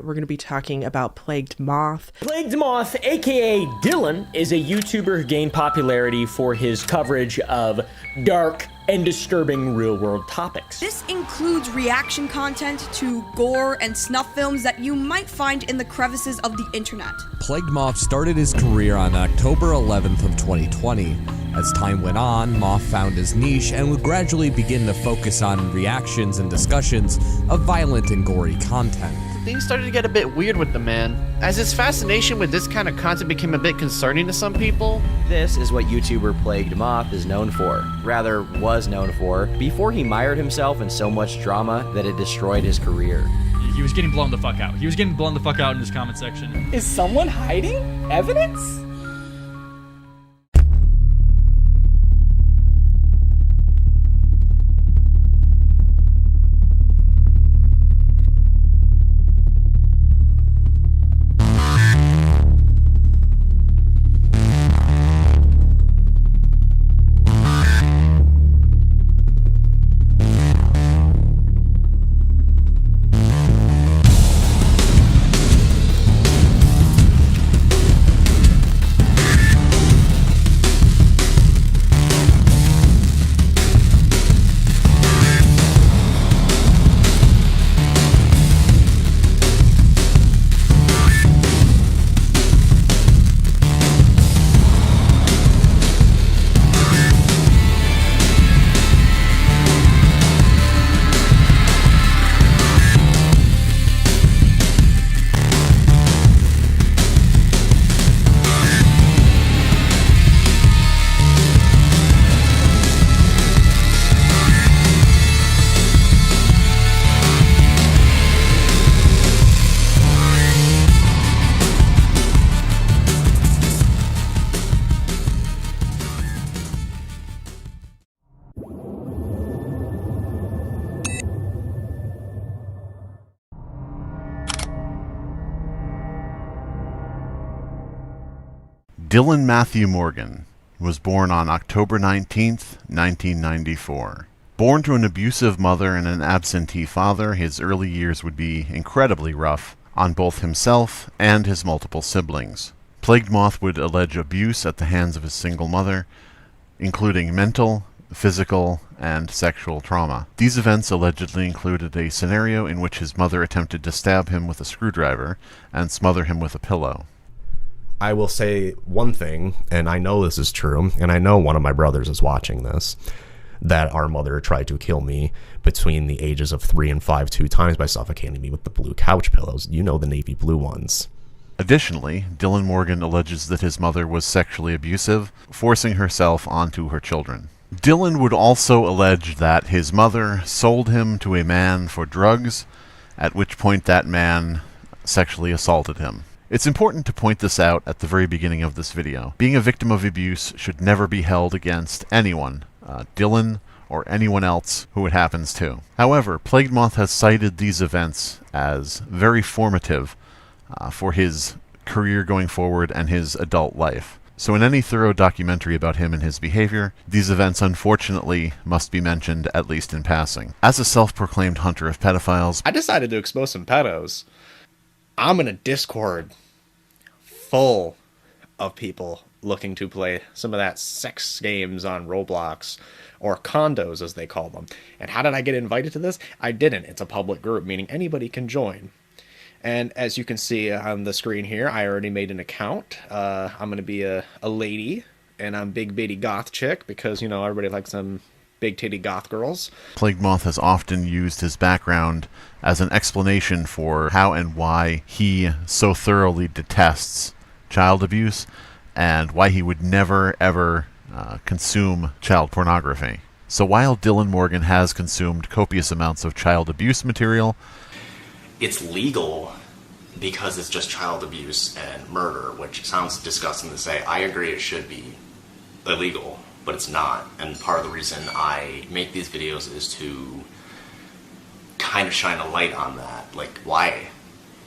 We're going to be talking about Plagued Moth. Plagued Moth, aka Dillan, is a YouTuber who gained popularity for his coverage of dark and disturbing real-world topics. This includes reaction content to gore and snuff films that you might find in the crevices of the internet. Plagued Moth started his career on October 11th of 2020. As time went on, Moth found his niche and would gradually begin to focus on reactions and discussions of violent and gory content. Things started to get a bit weird with the man, as his fascination with this kind of content became a bit concerning to some people. This is what YouTuber Plagued Moth is known for, rather was known for, before he mired himself in so much drama that it destroyed his career. He was getting blown the fuck out. He was getting blown the fuck out in his comment section. Is someone hiding evidence? Dillan Matthew Morgan was born on October 19th, 1994. Born to an abusive mother and an absentee father, his early years would be incredibly rough on both himself and his multiple siblings. Plagued Moth would allege abuse at the hands of his single mother, including mental, physical, and sexual trauma. These events allegedly included a scenario in which his mother attempted to stab him with a screwdriver and smother him with a pillow. I will say one thing, and I know this is true, and I know one of my brothers is watching this, that our mother tried to kill me between the ages of 3 and 5 2 times by suffocating me with the blue couch pillows. You know, the navy blue ones. Additionally, Dillan Morgan alleges that his mother was sexually abusive, forcing herself onto her children. Dillan would also allege that his mother sold him to a man for drugs, at which point that man sexually assaulted him. It's important to point this out at the very beginning of this video. Being a victim of abuse should never be held against anyone, Dillan or anyone else who it happens to. However, Plagued Moth has cited these events as very formative for his career going forward and his adult life. So in any thorough documentary about him and his behavior, these events unfortunately must be mentioned, at least in passing. As a self-proclaimed hunter of pedophiles, I decided to expose some pedos. I'm in a Discord full of people looking to play some of that sex games on Roblox, or condos as they call them. And how did I get invited to this? I didn't. It's a public group, meaning anybody can join. And as you can see on the screen here, I already made an account. I'm going to be a lady, and I'm big bitty goth chick because, you know, everybody likes some big titty goth girls. Plagued Moth has often used his background as an explanation for how and why he so thoroughly detests child abuse and why he would never ever consume child pornography. So while Dillan Morgan has consumed copious amounts of child abuse material, it's legal because it's just child abuse and murder, which sounds disgusting to say. I agree it should be illegal, but it's not. And part of the reason I make these videos is to kind of shine a light on that. Like, why?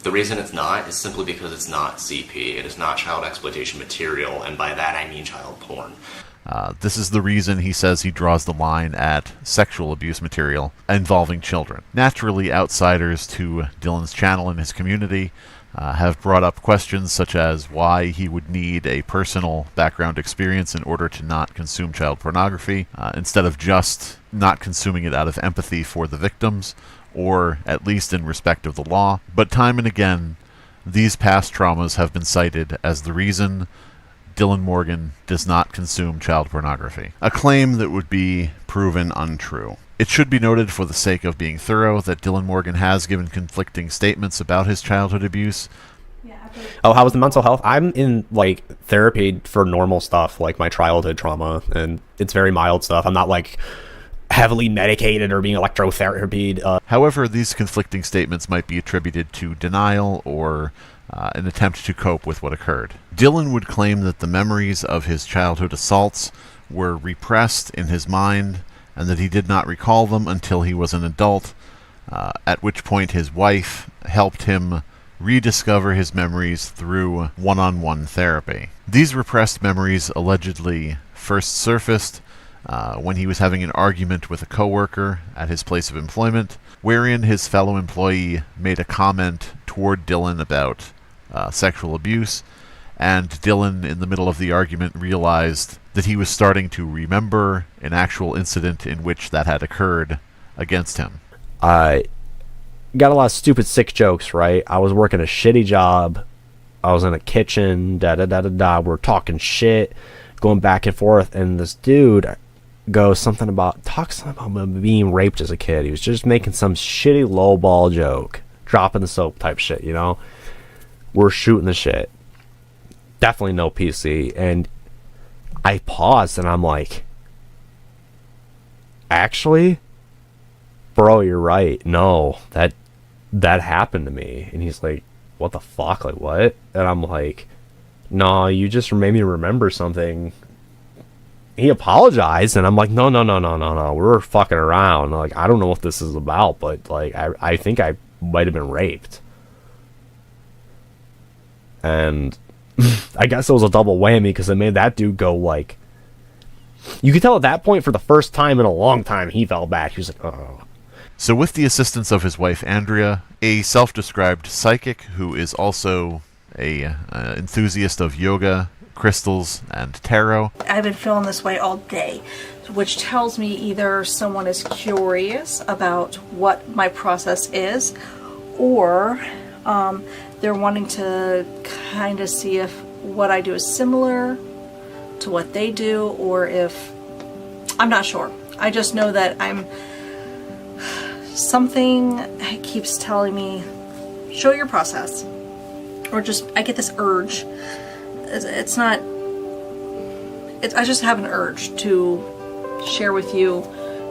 The reason it's not is simply because it's not CP. It is not child exploitation material, and by that I mean child porn. This is the reason he says he draws the line at sexual abuse material involving children. Naturally, outsiders to Dillan's channel and his community have brought up questions such as why he would need a personal background experience in order to not consume child pornography, instead of just not consuming it out of empathy for the victims, or at least in respect of the law. But time and again, these past traumas have been cited as the reason Dillan Morgan does not consume child pornography, a claim that would be proven untrue. It should be noted, for the sake of being thorough, that Dillan Morgan has given conflicting statements about his childhood abuse. Oh, how was the mental health? I'm in like therapy for normal stuff, like my childhood trauma, and it's very mild stuff. I'm not like heavily medicated or being electrotherapied. However, these conflicting statements might be attributed to denial or an attempt to cope with what occurred. Dillan would claim that the memories of his childhood assaults were repressed in his mind and that he did not recall them until he was an adult, at which point his wife helped him rediscover his memories through one-on-one therapy. These repressed memories allegedly first surfaced when he was having an argument with a coworker at his place of employment, wherein his fellow employee made a comment toward Dillan about sexual abuse, and Dillan, in the middle of the argument, realized that he was starting to remember an actual incident in which that had occurred against him. I got a lot of stupid, sick jokes, right? I was working a shitty job. I was in a kitchen, da-da-da-da-da. We're talking shit, going back and forth, and this dude talks something about being raped as a kid. He was just making some shitty lowball joke, dropping the soap type shit, you know? We're shooting the shit. Definitely no PC. And I paused and I'm like, actually, bro, you're right. No, that happened to me. And he's like, what the fuck? Like, what? And I'm like, no, you just made me remember something. He apologized, and I'm like, no, we were fucking around. Like, I don't know what this is about, but like, I think I might have been raped. And I guess it was a double whammy because it made that dude go like, you could tell at that point, for the first time in a long time, he fell back. He was like, oh. So with the assistance of his wife Andrea, a self-described psychic who is also a enthusiast of yoga, crystals, and tarot. I've been feeling this way all day, which tells me either someone is curious about what my process is, or they're wanting to kind of see if what I do is similar to what they do, or if I'm not sure. I just know that something keeps telling me, show your process, or just I get this urge. It's not. I just have an urge to share with you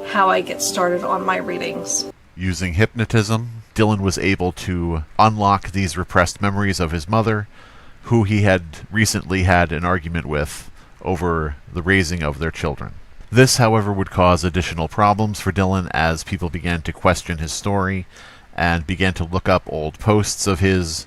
how I get started on my readings. Using hypnotism, Dillan was able to unlock these repressed memories of his mother, who he had recently had an argument with over the raising of their children. This, however, would cause additional problems for Dillan as people began to question his story and began to look up old posts of his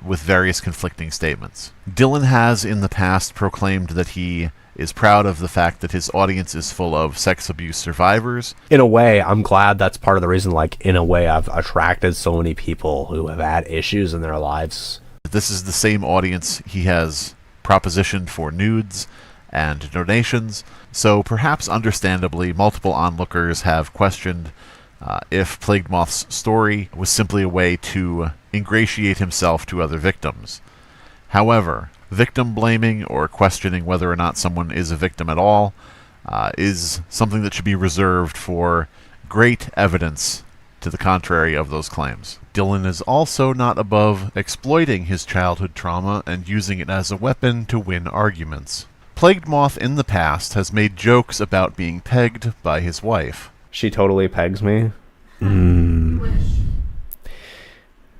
with various conflicting statements. Dillan has in the past proclaimed that he is proud of the fact that his audience is full of sex abuse survivors. In a way, I'm glad that's part of the reason, like, in a way, I've attracted so many people who have had issues in their lives. This is the same audience he has propositioned for nudes and donations, so perhaps understandably, multiple onlookers have questioned if Plagued Moth's story was simply a way to ingratiate himself to other victims. However, victim blaming or questioning whether or not someone is a victim at all is something that should be reserved for great evidence to the contrary of those claims. Dillan is also not above exploiting his childhood trauma and using it as a weapon to win arguments. Plagued Moth in the past has made jokes about being pegged by his wife. She totally pegs me.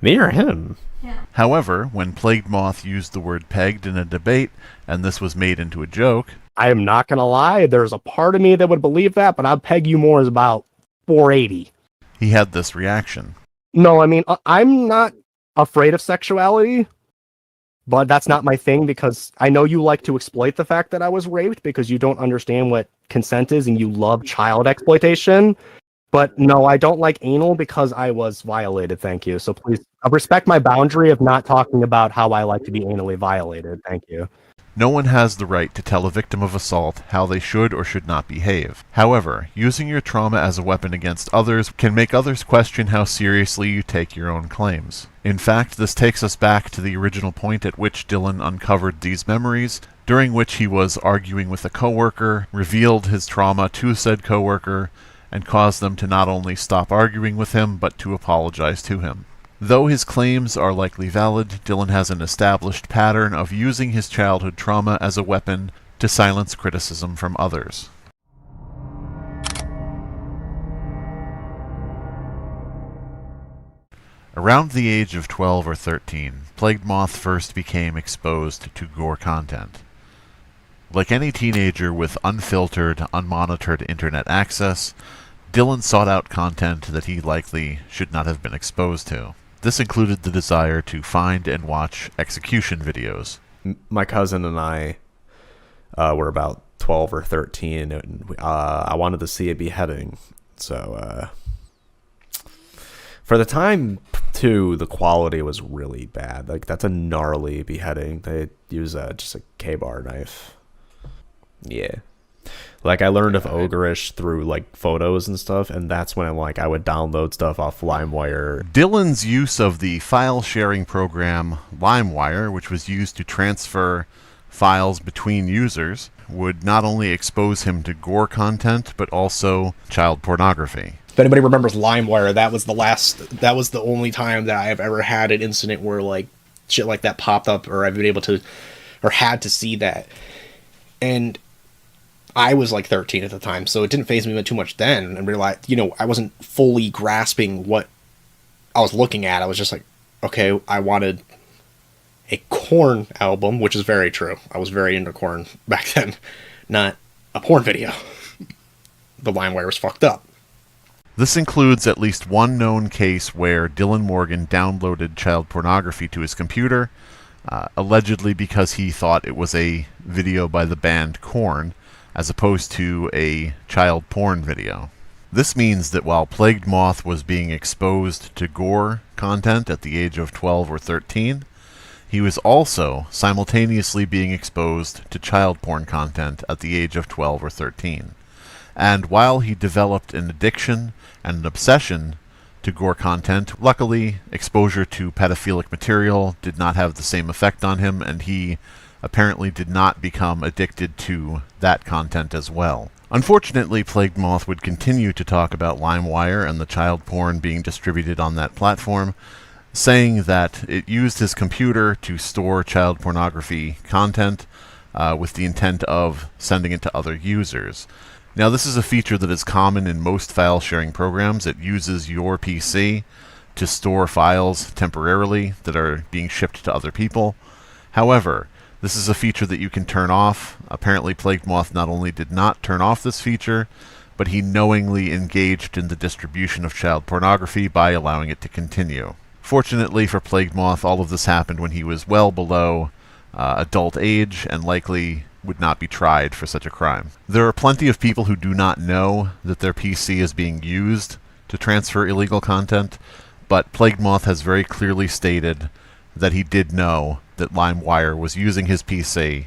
Me or him? Yeah. However, when Plagued Moth used the word pegged in a debate, and this was made into a joke... I am not gonna lie, there's a part of me that would believe that, but I'd peg you more as about 480. He had this reaction. No, I mean, I'm not afraid of sexuality, but that's not my thing, because I know you like to exploit the fact that I was raped because you don't understand what consent is and you love child exploitation. But no, I don't like anal because I was violated, thank you. So please respect my boundary of not talking about how I like to be anally violated, thank you. No one has the right to tell a victim of assault how they should or should not behave. However, using your trauma as a weapon against others can make others question how seriously you take your own claims. In fact, this takes us back to the original point at which Dillan uncovered these memories, during which he was arguing with a coworker, revealed his trauma to said coworker, and caused them to not only stop arguing with him, but to apologize to him. Though his claims are likely valid, Dillan has an established pattern of using his childhood trauma as a weapon to silence criticism from others. Around the age of 12 or 13, Plagued Moth first became exposed to gore content. Like any teenager with unfiltered, unmonitored internet access, Dillan sought out content that he likely should not have been exposed to. This included the desire to find and watch execution videos. My cousin and I were about 12 or 13, and I wanted to see a beheading. So, for the time, too, the quality was really bad. Like, that's a gnarly beheading. They use just a K-bar knife. Yeah. Like, I learned of Ogreish through, like, photos and stuff, and that's when I would download stuff off LimeWire. Dillan's use of the file-sharing program LimeWire, which was used to transfer files between users, would not only expose him to gore content, but also child pornography. If anybody remembers LimeWire, that was the only time that I have ever had an incident where, like, shit like that popped up, or I've been able to, or had to see that. And I was like 13 at the time, so it didn't faze me too much then, and realized, I wasn't fully grasping what I was looking at. I was just like, okay, I wanted a Korn album, which is very true. I was very into Korn back then, not a porn video. The LimeWire was fucked up. This includes at least one known case where Dillan Morgan downloaded child pornography to his computer, allegedly because he thought it was a video by the band Korn, as opposed to a child porn video. This means that while Plagued Moth was being exposed to gore content at the age of 12 or 13, he was also simultaneously being exposed to child porn content at the age of 12 or 13. And while he developed an addiction and an obsession to gore content, luckily, exposure to pedophilic material did not have the same effect on him, and he apparently did not become addicted to that content as well. Unfortunately, Plagued Moth would continue to talk about LimeWire and the child porn being distributed on that platform, saying that it used his computer to store child pornography content with the intent of sending it to other users. Now, this is a feature that is common in most file-sharing programs. It uses your PC to store files temporarily that are being shipped to other people. However, this is a feature that you can turn off. Apparently, Plagued Moth not only did not turn off this feature, but he knowingly engaged in the distribution of child pornography by allowing it to continue. Fortunately for Plagued Moth, all of this happened when he was well below adult age and likely would not be tried for such a crime. There are plenty of people who do not know that their PC is being used to transfer illegal content, but Plagued Moth has very clearly stated that he did know that LimeWire was using his PC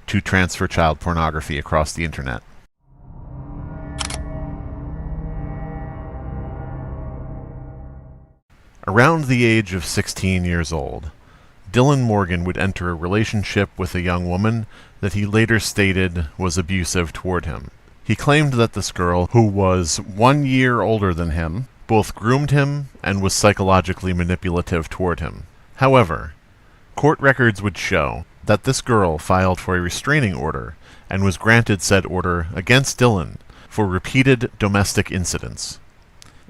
to transfer child pornography across the internet. Around the age of 16 years old, Dillan Morgan would enter a relationship with a young woman that he later stated was abusive toward him. He claimed that this girl, who was 1 year older than him, both groomed him and was psychologically manipulative toward him. However, court records would show that this girl filed for a restraining order and was granted said order against Dillan for repeated domestic incidents.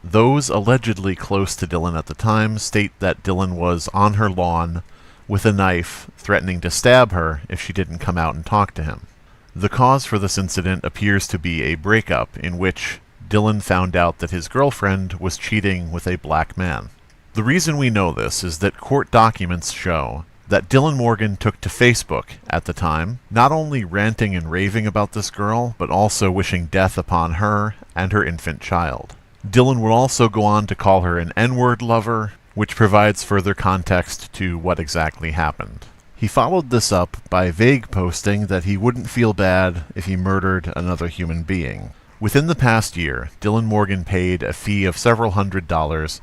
Those allegedly close to Dillan at the time state that Dillan was on her lawn with a knife, threatening to stab her if she didn't come out and talk to him. The cause for this incident appears to be a breakup in which Dillan found out that his girlfriend was cheating with a black man. The reason we know this is that court documents show that Dillan Morgan took to Facebook at the time, not only ranting and raving about this girl, but also wishing death upon her and her infant child. Dillan would also go on to call her an N-word lover, which provides further context to what exactly happened. He followed this up by vague posting that he wouldn't feel bad if he murdered another human being. Within the past year, Dillan Morgan paid a fee of several $100s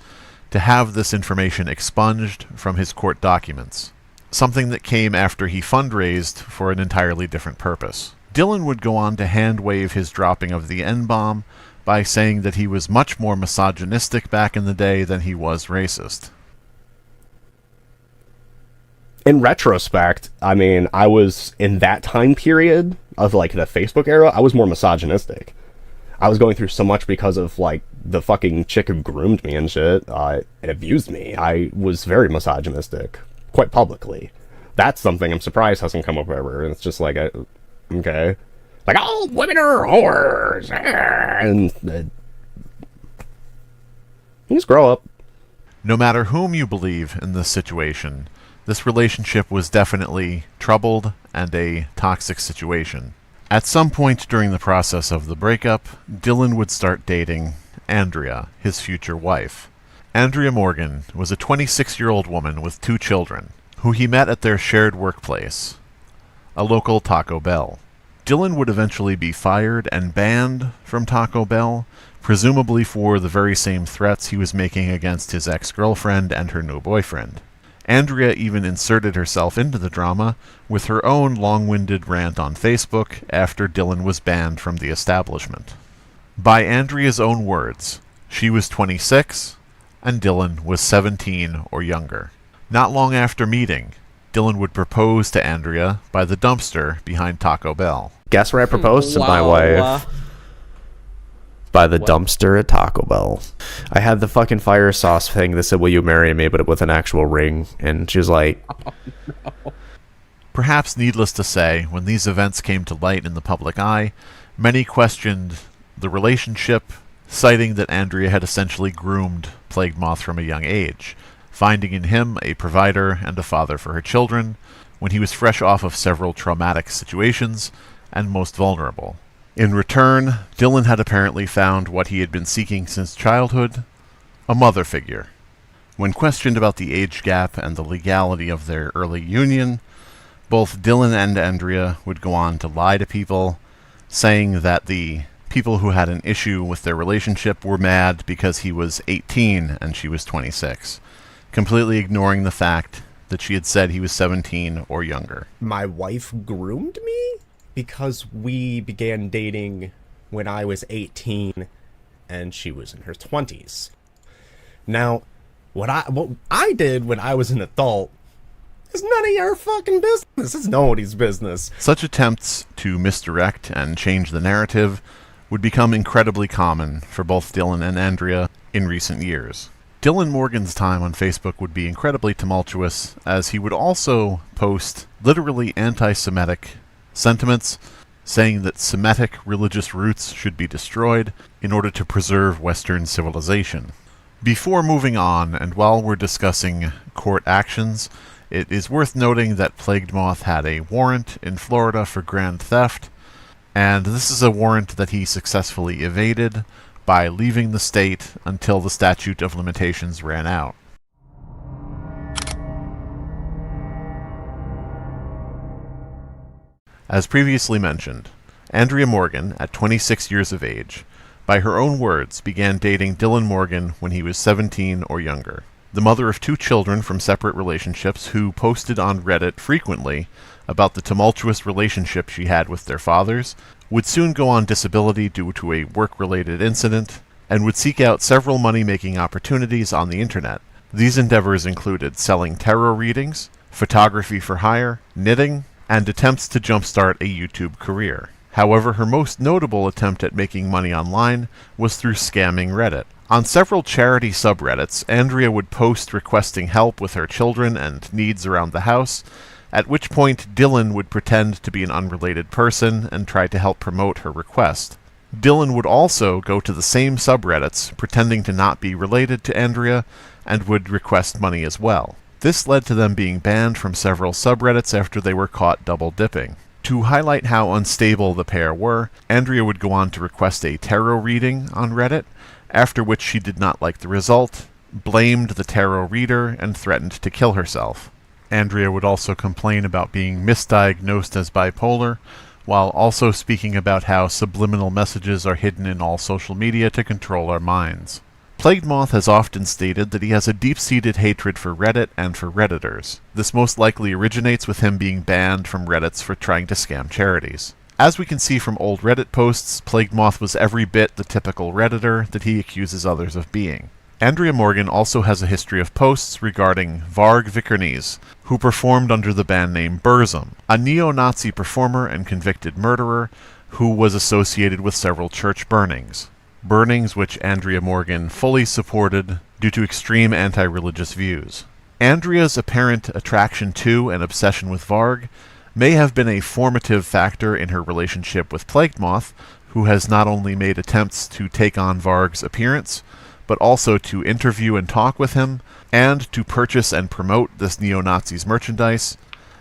to have this information expunged from his court documents, something that came after he fundraised for an entirely different purpose. Dillan would go on to hand-wave his dropping of the N-bomb by saying that he was much more misogynistic back in the day than he was racist. In retrospect, I mean, I was, in that time period of, like, the Facebook era, I was more misogynistic. I was going through so much because of, like, the fucking chick who groomed me and shit, and abused me. I was very misogynistic, quite publicly. That's something I'm surprised hasn't come up ever, and it's just like, okay. Like, all women are whores! And, you just grow up. No matter whom you believe in this situation, this relationship was definitely troubled and a toxic situation. At some point during the process of the breakup, Dillan would start dating Andrea, his future wife. Andrea Morgan was a 26-year-old woman with 2 children, who he met at their shared workplace, a local Taco Bell. Dillan would eventually be fired and banned from Taco Bell, presumably for the very same threats he was making against his ex-girlfriend and her new boyfriend. Andrea even inserted herself into the drama with her own long-winded rant on Facebook after Dillan was banned from the establishment. By Andrea's own words, she was 26 and Dillan was 17 or younger. Not long after meeting, Dillan would propose to Andrea by the dumpster behind Taco Bell. Guess where I proposed to my wife? By the dumpster at Taco Bell. I had the fucking fire sauce thing that said, "Will you marry me?" but with an actual ring, and she was like... Perhaps needless to say, when these events came to light in the public eye, many questioned the relationship, citing that Andrea had essentially groomed Plagued Moth from a young age, finding in him a provider and a father for her children, when he was fresh off of several traumatic situations and most vulnerable. In return, Dillan had apparently found what he had been seeking since childhood, a mother figure. When questioned about the age gap and the legality of their early union, both Dillan and Andrea would go on to lie to people, saying that the people who had an issue with their relationship were mad because he was 18 and she was 26, completely ignoring the fact that she had said he was 17 or younger. My wife groomed me? Because we began dating when I was 18 and she was in her 20s. Now, what I did when I was an adult is none of your fucking business. It's nobody's business. Such attempts to misdirect and change the narrative would become incredibly common for both Dillan and Andrea in recent years. Dillan Morgan's time on Facebook would be incredibly tumultuous, as he would also post literally anti-Semitic sentiments, saying that Semitic religious roots should be destroyed in order to preserve Western civilization. Before moving on, and while we're discussing court actions, it is worth noting that Plagued Moth had a warrant in Florida for grand theft, and this is a warrant that he successfully evaded by leaving the state until the statute of limitations ran out. As previously mentioned, Andrea Morgan, at 26 years of age, by her own words, began dating Dillan Morgan when he was 17 or younger. The mother of 2 children from separate relationships who posted on Reddit frequently about the tumultuous relationship she had with their fathers, would soon go on disability due to a work-related incident, and would seek out several money-making opportunities on the internet. These endeavors included selling tarot readings, photography for hire, knitting, and attempts to jumpstart a YouTube career. However, her most notable attempt at making money online was through scamming Reddit. On several charity subreddits, Andrea would post requesting help with her children and needs around the house, at which point Dillan would pretend to be an unrelated person and try to help promote her request. Dillan would also go to the same subreddits, pretending to not be related to Andrea, and would request money as well. This led to them being banned from several subreddits after they were caught double-dipping. To highlight how unstable the pair were, Andrea would go on to request a tarot reading on Reddit, after which she did not like the result, blamed the tarot reader, and threatened to kill herself. Andrea would also complain about being misdiagnosed as bipolar, while also speaking about how subliminal messages are hidden in all social media to control our minds. Plagued Moth has often stated that he has a deep-seated hatred for Reddit and for Redditors. This most likely originates with him being banned from Reddits for trying to scam charities. As we can see from old Reddit posts, Plagued Moth was every bit the typical Redditor that he accuses others of being. Andrea Morgan also has a history of posts regarding Varg Vikernes, who performed under the band name Burzum, a neo-Nazi performer and convicted murderer who was associated with several church burnings. Burnings which Andrea Morgan fully supported due to extreme anti-religious views. Andrea's apparent attraction to and obsession with Varg may have been a formative factor in her relationship with Plagued Moth, who has not only made attempts to take on Varg's appearance, but also to interview and talk with him, and to purchase and promote this neo-Nazi's merchandise,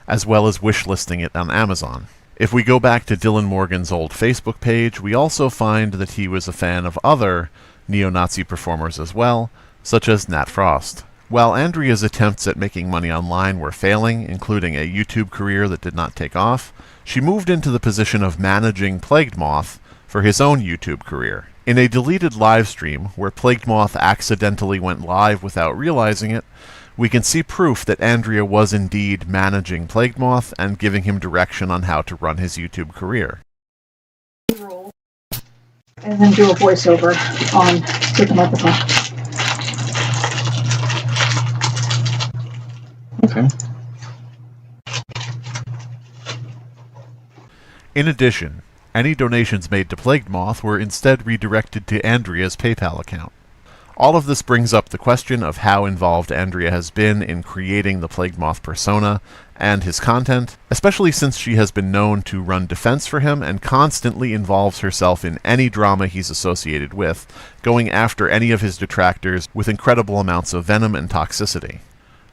as well as wishlisting it on Amazon. If we go back to Dillan Morgan's old Facebook page, we also find that he was a fan of other neo-Nazi performers as well, such as Nat Frost. While Andrea's attempts at making money online were failing, including a YouTube career that did not take off, she moved into the position of managing Plagued Moth for his own YouTube career. In a deleted livestream, where Plagued Moth accidentally went live without realizing it, we can see proof that Andrea was indeed managing Plagued Moth and giving him direction on how to run his YouTube career. And then do a voiceover on Stick Microphone. Okay. In addition, any donations made to Plagued Moth were instead redirected to Andrea's PayPal account. All of this brings up the question of how involved Andrea has been in creating the Plagued Moth persona and his content, especially since she has been known to run defense for him and constantly involves herself in any drama he's associated with, going after any of his detractors with incredible amounts of venom and toxicity.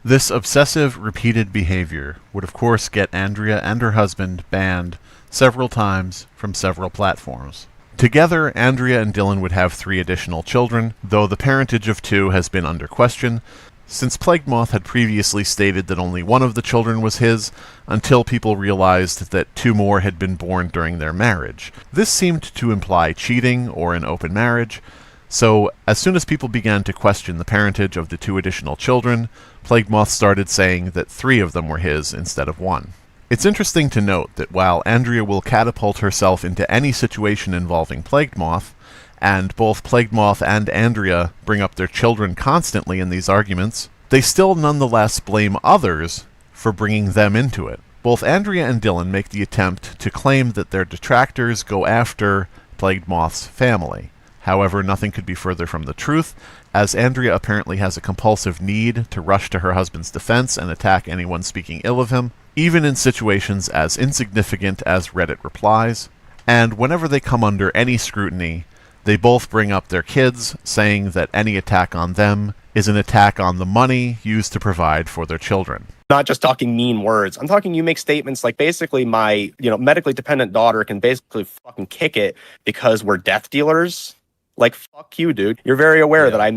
This obsessive, repeated behavior would of course get Andrea and her husband banned several times from several platforms. Together, Andrea and Dillan would have 3 additional children, though the parentage of 2 has been under question, since Plagued Moth had previously stated that only one of the children was his, until people realized that 2 more had been born during their marriage. This seemed to imply cheating or an open marriage, so as soon as people began to question the parentage of the 2 additional children, Plagued Moth started saying that 3 of them were his instead of 1. It's interesting to note that while Andrea will catapult herself into any situation involving Plagued Moth, and both Plagued Moth and Andrea bring up their children constantly in these arguments, they still nonetheless blame others for bringing them into it. Both Andrea and Dillan make the attempt to claim that their detractors go after Plagued Moth's family. However, nothing could be further from the truth, as Andrea apparently has a compulsive need to rush to her husband's defense and attack anyone speaking ill of him, even in situations as insignificant as Reddit replies, and whenever they come under any scrutiny, they both bring up their kids, saying that any attack on them is an attack on the money used to provide for their children. Not just talking mean words. I'm talking you make statements like basically my, medically dependent daughter can basically fucking kick it because we're death dealers. Like, fuck you, dude. You're very aware that I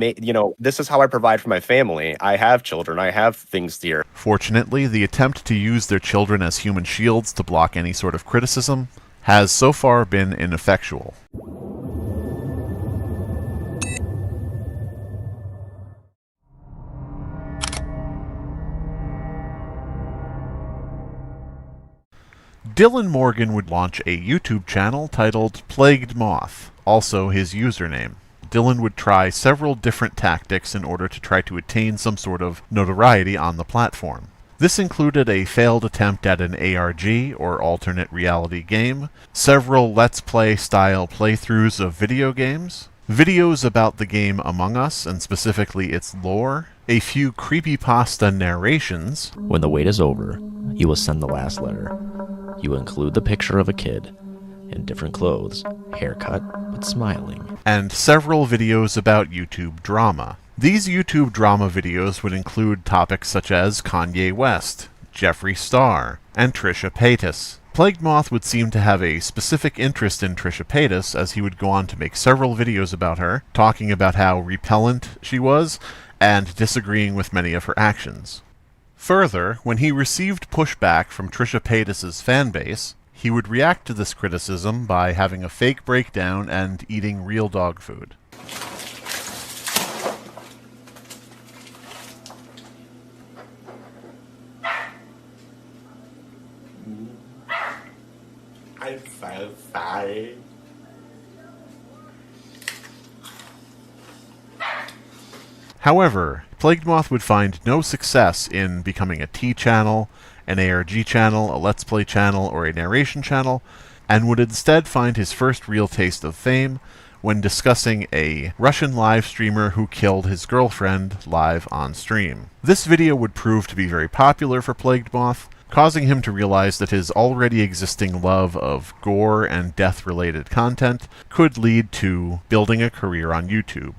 this is how I provide for my family. I have children. I have things here. Fortunately, the attempt to use their children as human shields to block any sort of criticism has so far been ineffectual. Dillan Morgan would launch a YouTube channel titled Plagued Moth, also his username. Dillan would try several different tactics in order to try to attain some sort of notoriety on the platform. This included a failed attempt at an ARG, or alternate reality game, several Let's Play style playthroughs of video games, videos about the game Among Us, and specifically its lore, a few creepypasta narrations. When the wait is over, you will send the last letter. You will include the picture of a kid in different clothes, haircut, but smiling. And several videos about YouTube drama. These YouTube drama videos would include topics such as Kanye West, Jeffree Star, and Trisha Paytas. Plagued Moth would seem to have a specific interest in Trisha Paytas, as he would go on to make several videos about her, talking about how repellent she was, and disagreeing with many of her actions. Further, when he received pushback from Trisha Paytas' fanbase, he would react to this criticism by having a fake breakdown and eating real dog food. I'm so sorry. However, Plagued Moth would find no success in becoming a T channel, an ARG channel, a Let's Play channel, or a narration channel, and would instead find his first real taste of fame when discussing a Russian live streamer who killed his girlfriend live on stream. This video would prove to be very popular for Plagued Moth, causing him to realize that his already existing love of gore and death-related content could lead to building a career on YouTube,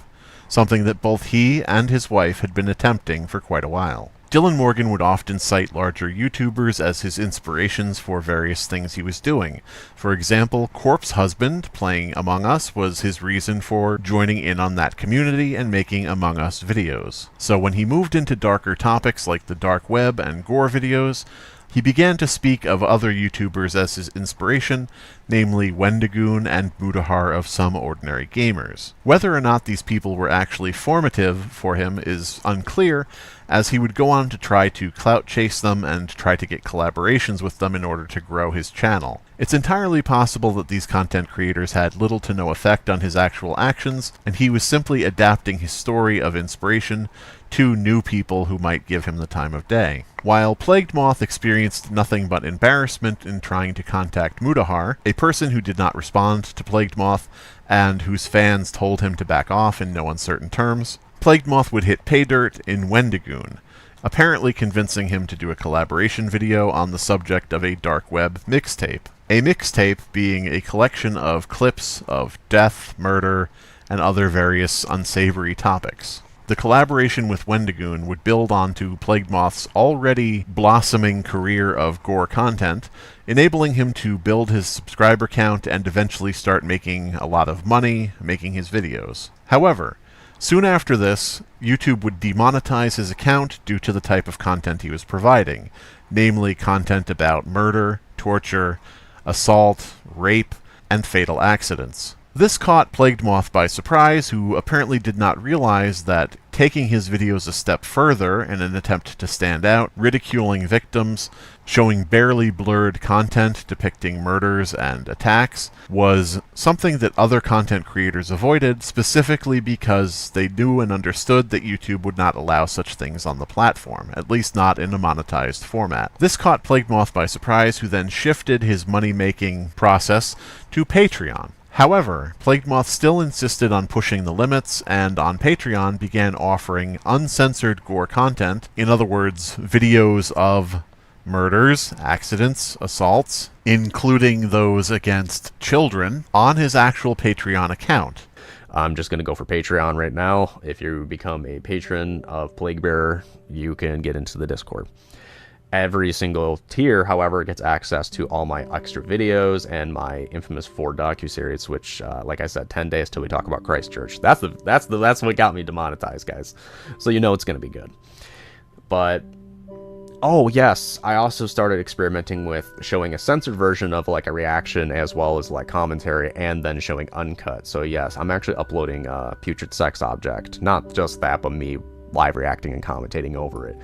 something that both he and his wife had been attempting for quite a while. Dillan Morgan would often cite larger YouTubers as his inspirations for various things he was doing. For example, Corpse Husband playing Among Us was his reason for joining in on that community and making Among Us videos. So when he moved into darker topics like the dark web and gore videos, he began to speak of other YouTubers as his inspiration, namely Wendigoon and Mudahar of Some Ordinary Gamers. Whether or not these people were actually formative for him is unclear, as he would go on to try to clout chase them and try to get collaborations with them in order to grow his channel. It's entirely possible that these content creators had little to no effect on his actual actions, and he was simply adapting his story of inspiration to new people who might give him the time of day. While Plagued Moth experienced nothing but embarrassment in trying to contact Mudahar, a person who did not respond to Plagued Moth and whose fans told him to back off in no uncertain terms, Plagued Moth would hit pay dirt in Wendigoon, apparently convincing him to do a collaboration video on the subject of a dark web mixtape. A mixtape being a collection of clips of death, murder, and other various unsavory topics. The collaboration with Wendigoon would build onto Plagued Moth's already blossoming career of gore content, enabling him to build his subscriber count and eventually start making a lot of money making his videos. However, soon after this, YouTube would demonetize his account due to the type of content he was providing, namely content about murder, torture, assault, rape, and fatal accidents. This caught Plagued Moth by surprise, who apparently did not realize that taking his videos a step further in an attempt to stand out, ridiculing victims, showing barely blurred content depicting murders and attacks, was something that other content creators avoided, specifically because they knew and understood that YouTube would not allow such things on the platform, at least not in a monetized format. This caught Plagued Moth by surprise, who then shifted his money-making process to Patreon. However, Plagued Moth still insisted on pushing the limits, and on Patreon began offering uncensored gore content, in other words, videos of murders, accidents, assaults, including those against children, on his actual Patreon account. I'm just going to go for Patreon right now. If you become a patron of Plague Bearer, you can get into the Discord. Every single tier, however, gets access to all my extra videos and my infamous 4 docuseries, which, like I said, 10 days till we talk about Christchurch. That's what got me demonetized, guys. So you know it's going to be good. But, oh yes, I also started experimenting with showing a censored version of like a reaction as well as like commentary, and then showing uncut. So yes, I'm actually uploading Putrid Sex Object. Not just that, but me live reacting and commentating over it.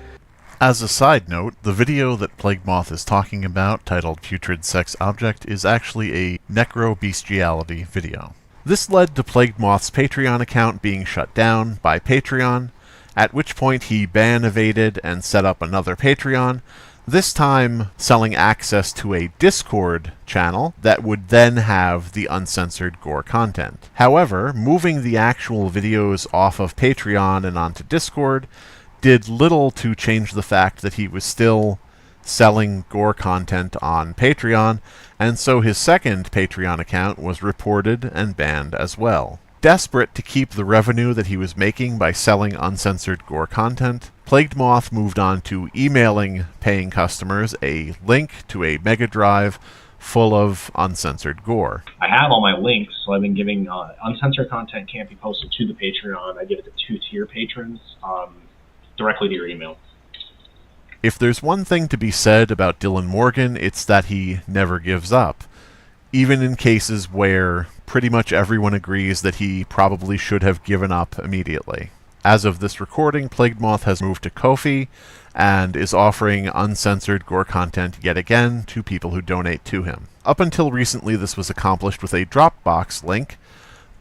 As a side note, the video that Plagued Moth is talking about, titled Putrid Sex Object, is actually a necro-bestiality video. This led to Plagued Moth's Patreon account being shut down by Patreon, at which point he ban evaded and set up another Patreon, this time selling access to a Discord channel that would then have the uncensored gore content. However, moving the actual videos off of Patreon and onto Discord did little to change the fact that he was still selling gore content on Patreon, and so his second Patreon account was reported and banned as well. Desperate to keep the revenue that he was making by selling uncensored gore content, Plagued Moth moved on to emailing paying customers a link to a Mega Drive full of uncensored gore. I have all my links, so I've been giving uncensored content can't be posted to the Patreon. I give it to 2-tier patrons directly to your email. If there's one thing to be said about Dillan Morgan, it's that he never gives up, even in cases where pretty much everyone agrees that he probably should have given up immediately. As of this recording, Plagued Moth has moved to Ko-fi and is offering uncensored gore content yet again to people who donate to him. Up until recently, this was accomplished with a Dropbox link,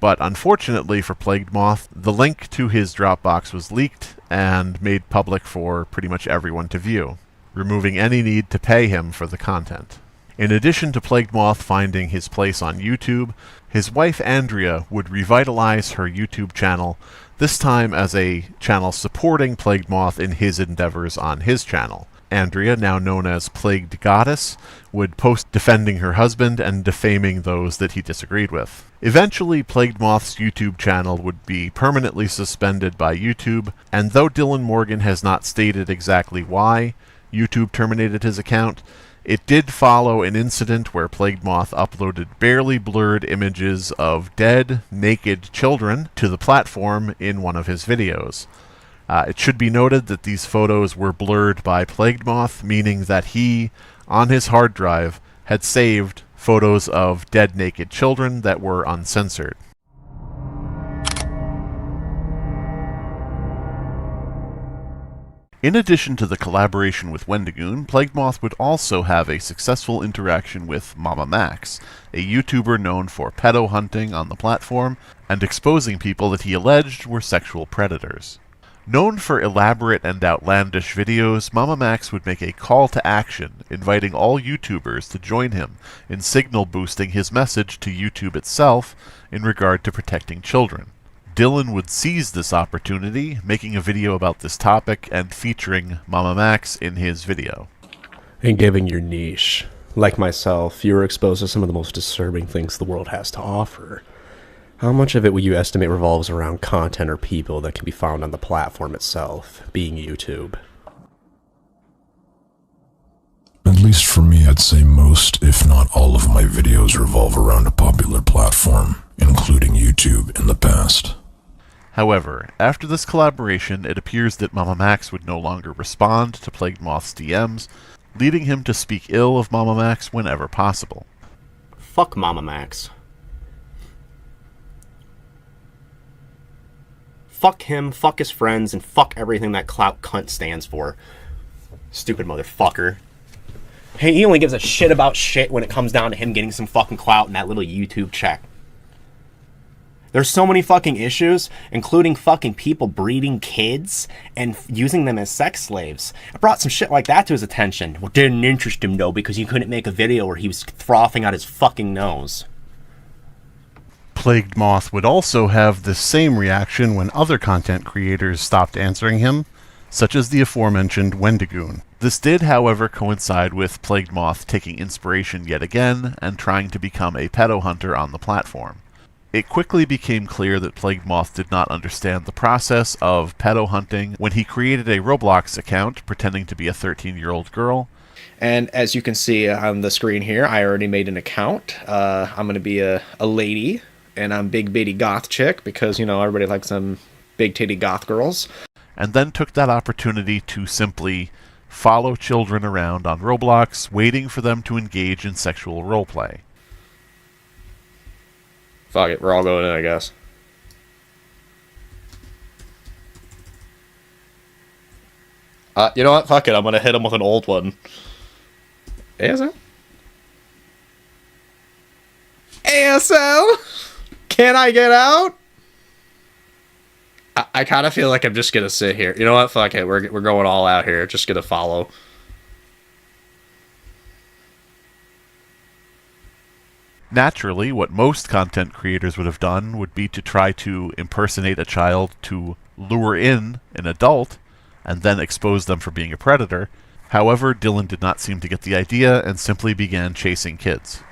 but unfortunately for Plagued Moth, the link to his Dropbox was leaked and made public for pretty much everyone to view, removing any need to pay him for the content. In addition to Plagued Moth finding his place on YouTube, his wife Andrea would revitalize her YouTube channel, this time as a channel supporting Plagued Moth in his endeavors on his channel. Andrea, now known as Plagued Goddess, would post defending her husband and defaming those that he disagreed with. Eventually, Plagued Moth's YouTube channel would be permanently suspended by YouTube, and though Dillan Morgan has not stated exactly why YouTube terminated his account, it did follow an incident where Plagued Moth uploaded barely blurred images of dead, naked children to the platform in one of his videos. It should be noted that these photos were blurred by Plagued Moth, meaning that he, on his hard drive, had saved photos of dead, naked children that were uncensored. In addition to the collaboration with Wendigoon, Plagued Moth would also have a successful interaction with Mama Max, a YouTuber known for pedo hunting on the platform and exposing people that he alleged were sexual predators. Known for elaborate and outlandish videos, Mama Max would make a call to action, inviting all YouTubers to join him in signal boosting his message to YouTube itself in regard to protecting children. Dillan would seize this opportunity, making a video about this topic and featuring Mama Max in his video. And given your niche, like myself, you were exposed to some of the most disturbing things the world has to offer. How much of it would you estimate revolves around content or people that can be found on the platform itself, being YouTube? At least for me, I'd say most, if not all of my videos revolve around a popular platform, including YouTube in the past. However, after this collaboration, it appears that Mama Max would no longer respond to Plagued Moth's DMs, leading him to speak ill of Mama Max whenever possible. Fuck Mama Max. Fuck him, fuck his friends, and fuck everything that clout cunt stands for. Stupid motherfucker. Hey, he only gives a shit about shit when it comes down to him getting some fucking clout in that little YouTube check. There's so many fucking issues, including fucking people breeding kids and using them as sex slaves. I brought some shit like that to his attention. Well, didn't interest him though, because he couldn't make a video where he was frothing out his fucking nose. Plagued Moth would also have the same reaction when other content creators stopped answering him, such as the aforementioned Wendigoon. This did, however, coincide with Plagued Moth taking inspiration yet again and trying to become a pedo hunter on the platform. It quickly became clear that Plagued Moth did not understand the process of pedo hunting when he created a Roblox account pretending to be a 13-year-old girl. And as you can see on the screen here, I already made an account. I'm going to be a lady, and I'm big bitty goth chick because, you know, everybody likes some big titty goth girls. And then took that opportunity to simply follow children around on Roblox, waiting for them to engage in sexual roleplay. Fuck it, we're all going in, I guess. You know what? Fuck it, I'm gonna hit him with an old one. ASL? ASL? Can I get out? I kind of feel like I'm just gonna sit here. You know what? Fuck it, we're going all out here. Just gonna follow. Naturally, what most content creators would have done would be to try to impersonate a child to lure in an adult and then expose them for being a predator. However, Dillan did not seem to get the idea and simply began chasing kids.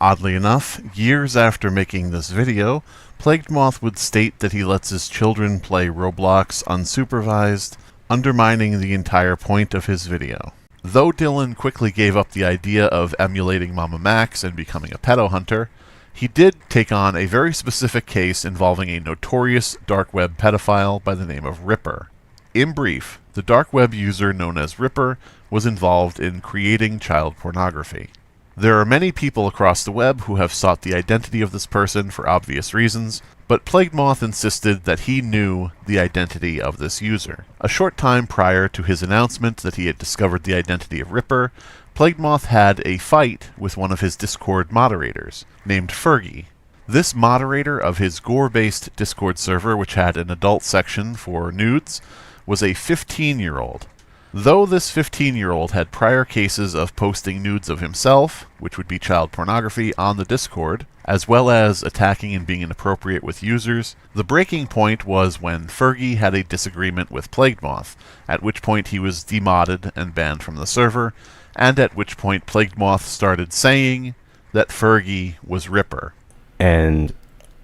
Oddly enough, years after making this video, Plagued Moth would state that he lets his children play Roblox unsupervised, undermining the entire point of his video. Though Dillan quickly gave up the idea of emulating Mama Max and becoming a pedo hunter, he did take on a very specific case involving a notorious dark web pedophile by the name of Ripper. In brief, the dark web user known as Ripper was involved in creating child pornography. There are many people across the web who have sought the identity of this person for obvious reasons, but Plagued Moth insisted that he knew the identity of this user. A short time prior to his announcement that he had discovered the identity of Ripper, Plagued Moth had a fight with one of his Discord moderators, named Fergie. This moderator of his gore-based Discord server, which had an adult section for nudes, was a 15-year-old. Though this 15-year-old had prior cases of posting nudes of himself, which would be child pornography, on the Discord, as well as attacking and being inappropriate with users, the breaking point was when Fergie had a disagreement with Plagued Moth, at which point he was demodded and banned from the server, and at which point Plagued Moth started saying that Fergie was Ripper. And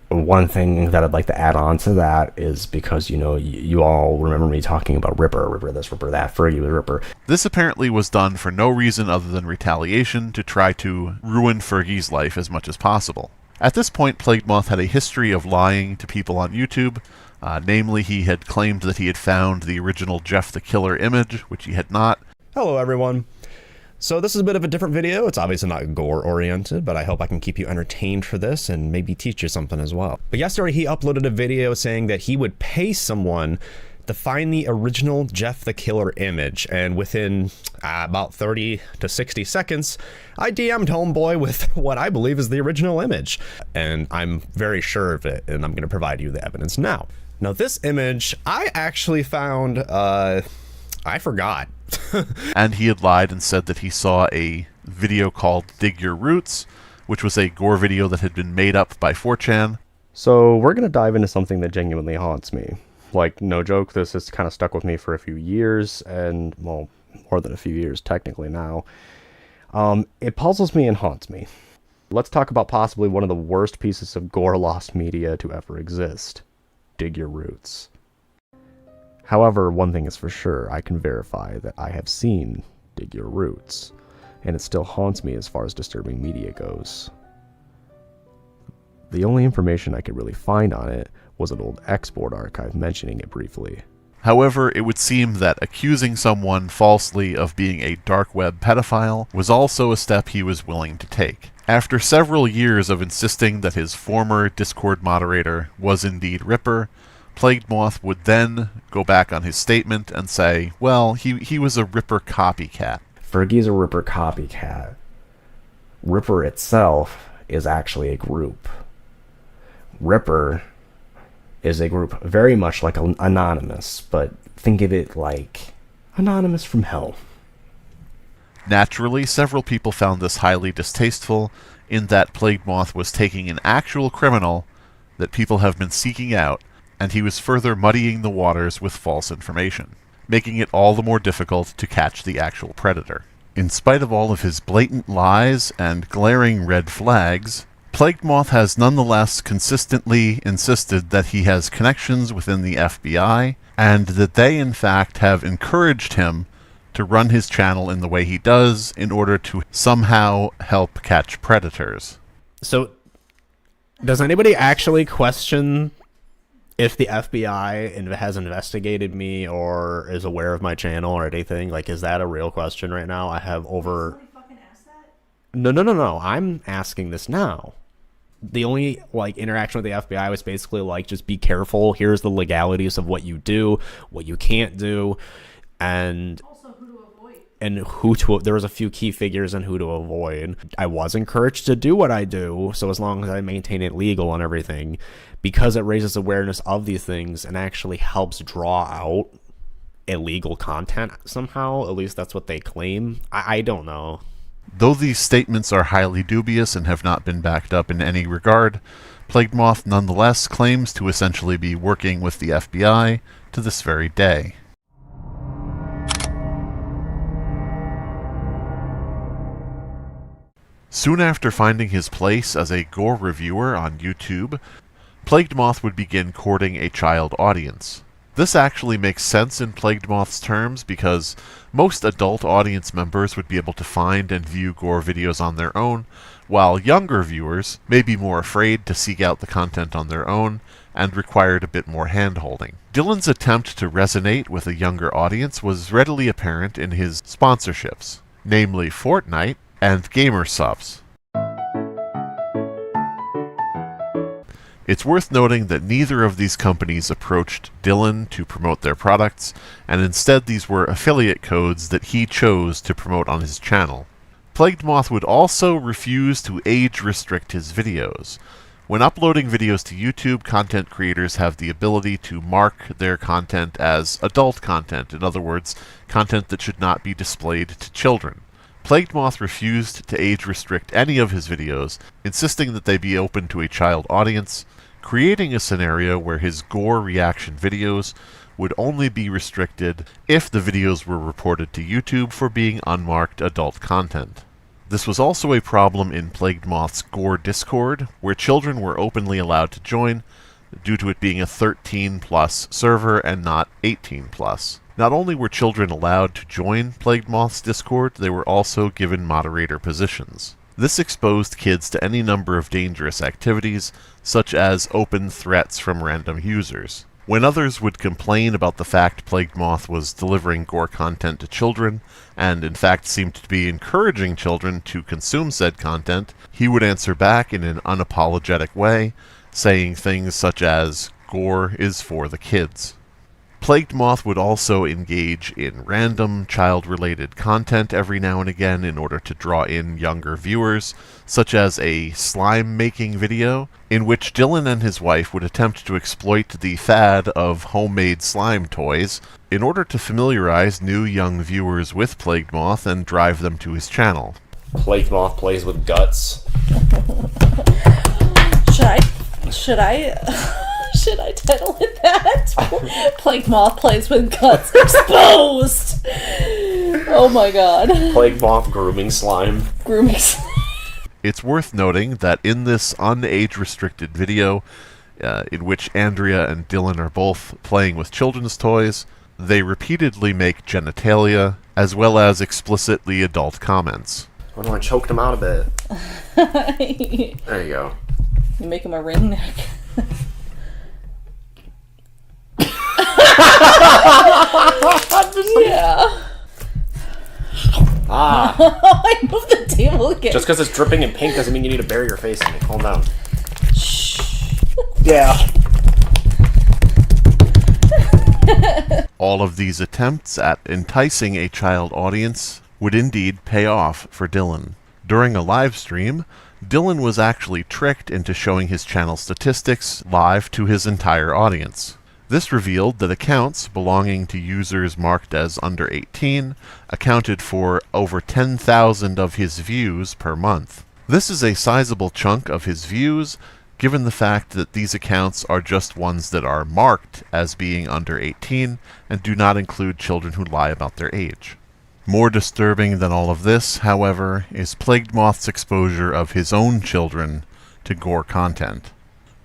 one thing that I'd like to add on to that is because, you all remember me talking about Ripper this, Ripper that, Fergie was Ripper. This apparently was done for no reason other than retaliation to try to ruin Fergie's life as much as possible. At this point, Plagued Moth had a history of lying to people on YouTube. Namely, he had claimed that he had found the original Jeff the Killer image, which he had not. Hello everyone. So this is a bit of a different video. It's obviously not gore oriented, but I hope I can keep you entertained for this and maybe teach you something as well. But yesterday he uploaded a video saying that he would pay someone to find the original Jeff the Killer image, and within about 30 to 60 seconds, I DM'd homeboy with what I believe is the original image. And I'm very sure of it, and I'm going to provide you the evidence now. Now this image, I actually found, I forgot. And he had lied and said that he saw a video called Dig Your Roots, which was a gore video that had been made up by 4chan. So we're going to dive into something that genuinely haunts me. Like, no joke, this has kind of stuck with me for a few years, and, well, more than a few years technically now. It puzzles me and haunts me. Let's talk about possibly one of the worst pieces of gore lost media to ever exist. Dig Your Roots. However, one thing is for sure, I can verify that I have seen Dig Your Roots, and it still haunts me as far as disturbing media goes. The only information I could really find on it was an old export archive mentioning it briefly. However, it would seem that accusing someone falsely of being a dark web pedophile was also a step he was willing to take. After several years of insisting that his former Discord moderator was indeed Ripper, Plagued Moth would then go back on his statement and say, well, he was a Ripper copycat. Fergie's a Ripper copycat. Ripper itself is actually a group. Ripper is a group very much like Anonymous, but think of it like Anonymous from hell. Naturally, several people found this highly distasteful, in that Plagued Moth was taking an actual criminal that people have been seeking out, and he was further muddying the waters with false information, making it all the more difficult to catch the actual predator. In spite of all of his blatant lies and glaring red flags, Plagued Moth has nonetheless consistently insisted that he has connections within the FBI, and that they in fact have encouraged him to run his channel in the way he does in order to somehow help catch predators. So, does anybody actually question if the FBI has investigated me or is aware of my channel or anything? Like, is that a real question right now? I have over... No. I'm asking this now. The only, interaction with the FBI was basically, just be careful. Here's the legalities of what you do, what you can't do, and... and there was a few key figures on who to avoid. I was encouraged to do what I do, so as long as I maintain it legal and everything, because it raises awareness of these things and actually helps draw out illegal content somehow. At least that's what they claim. I don't know. Though these statements are highly dubious and have not been backed up in any regard, Plagued Moth nonetheless claims to essentially be working with the FBI to this very day. Soon after finding his place as a gore reviewer on YouTube, Plagued Moth would begin courting a child audience. This actually makes sense in Plagued Moth's terms because most adult audience members would be able to find and view gore videos on their own, while younger viewers may be more afraid to seek out the content on their own and required a bit more hand-holding. Dillan's attempt to resonate with a younger audience was readily apparent in his sponsorships, namely Fortnite and Gamer Subs. It's worth noting that neither of these companies approached Dillan to promote their products, and instead these were affiliate codes that he chose to promote on his channel. Plagued Moth would also refuse to age-restrict his videos. When uploading videos to YouTube, content creators have the ability to mark their content as adult content, in other words, content that should not be displayed to children. Plagued Moth refused to age-restrict any of his videos, insisting that they be open to a child audience, creating a scenario where his gore reaction videos would only be restricted if the videos were reported to YouTube for being unmarked adult content. This was also a problem in Plagued Moth's Gore Discord, where children were openly allowed to join, due to it being a 13+ server and not 18+. Not only were children allowed to join Plagued Moth's Discord, they were also given moderator positions. This exposed kids to any number of dangerous activities, such as open threats from random users. When others would complain about the fact Plagued Moth was delivering gore content to children, and in fact seemed to be encouraging children to consume said content, he would answer back in an unapologetic way, saying things such as, "Gore is for the kids." Plagued Moth would also engage in random child-related content every now and again in order to draw in younger viewers, such as a slime-making video, in which Dillan and his wife would attempt to exploit the fad of homemade slime toys in order to familiarize new young viewers with Plagued Moth and drive them to his channel. Plagued Moth plays with guts. Should I title it that? Plagued Moth plays with guts exposed. Oh my god. Plagued Moth grooming slime. It's worth noting that in this unage-restricted video, in which Andrea and Dillan are both playing with children's toys, they repeatedly make genitalia, as well as explicitly adult comments. Oh no, I choked him out a bit. There you go. You make him a ring neck. Yeah. I moved the table again. Just because it's dripping in pink doesn't mean you need to bury your face in it. Calm down. Shh. Yeah. All of these attempts at enticing a child audience would indeed pay off for Dillan. During a live stream, Dillan was actually tricked into showing his channel statistics live to his entire audience. This revealed that accounts belonging to users marked as under 18 accounted for over 10,000 of his views per month. This is a sizable chunk of his views, given the fact that these accounts are just ones that are marked as being under 18 and do not include children who lie about their age. More disturbing than all of this, however, is Plagued Moth's exposure of his own children to gore content.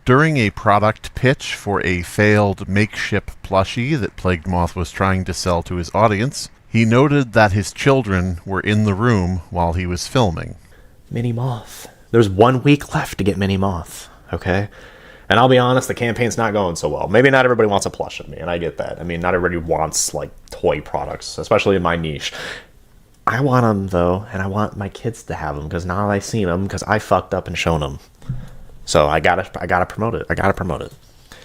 During a product pitch for a failed makeshift plushie that Plagued Moth was trying to sell to his audience, he noted that his children were in the room while he was filming. Mini Moth. There's 1 week left to get Mini Moth, okay? And I'll be honest, the campaign's not going so well. Maybe not everybody wants a plush of me, and I get that. I mean, not everybody wants, like, toy products, especially in my niche. I want them, though, and I want my kids to have them, because now I've seen them, because I fucked up and shown them. So I gotta promote it. I gotta promote it.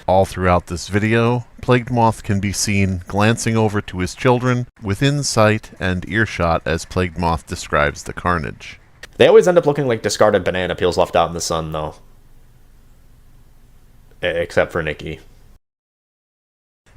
All throughout this video, Plagued Moth can be seen glancing over to his children within sight and earshot as Plagued Moth describes the carnage. They always end up looking like discarded banana peels left out in the sun, though. Except for Nikki.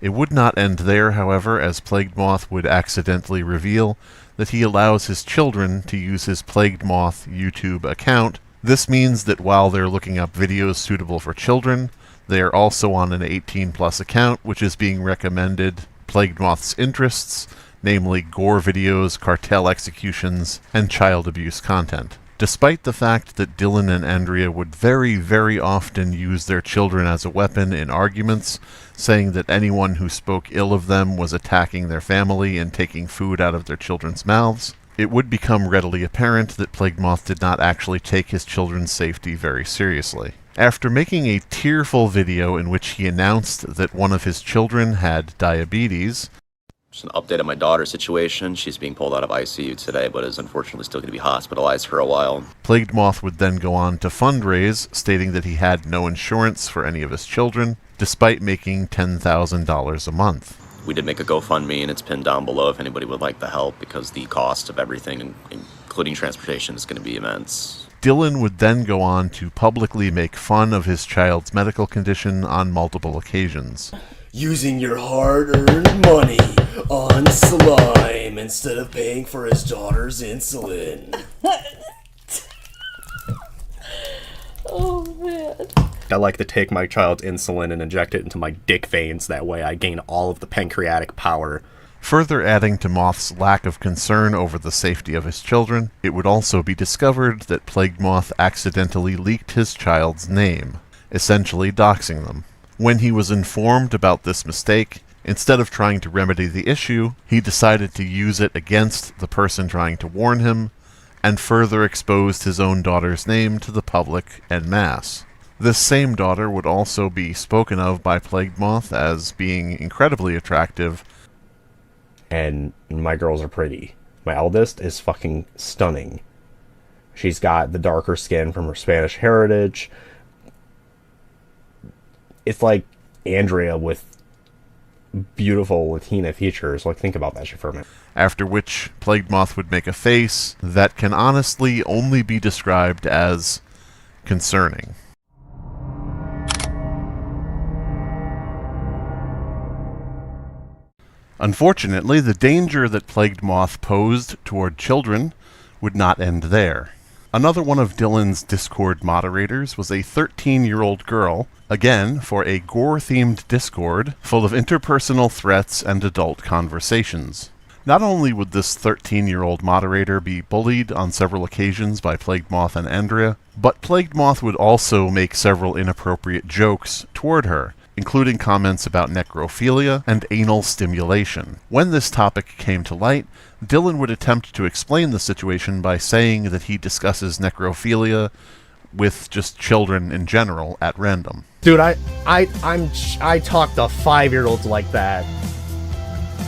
It would not end there, however, as Plagued Moth would accidentally reveal that he allows his children to use his Plagued Moth YouTube account. This means that while they're looking up videos suitable for children, they are also on an 18+ account, which is being recommended Plagued Moth's interests, namely gore videos, cartel executions, and child abuse content. Despite the fact that Dillan and Andrea would very, very often use their children as a weapon in arguments, saying that anyone who spoke ill of them was attacking their family and taking food out of their children's mouths, it would become readily apparent that Plagued Moth did not actually take his children's safety very seriously. After making a tearful video in which he announced that one of his children had diabetes, just an update on my daughter's situation. She's being pulled out of ICU today, but is unfortunately still going to be hospitalized for a while. Plagued Moth would then go on to fundraise, stating that he had no insurance for any of his children, despite making $10,000 a month. We did make a GoFundMe, and it's pinned down below if anybody would like the help, because the cost of everything, including transportation, is going to be immense. Dillan would then go on to publicly make fun of his child's medical condition on multiple occasions. Using your hard-earned money on slime instead of paying for his daughter's insulin. Oh, man. I like to take my child's insulin and inject it into my dick veins. That way I gain all of the pancreatic power. Further adding to Moth's lack of concern over the safety of his children, it would also be discovered that Plagued Moth accidentally leaked his child's name, essentially doxing them. When he was informed about this mistake, instead of trying to remedy the issue, he decided to use it against the person trying to warn him, and further exposed his own daughter's name to the public en masse. This same daughter would also be spoken of by Plagued Moth as being incredibly attractive. And my girls are pretty. My eldest is fucking stunning. She's got the darker skin from her Spanish heritage. It's like Andrea with beautiful Latina features. Like, think about that shit for a minute. After which, Plagued Moth would make a face that can honestly only be described as concerning. Unfortunately, the danger that Plagued Moth posed toward children would not end there. Another one of Dillan's Discord moderators was a 13-year-old girl, again for a gore-themed Discord full of interpersonal threats and adult conversations. Not only would this 13-year-old moderator be bullied on several occasions by Plagued Moth and Andrea, but Plagued Moth would also make several inappropriate jokes toward her, including comments about necrophilia and anal stimulation. When this topic came to light, Dillan would attempt to explain the situation by saying that he discusses necrophilia with just children in general at random. Dude, I talk to 5-year-olds like that.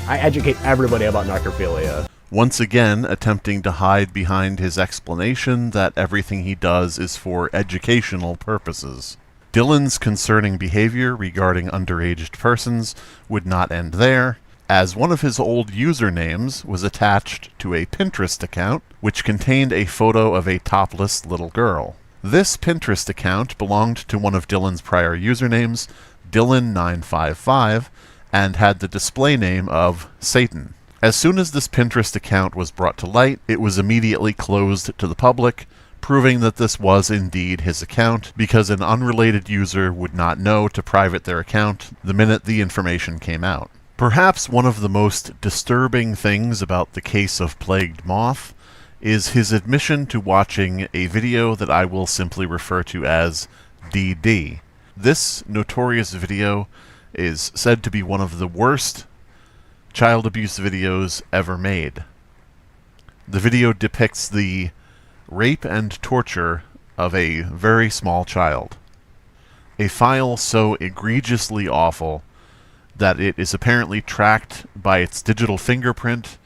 I educate everybody about necrophilia. Once again, attempting to hide behind his explanation that everything he does is for educational purposes. Dillan's concerning behavior regarding underaged persons would not end there, as one of his old usernames was attached to a Pinterest account, which contained a photo of a topless little girl. This Pinterest account belonged to one of Dillan's prior usernames, Dillan955, and had the display name of Satan. As soon as this Pinterest account was brought to light, it was immediately closed to the public, proving that this was indeed his account, because an unrelated user would not know to private their account the minute the information came out. Perhaps one of the most disturbing things about the case of Plagued Moth is his admission to watching a video that I will simply refer to as DD. This notorious video is said to be one of the worst child abuse videos ever made. The video depicts the rape and torture of a very small child. A file so egregiously awful that it is apparently tracked by its digital fingerprint,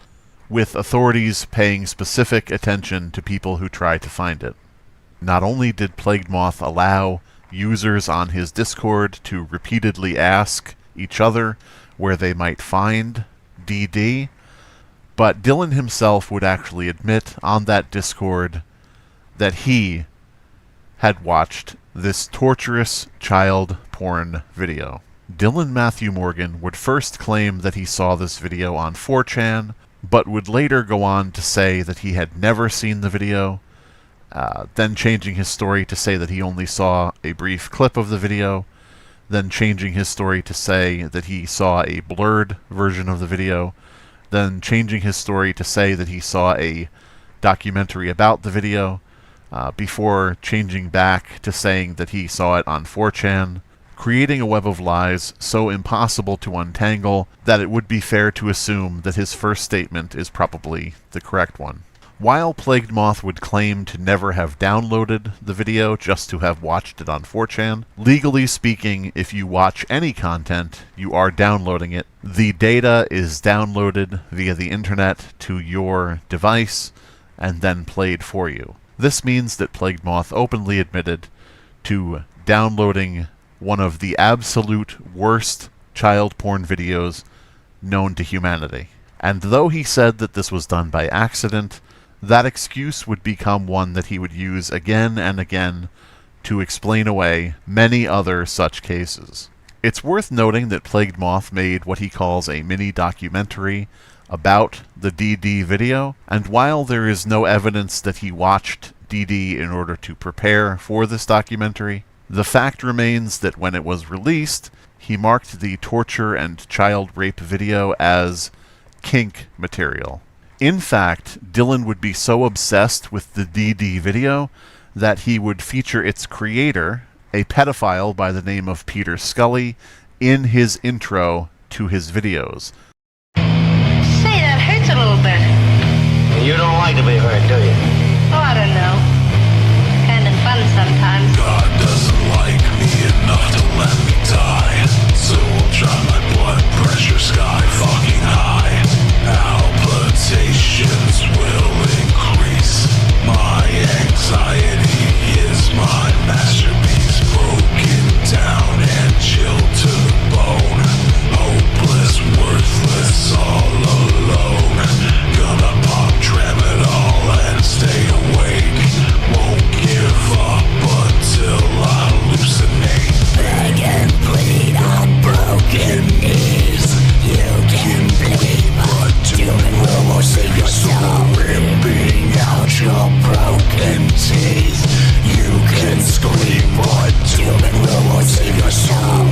with authorities paying specific attention to people who try to find it. Not only did Plagued Moth allow users on his Discord to repeatedly ask each other where they might find DD, but Dillan himself would actually admit on that Discord that he had watched this torturous child porn video. Dillan Matthew Morgan would first claim that he saw this video on 4chan, but would later go on to say that he had never seen the video, then changing his story to say that he only saw a brief clip of the video, then changing his story to say that he saw a blurred version of the video, then changing his story to say that he saw a documentary about the video, before changing back to saying that he saw it on 4chan, creating a web of lies so impossible to untangle that it would be fair to assume that his first statement is probably the correct one. While Plagued Moth would claim to never have downloaded the video, just to have watched it on 4chan, legally speaking, if you watch any content, you are downloading it. The data is downloaded via the internet to your device and then played for you. This means that Plagued Moth openly admitted to downloading one of the absolute worst child porn videos known to humanity. And though he said that this was done by accident, that excuse would become one that he would use again and again to explain away many other such cases. It's worth noting that Plagued Moth made what he calls a mini-documentary about the DD video, and while there is no evidence that he watched DD in order to prepare for this documentary, the fact remains that when it was released, he marked the torture and child rape video as kink material. In fact, Dillan would be so obsessed with the DD video that he would feature its creator, a pedophile by the name of Peter Scully, in his intro to his videos. Say, that hurts a little bit. You don't like to be hurt, do you? Oh, I don't know. Kind of fun sometimes. God doesn't like me enough to let me die, so I'll try my blood pressure sky fucking high. Palpitations will increase. My anxiety is my masterpiece, broken down and chilled to the bone. Hopeless, worthless, all alone. Gonna pop tramadol and stay awake. Won't give up until I hallucinate. Beg and plead on broken knees. You can bleed, but doom and will won't save your soul. Ripping out your broken teeth. You can scream, but doom and will won't save your soul.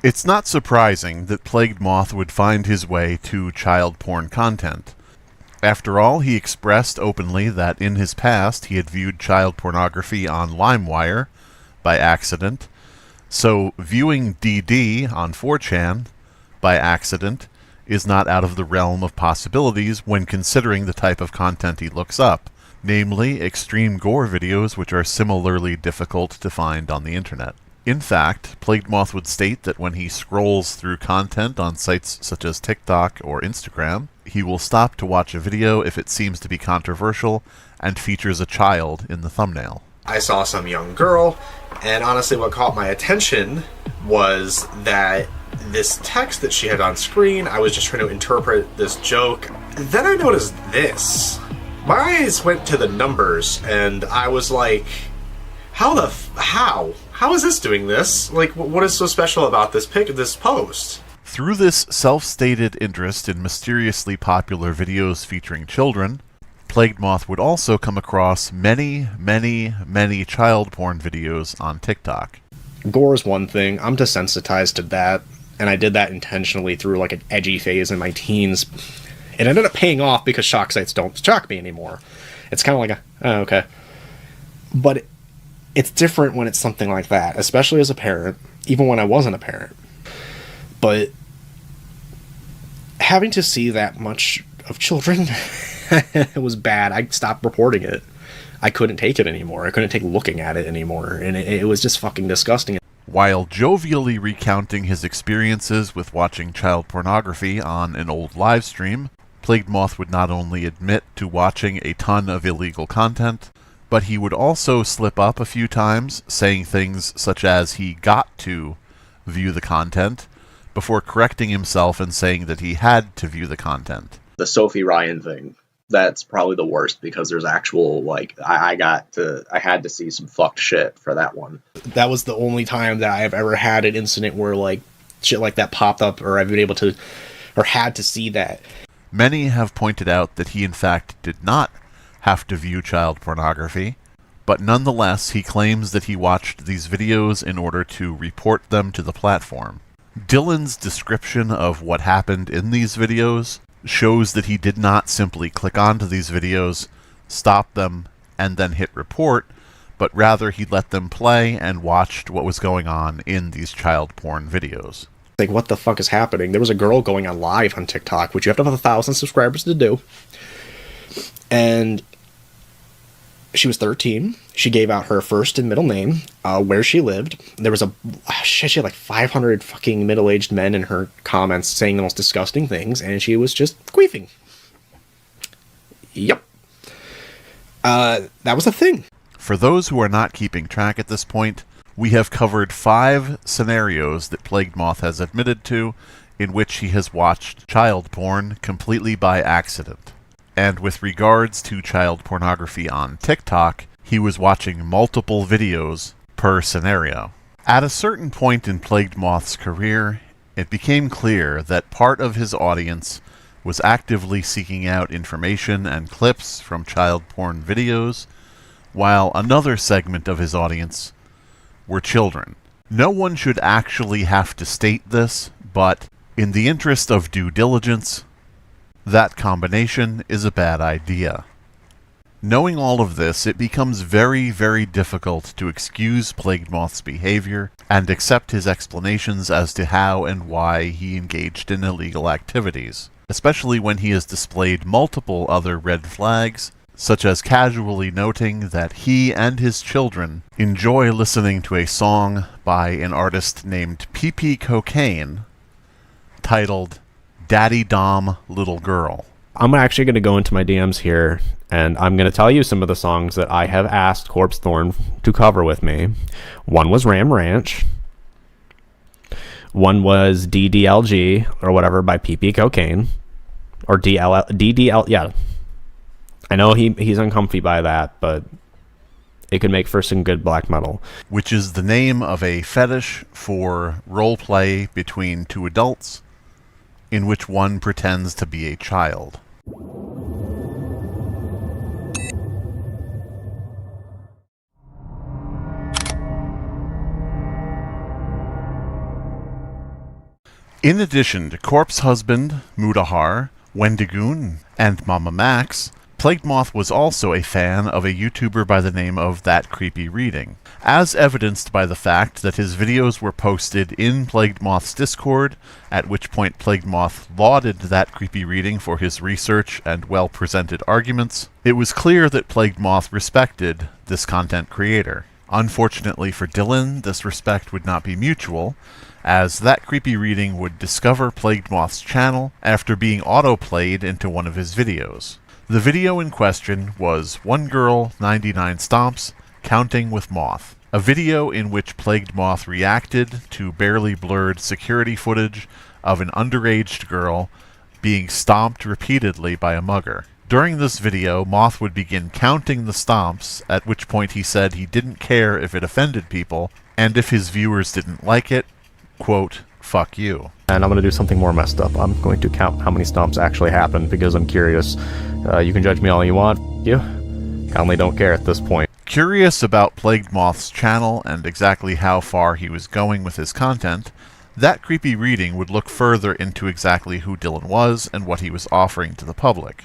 It's not surprising that Plagued Moth would find his way to child porn content. After all, he expressed openly that in his past he had viewed child pornography on LimeWire by accident, so viewing DD on 4chan by accident is not out of the realm of possibilities when considering the type of content he looks up, namely extreme gore videos which are similarly difficult to find on the internet. In fact, Plagued Moth would state that when he scrolls through content on sites such as TikTok or Instagram, he will stop to watch a video if it seems to be controversial and features a child in the thumbnail. I saw some young girl, and honestly what caught my attention was that this text that she had on screen, I was just trying to interpret this joke. Then I noticed this. My eyes went to the numbers, and I was like, how is this doing this? Like, what is so special about this post? Through this self-stated interest in mysteriously popular videos featuring children, Plagued Moth would also come across many, many, many child porn videos on TikTok. Gore is one thing. I'm desensitized to that, and I did that intentionally through like an edgy phase in my teens. It ended up paying off because shock sites don't shock me anymore. It's kind of like oh, okay. But it's different when it's something like that, especially as a parent, even when I wasn't a parent. But having to see that much of children, it was bad. I stopped reporting it. I couldn't take it anymore. I couldn't take looking at it anymore, and it was just fucking disgusting. While jovially recounting his experiences with watching child pornography on an old live stream, Plagued Moth would not only admit to watching a ton of illegal content, but he would also slip up a few times, saying things such as he got to view the content, before correcting himself and saying that he had to view the content. The Sophie Ryan thing, that's probably the worst, because there's actual, like, I had to see some fucked shit for that one. That was the only time that I've ever had an incident where, like, shit like that popped up, or I've been able to, or had to see that. Many have pointed out that he in fact did not have to view child pornography, but nonetheless he claims that he watched these videos in order to report them to the platform. Dillan's description of what happened in these videos shows that he did not simply click onto these videos, stop them, and then hit report, but rather he let them play and watched what was going on in these child porn videos. Like, what the fuck is happening? There was a girl going on live on TikTok, which you have to have 1,000 subscribers to do. And she was 13. She gave out her first and middle name, where she lived. There was she had like 500 fucking middle-aged men in her comments saying the most disgusting things, and she was just queefing. Yep. That was a thing. For those who are not keeping track at this point, we have covered 5 scenarios that Plagued Moth has admitted to in which he has watched child porn completely by accident. And with regards to child pornography on TikTok, he was watching multiple videos per scenario. At a certain point in Plagued Moth's career, it became clear that part of his audience was actively seeking out information and clips from child porn videos, while another segment of his audience were children. No one should actually have to state this, but in the interest of due diligence, that combination is a bad idea. Knowing all of this, it becomes very, very difficult to excuse Plagued Moth's behavior and accept his explanations as to how and why he engaged in illegal activities, especially when he has displayed multiple other red flags, such as casually noting that he and his children enjoy listening to a song by an artist named PP Cocaine titled Daddy Dom Little Girl. I'm actually going to go into my DMs here, and I'm going to tell you some of the songs that I have asked Corpse Thorn to cover with me. One was Ram Ranch. One was DDLG, or whatever, by PP Cocaine. Or DDL, yeah. I know he's uncomfy by that, but it could make for some good black metal. Which is the name of a fetish for roleplay between two adults, in which one pretends to be a child. In addition to Corpse Husband, Mudahar, Wendigoon, and Mama Max, Plagued Moth was also a fan of a YouTuber by the name of That Creepy Reading, as evidenced by the fact that his videos were posted in Plagued Moth's Discord, at which point Plagued Moth lauded That Creepy Reading for his research and well-presented arguments. It was clear that Plagued Moth respected this content creator. Unfortunately for Dillan, this respect would not be mutual, as That Creepy Reading would discover Plagued Moth's channel after being auto-played into one of his videos. The video in question was One Girl, 99 Stomps, Counting with Moth, a video in which Plagued Moth reacted to barely blurred security footage of an underage girl being stomped repeatedly by a mugger. During this video, Moth would begin counting the stomps, at which point he said he didn't care if it offended people, and if his viewers didn't like it, quote, fuck you. And I'm going to do something more messed up. I'm going to count how many stomps actually happened because I'm curious. You can judge me all you want. You kindly don't care at this point. Curious about Plagued Moth's channel and exactly how far he was going with his content, That Creepy Reading would look further into exactly who Dillan was and what he was offering to the public.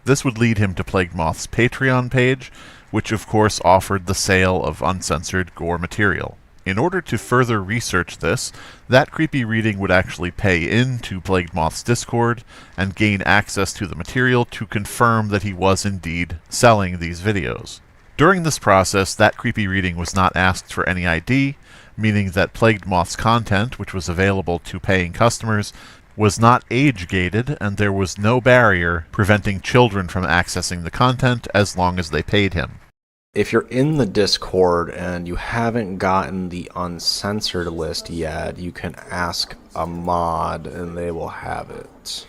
This would lead him to Plagued Moth's Patreon page, which of course offered the sale of uncensored gore material. In order to further research this, That Creepy Reading would actually pay into Plagued Moth's Discord and gain access to the material to confirm that he was indeed selling these videos. During this process, That Creepy Reading was not asked for any ID, meaning that Plagued Moth's content, which was available to paying customers, was not age-gated, and there was no barrier preventing children from accessing the content as long as they paid him. If you're in the Discord and you haven't gotten the uncensored list yet, you can ask a mod and they will have it.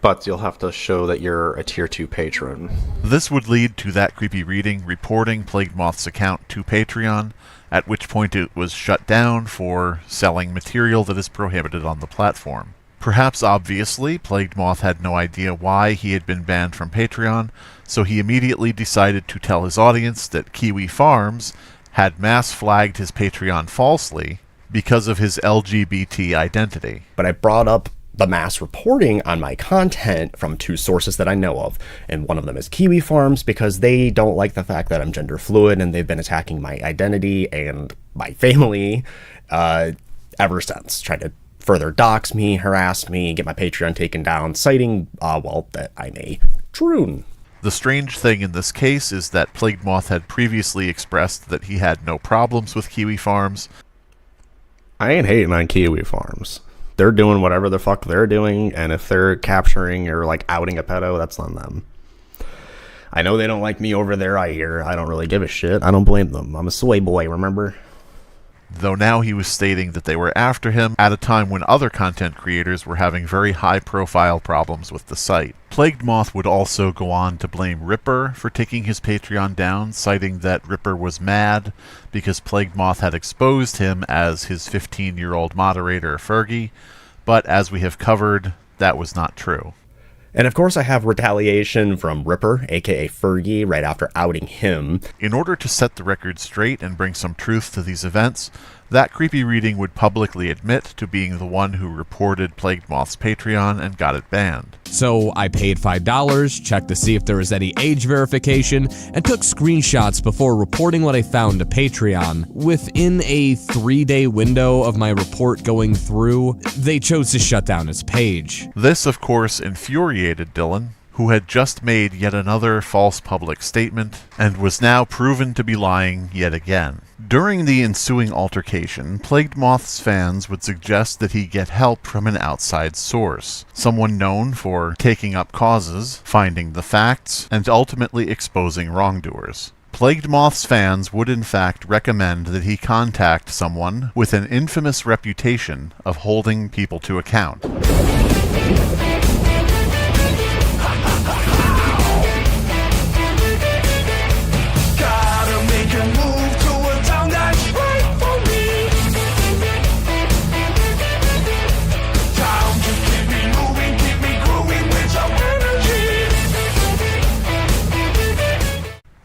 But you'll have to show that you're a tier 2 patron. This would lead to That Creepy Reading reporting Plagued Moth's account to Patreon, at which point it was shut down for selling material that is prohibited on the platform. Perhaps obviously, Plagued Moth had no idea why he had been banned from Patreon, so he immediately decided to tell his audience that Kiwi Farms had mass flagged his Patreon falsely because of his LGBT identity. But I brought up the mass reporting on my content from 2 sources that I know of, and one of them is Kiwi Farms, because they don't like the fact that I'm gender fluid, and they've been attacking my identity and my family ever since, trying to further dox me, harass me, get my Patreon taken down, citing, that I'm a troon. The strange thing in this case is that Plagued Moth had previously expressed that he had no problems with Kiwi Farms. I ain't hating on Kiwi Farms. They're doing whatever the fuck they're doing, and if they're capturing or like outing a pedo, that's on them. I know they don't like me over there, I hear. I don't really give a shit. I don't blame them. I'm a soy boy, remember? Though now he was stating that they were after him at a time when other content creators were having very high-profile problems with the site. Plagued Moth would also go on to blame Ripper for taking his Patreon down, citing that Ripper was mad because Plagued Moth had exposed him as his 15-year-old moderator, Fergie, but as we have covered, that was not true. And of course I have retaliation from Ripper, aka Fergie, right after outing him. In order to set the record straight and bring some truth to these events, that creepy reading would publicly admit to being the one who reported Plagued Moth's Patreon and got it banned. So I paid $5, checked to see if there was any age verification, and took screenshots before reporting what I found to Patreon. Within a 3-day window of my report going through, they chose to shut down his page. This, of course, infuriated Dillan, who had just made yet another false public statement and was now proven to be lying yet again. During the ensuing altercation, Plagued Moth's fans would suggest that he get help from an outside source, someone known for taking up causes, finding the facts, and ultimately exposing wrongdoers. Plagued Moth's fans would in fact recommend that he contact someone with an infamous reputation of holding people to account.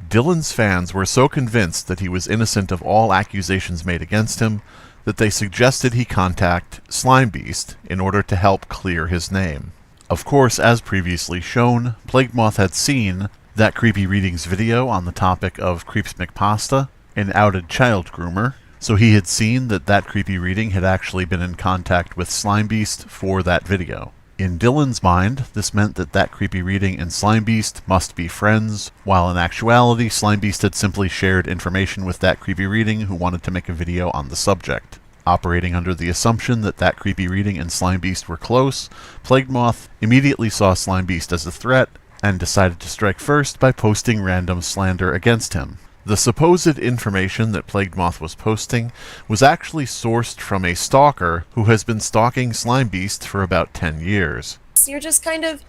Dillan's fans were so convinced that he was innocent of all accusations made against him that they suggested he contact Slimebeast in order to help clear his name. Of course, as previously shown, Plagued Moth had seen that Creepy Readings video on the topic of Creeps McPasta, an outed child groomer, so he had seen that that Creepy Reading had actually been in contact with Slimebeast for that video. In Dillan's mind, this meant that that Creepy Reading and Slimebeast must be friends, while in actuality, Slimebeast had simply shared information with that Creepy Reading who wanted to make a video on the subject. Operating under the assumption that that Creepy Reading and Slimebeast were close, Plagued Moth immediately saw Slimebeast as a threat and decided to strike first by posting random slander against him. The supposed information that Plagued Moth was posting was actually sourced from a stalker who has been stalking Slimebeast for about 10 years. You're just kind of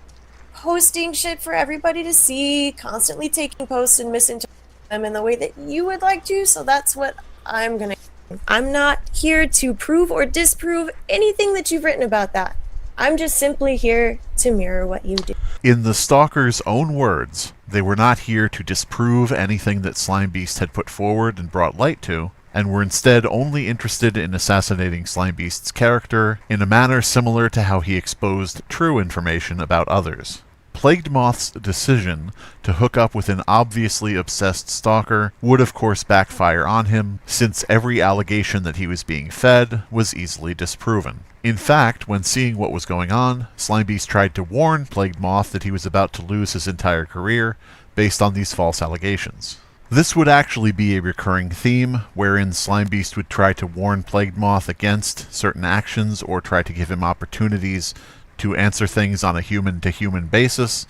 posting shit for everybody to see, constantly taking posts and misinterpreting them in the way that you would like to, so that's what I'm gonna do. I'm not here to prove or disprove anything that you've written about that. I'm just simply here to mirror what you do. In the stalker's own words, they were not here to disprove anything that Slimebeast had put forward and brought light to, and were instead only interested in assassinating Slimebeast's character in a manner similar to how he exposed true information about others. Plagued Moth's decision to hook up with an obviously obsessed stalker would of course backfire on him, since every allegation that he was being fed was easily disproven. In fact, when seeing what was going on, Slimebeast tried to warn Plagued Moth that he was about to lose his entire career based on these false allegations. This would actually be a recurring theme, wherein Slimebeast would try to warn Plagued Moth against certain actions or try to give him opportunities to answer things on a human-to-human basis,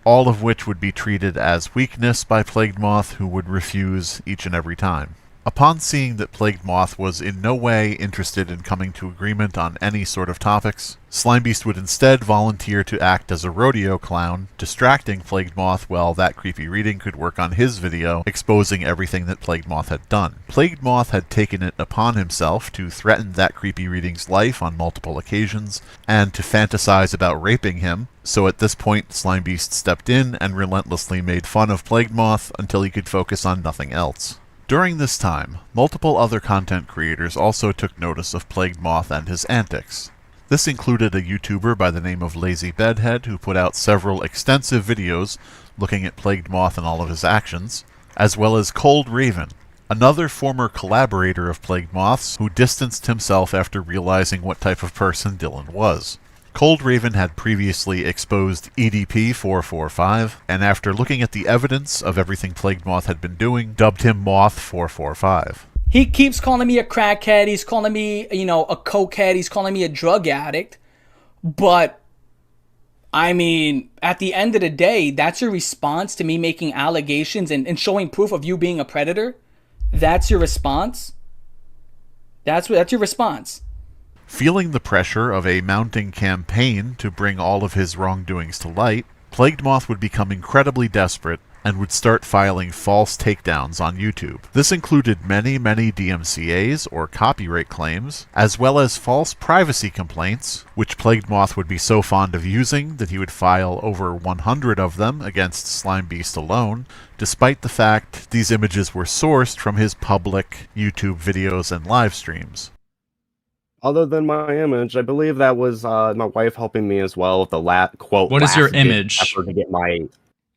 all of which would be treated as weakness by Plagued Moth, who would refuse each and every time. Upon seeing that Plagued Moth was in no way interested in coming to agreement on any sort of topics, Slimebeast would instead volunteer to act as a rodeo clown, distracting Plagued Moth while that Creepy Reading could work on his video, exposing everything that Plagued Moth had done. Plagued Moth had taken it upon himself to threaten that Creepy Reading's life on multiple occasions, and to fantasize about raping him, so at this point Slimebeast stepped in and relentlessly made fun of Plagued Moth until he could focus on nothing else. During this time, multiple other content creators also took notice of Plagued Moth and his antics. This included a YouTuber by the name of Lazy Bedhead, who put out several extensive videos looking at Plagued Moth and all of his actions, as well as Cold Raven, another former collaborator of Plagued Moth's who distanced himself after realizing what type of person Dillan was. Cold Raven had previously exposed EDP-445, and after looking at the evidence of everything Plagued Moth had been doing, dubbed him Moth-445. He keeps calling me a crackhead, he's calling me, a cokehead, he's calling me a drug addict, but, I mean, at the end of the day, that's your response to me making allegations and showing proof of you being a predator? That's your response? That's your response. Feeling the pressure of a mounting campaign to bring all of his wrongdoings to light, Plagued Moth would become incredibly desperate and would start filing false takedowns on YouTube. This included many DMCAs, or copyright claims, as well as false privacy complaints, which Plagued Moth would be so fond of using that he would file over 100 of them against Slimebeast alone, despite the fact these images were sourced from his public YouTube videos and live streams. Other than my image, I believe that was my wife helping me as well with the quote. What is your image? Effort to get my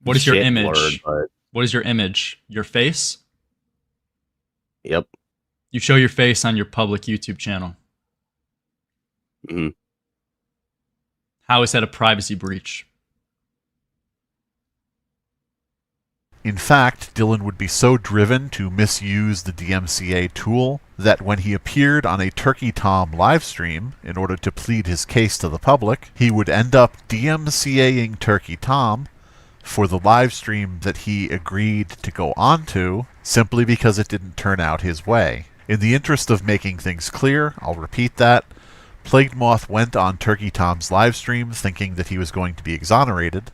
What is your shit image? blurred, What is your image? Your face? Yep. You show your face on your public YouTube channel. Mm-hmm. How is that a privacy breach? In fact, Dillan would be so driven to misuse the DMCA tool that when he appeared on a Turkey Tom livestream in order to plead his case to the public, he would end up DMCAing Turkey Tom for the live stream that he agreed to go onto simply because it didn't turn out his way. In the interest of making things clear, I'll repeat that. Plagued Moth went on Turkey Tom's live stream thinking that he was going to be exonerated,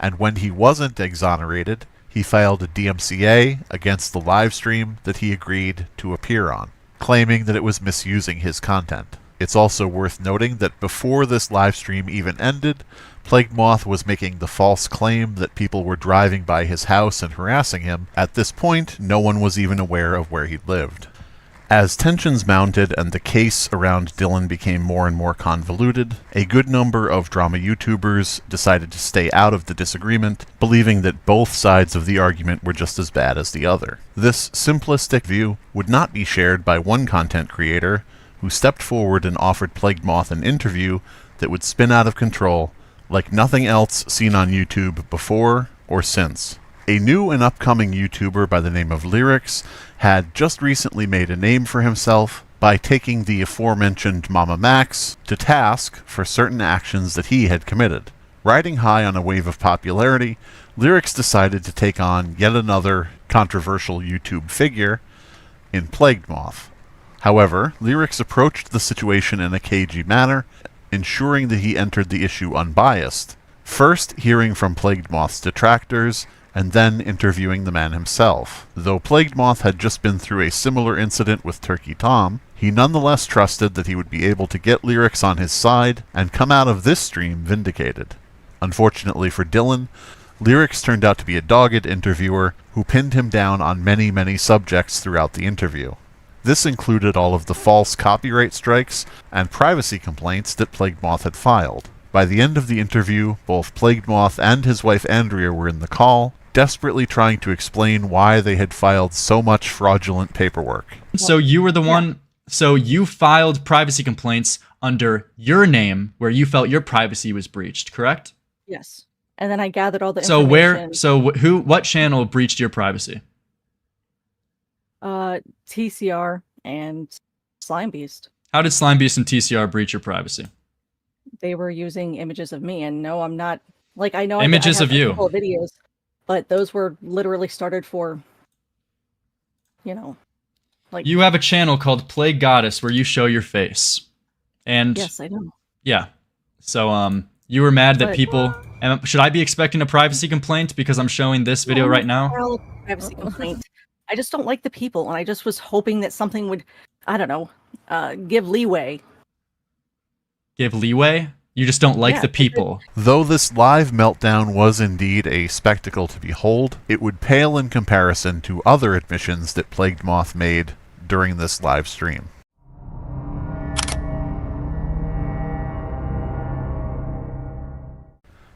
and when he wasn't exonerated, he filed a DMCA against the live stream that he agreed to appear on, claiming that it was misusing his content. It's also worth noting that before this live stream even ended, Plagued Moth was making the false claim that people were driving by his house and harassing him. At this point, no one was even aware of where he lived. As tensions mounted and the case around Dillan became more and more convoluted, a good number of drama YouTubers decided to stay out of the disagreement, believing that both sides of the argument were just as bad as the other. This simplistic view would not be shared by one content creator, who stepped forward and offered Plagued Moth an interview that would spin out of control like nothing else seen on YouTube before or since. A new and upcoming YouTuber by the name of Lyrics had just recently made a name for himself by taking the aforementioned Mama Max to task for certain actions that he had committed. Riding high on a wave of popularity, Lyrics decided to take on yet another controversial YouTube figure in Plagued Moth. However, Lyrics approached the situation in a cagey manner, ensuring that he entered the issue unbiased, first hearing from Plagued Moth's detractors, and then interviewing the man himself. Though Plagued Moth had just been through a similar incident with Turkey Tom, he nonetheless trusted that he would be able to get Lyrics on his side and come out of this stream vindicated. Unfortunately for Dillan, Lyrics turned out to be a dogged interviewer who pinned him down on many subjects throughout the interview. This included all of the false copyright strikes and privacy complaints that Plagued Moth had filed. By the end of the interview, both Plagued Moth and his wife Andrea were in the call, desperately trying to explain why they had filed so much fraudulent paperwork. So you were the one, so you filed privacy complaints under your name where you felt your privacy was breached, correct? Yes. And then I gathered all the So information. what channel breached your privacy? TCR and Slimebeast. How did Slimebeast and TCR breach your privacy? They were using images of me, and no, I'm not. Like, I know Images I of you. videos, but those were literally started for, like. You have a channel called Play Goddess where you show your face, and Yes, I know. yeah. So you were mad that people. And should I be expecting a privacy complaint because I'm showing this video right now? Privacy complaint. I just don't like the people, and I just was hoping that something would, I don't know, give leeway. Give leeway? You just don't like the people. Though this live meltdown was indeed a spectacle to behold, it would pale in comparison to other admissions that Plagued Moth made during this live stream.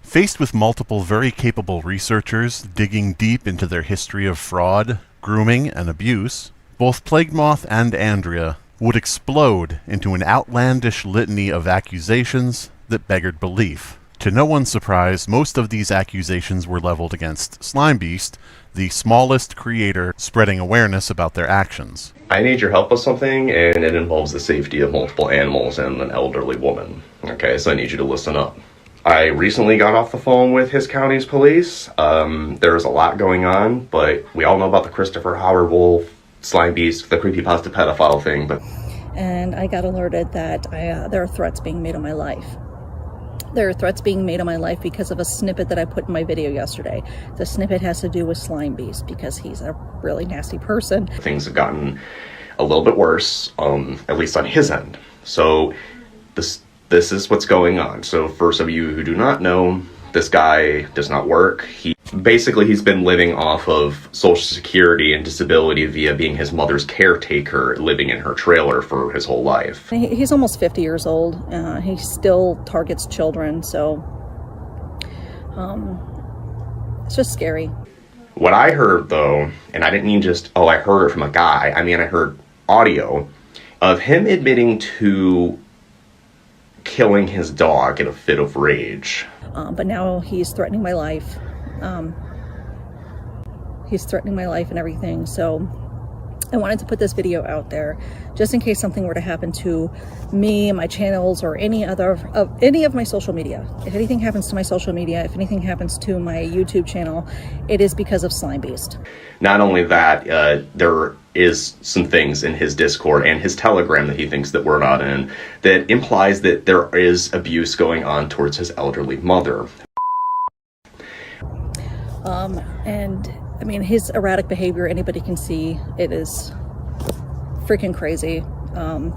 Faced with multiple very capable researchers digging deep into their history of fraud, grooming, and abuse, both Plague Moth and Andrea would explode into an outlandish litany of accusations that beggared belief. To no one's surprise, most of these accusations were leveled against Slimebeast, the smallest creator spreading awareness about their actions. I need your help with something, and it involves the safety of multiple animals and an elderly woman. Okay, so I need you to listen up. I recently got off the phone with his county's police. There's a lot going on, but we all know about the Christopher Howard Wolf, Slimebeast, the creepypasta pedophile thing, but... And I got alerted that there are threats being made on my life. There are threats being made on my life because of a snippet that I put in my video yesterday. The snippet has to do with Slimebeast because he's a really nasty person. Things have gotten a little bit worse, at least on his end. So this is what's going on. So for some of you who do not know, this guy does not work. He's been living off of Social Security and disability via being his mother's caretaker, living in her trailer for his whole life. He's almost 50 years old. He still targets children, so it's just scary. What I heard, though, and I didn't mean just, I heard it from a guy. I mean, I heard audio of him admitting to killing his dog in a fit of rage. But now he's threatening my life. He's threatening my life and everything, so I wanted to put this video out there just in case something were to happen to me, my channels, or any of my social media. If anything happens to my social media, if anything happens to my YouTube channel, it is because of Slimebeast. Not only that, there is some things in his Discord and his Telegram that he thinks that we're not in that implies that there is abuse going on towards his elderly mother. And I mean, his erratic behavior, anybody can see. It is freaking crazy.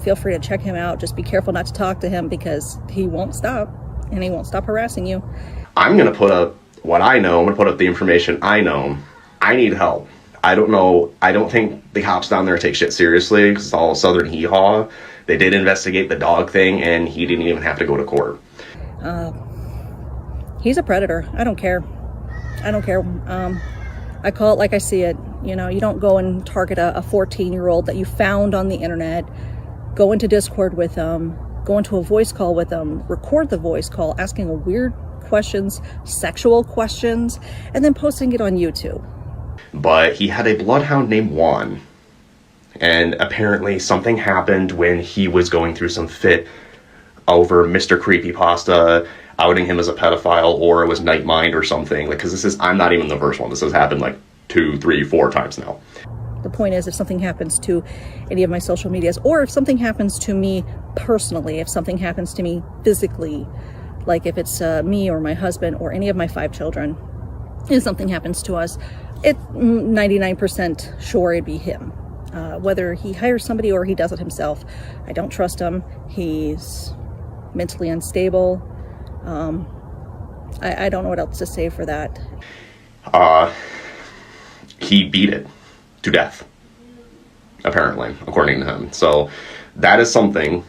Feel free to check him out. Just be careful not to talk to him because he won't stop, and he won't stop harassing you. I'm going to put up what I know. I'm going to put up the information I know. I need help. I don't know. I don't think the cops down there take shit seriously because it's all Southern hee-haw. They did investigate the dog thing, and he didn't even have to go to court. He's a predator. I don't care. I don't care. I call it like I see it. You know, you don't go and target a 14-year-old that you found on the internet, go into Discord with them, go into a voice call with them, record the voice call, asking weird questions, sexual questions, and then posting it on YouTube. But he had a bloodhound named Juan, and apparently something happened when he was going through some fit over Mr. Creepypasta outing him as a pedophile, or it was Nightmind or something. Like, because I'm not even the first one. This has happened like 2, 3, 4 times now. The point is, if something happens to any of my social medias, or if something happens to me personally, if something happens to me physically, like if it's me or my husband or any of my 5 children, if something happens to us, it's 99% sure it'd be him. Whether he hires somebody or he does it himself, I don't trust him. He's mentally unstable. I don't know what else to say for that. He beat it to death, apparently, according to him. So that is something.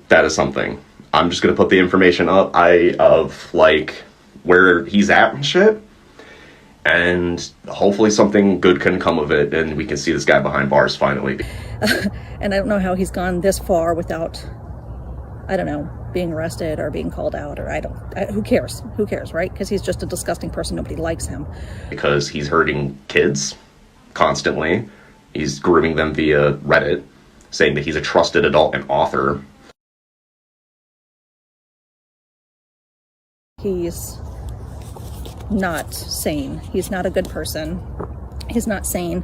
That is something. I'm just gonna put the information up of like where he's at and shit, and hopefully something good can come of it, and we can see this guy behind bars finally. And I don't know how he's gone this far without, I don't know, being arrested or being called out, or who cares? Who cares, right? Because he's just a disgusting person. Nobody likes him. Because he's hurting kids constantly. He's grooming them via Reddit, saying that he's a trusted adult and author. He's not sane. He's not a good person. He's not sane.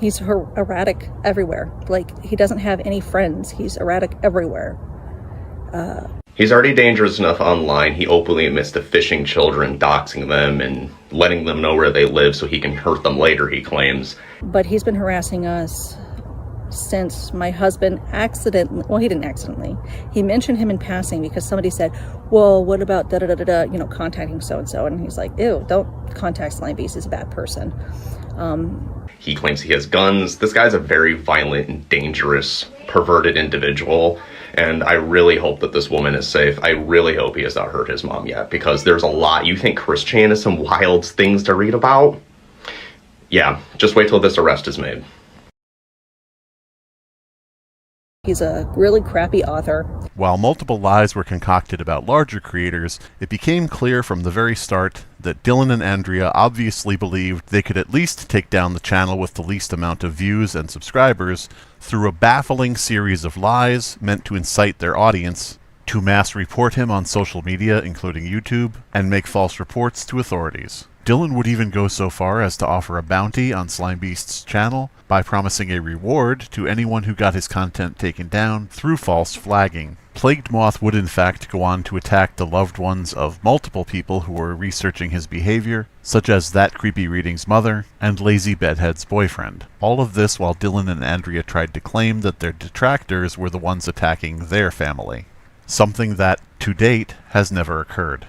He's erratic everywhere. Like, he doesn't have any friends. He's erratic everywhere. He's already dangerous enough online. He openly admits to phishing children, doxing them, and letting them know where they live so he can hurt them later, he claims. But he's been harassing us since my husband accidentally, well, he didn't accidentally, he mentioned him in passing because somebody said, well, what about da-da-da-da-da, you know, contacting so-and-so, and he's like, ew, don't contact Slime Beast, he's a bad person. He claims he has guns. This guy's a very violent and dangerous, perverted individual, and I really hope that this woman is safe. I really hope he has not hurt his mom yet, because there's a lot. You think Chris Chan has some wild things to read about? Yeah, just wait till this arrest is made. He's a really crappy author. While multiple lies were concocted about larger creators, it became clear from the very start that Dillan and Andrea obviously believed they could at least take down the channel with the least amount of views and subscribers through a baffling series of lies meant to incite their audience to mass report him on social media, including YouTube, and make false reports to authorities. Dillan would even go so far as to offer a bounty on Slime Beast's channel by promising a reward to anyone who got his content taken down through false flagging. Plagued Moth would in fact go on to attack the loved ones of multiple people who were researching his behavior, such as That Creepy Reading's mother and Lazy Bedhead's boyfriend. All of this while Dillan and Andrea tried to claim that their detractors were the ones attacking their family. Something that, to date, has never occurred.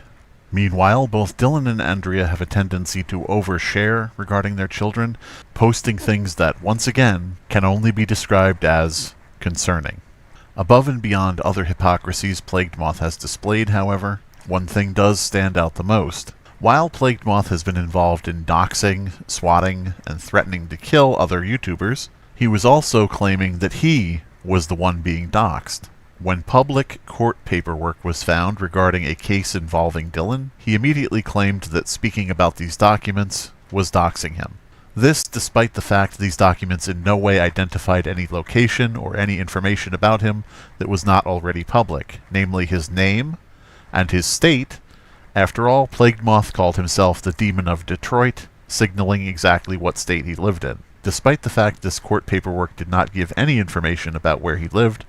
Meanwhile, both Dillan and Andrea have a tendency to overshare regarding their children, posting things that, once again, can only be described as concerning. Above and beyond other hypocrisies Plagued Moth has displayed, however, one thing does stand out the most. While Plagued Moth has been involved in doxing, swatting, and threatening to kill other YouTubers, he was also claiming that he was the one being doxed. When public court paperwork was found regarding a case involving Dillan, he immediately claimed that speaking about these documents was doxing him. This despite the fact these documents in no way identified any location or any information about him that was not already public, namely his name and his state. After all, Plagued Moth called himself the Demon of Detroit, signaling exactly what state he lived in. Despite the fact this court paperwork did not give any information about where he lived,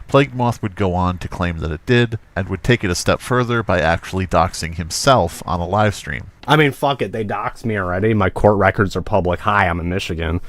Plagued Moth would go on to claim that it did, and would take it a step further by actually doxing himself on a live stream. I mean, fuck it, they doxed me already. My court records are public. Hi, I'm in Michigan.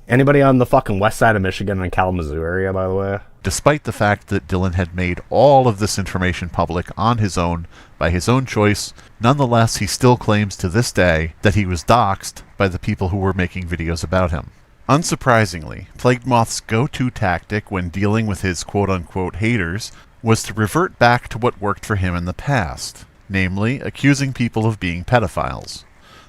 Anybody on the fucking west side of Michigan and Kalamazoo area, by the way? Despite the fact that Dillan had made all of this information public on his own, by his own choice, nonetheless he still claims to this day that he was doxed by the people who were making videos about him. Unsurprisingly, Plagued Moth's go-to tactic when dealing with his quote-unquote haters was to revert back to what worked for him in the past, namely, accusing people of being pedophiles.